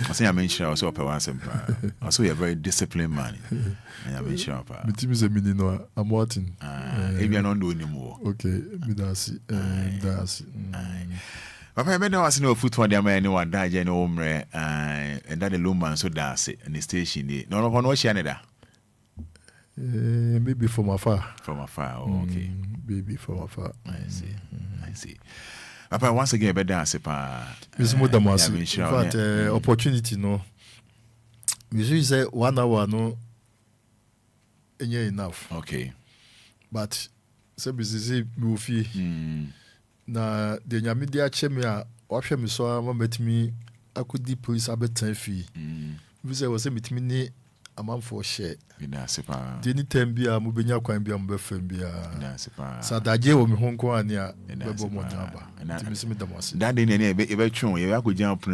I say I mentioned also up once also you're a very disciplined man. I mentioned up. My team is a minino. I'm Martin. Maybe I don't do anymore. Okay, me that's Papa, I know I see no foot for them anyone died in home and that the Lumba so that's it and the station. No one watch Canada. Maybe from afar. From afar, okay. Maybe from afar. I see. I see. Papa, once again, better dance, pa. It's more than once. In fact, opportunity, no. We say 1 hour, no. Enough. Okay. But, so busy, we feel. Na the Yamidia Chemia, or me so I met me, I could deep police a better fee. We say, was a meet me. A man for share. Didn't tell me I'm moving out and be on Buffin. So that day, when home Quania, that didn't ever true. You could jump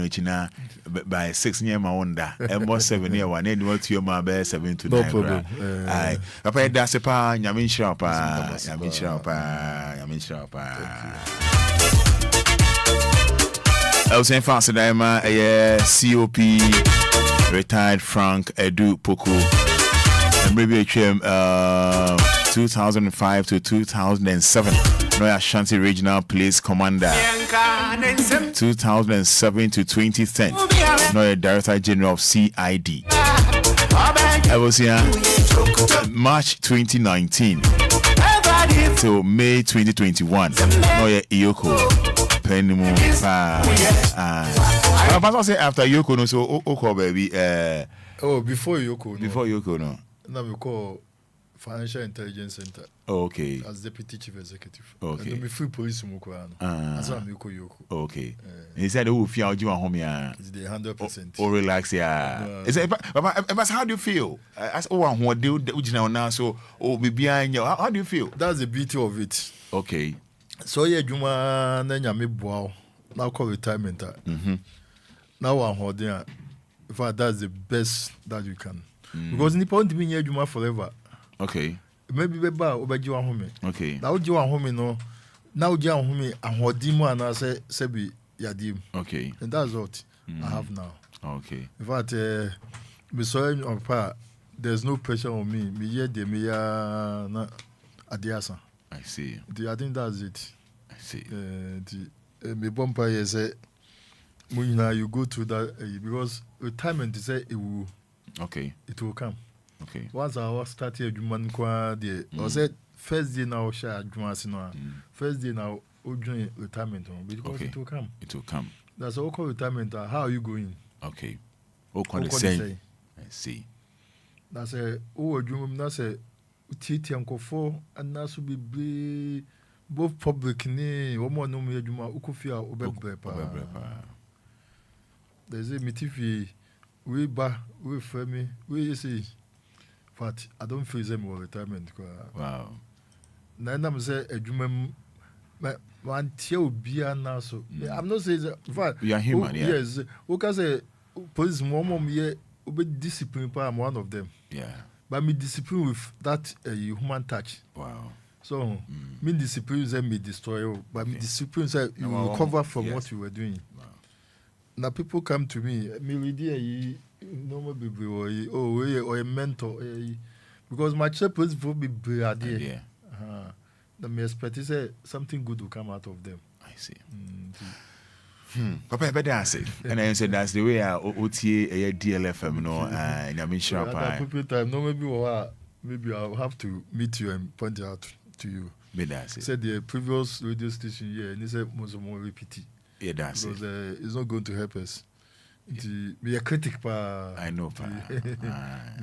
by 6 year my wonder, and more 7 year one, and what your my best 7 to 9. No problem. I papa that's a pa, Yamin Sharp, Yamin Sharp, Yamin Sharp. I was saying faster, I'm a C.O.P. retired Frank Edu Poku, and maybe 2005 to 2007. Noya Ashanti Regional Police Commander. 2007 to 2010. Noya Director General of CID. I was here March 2019 to May 2021. Noya Iyoko. I say after Yoko no so Oko baby before Yoko no now we call Financial Intelligence Center. Okay. As Deputy Chief Executive. Okay. And we free police mukwano. As I'm Yoko. Okay. He said who feel you home here. It's the 100%. Or relax yeah. But how do you feel? As one who do now so be behind you. How do you feel? That's the beauty of it. Okay. So yeah, Juma nenya me bow. Now call retirement. Now I'm holding. In fact, that's the best that you can. Because Nippon to be near Juma forever. Okay. Maybe be ba obeji wa home. Okay. Now ji wa home no. Now ji wa home ahodi mu ana se be yadim. Okay. And that's what I have now. Okay. In fact, me so on pa there's no pressure on me. Me here de me ya na adiasa. I see. I think that's it. I see. Me bumper is you go through that because retirement is it will. Okay. It will come. Okay. Once I started Juman kwa there, I said first day now share Juman first day now during retirement because okay. It will come. It will come. That's all called retirement. How are you going? Okay. All say. I see. That's a Juman. That's a Titi Uncle 4 and that's will be both public ni woman no me Juma ukufia obebrepa. There's a mitifi we ba we frame we see but I don't feel them for retirement. Wow. Na am say adwuma man tie obia na so. I'm not saying that you are human, yeah. Yes. We can say police mom here obe discipline pa I'm one of them. Yeah. But me discipline with that human touch. Wow. So me discipline say me destroy, but me discipline say you recover from what you were doing. Wow. Now people come to me really normal people or a mentor because my chaplains will be idea. The me expect say something good will come out of them. I see. Papa, better answer. And I said that's the way I OTA DLFM no and I mean sharp. Maybe I'll have to meet you and point it out to you. Said the previous radio station here and he said most more repeat it. Yeah, that's because it's not going to help us. Be a critic, I know,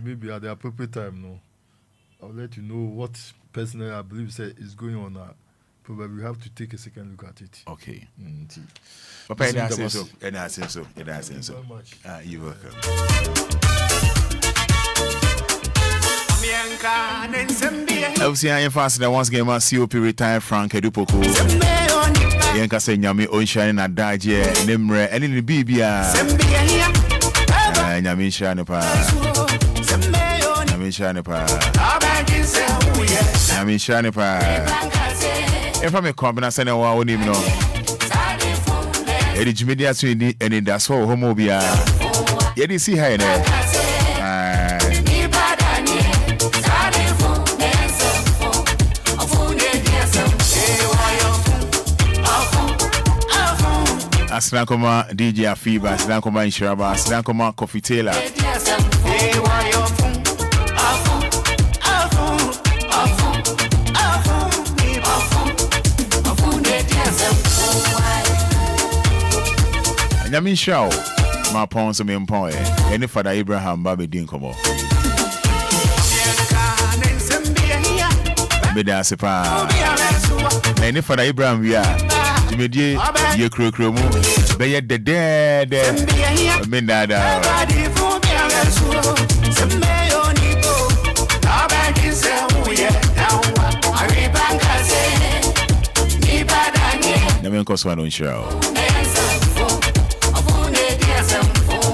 maybe at the appropriate time, no. I'll let you know what personally I believe is going on. Probably we have to take a second look at it. Okay. Papa, it has so. Very much. You're welcome. I was saying fast that once again, my C.O.P retired Frank Poku. Yanka say Nyami Ocean and Daje, Nimre, and in the Bibia. Nyami Shanepa. Nyami Shanepa. Nyami Shanepa. If I'm a company, I send a wow, you know. Edge media to Anidaso Wɔhɔ Obia. Yedi see her there. Asinankoma DJ Afiba, Asinankoma Inshiraba, Asinankoma Coffee Taylor. Nyamin Shao, my pawns of Mimpoy, any Fada Abraham Baby Dinkomo. Bedasipa, any Fada Abraham, we are. Media, ye crew, be yet the dead, Mindada. Never cost one on show.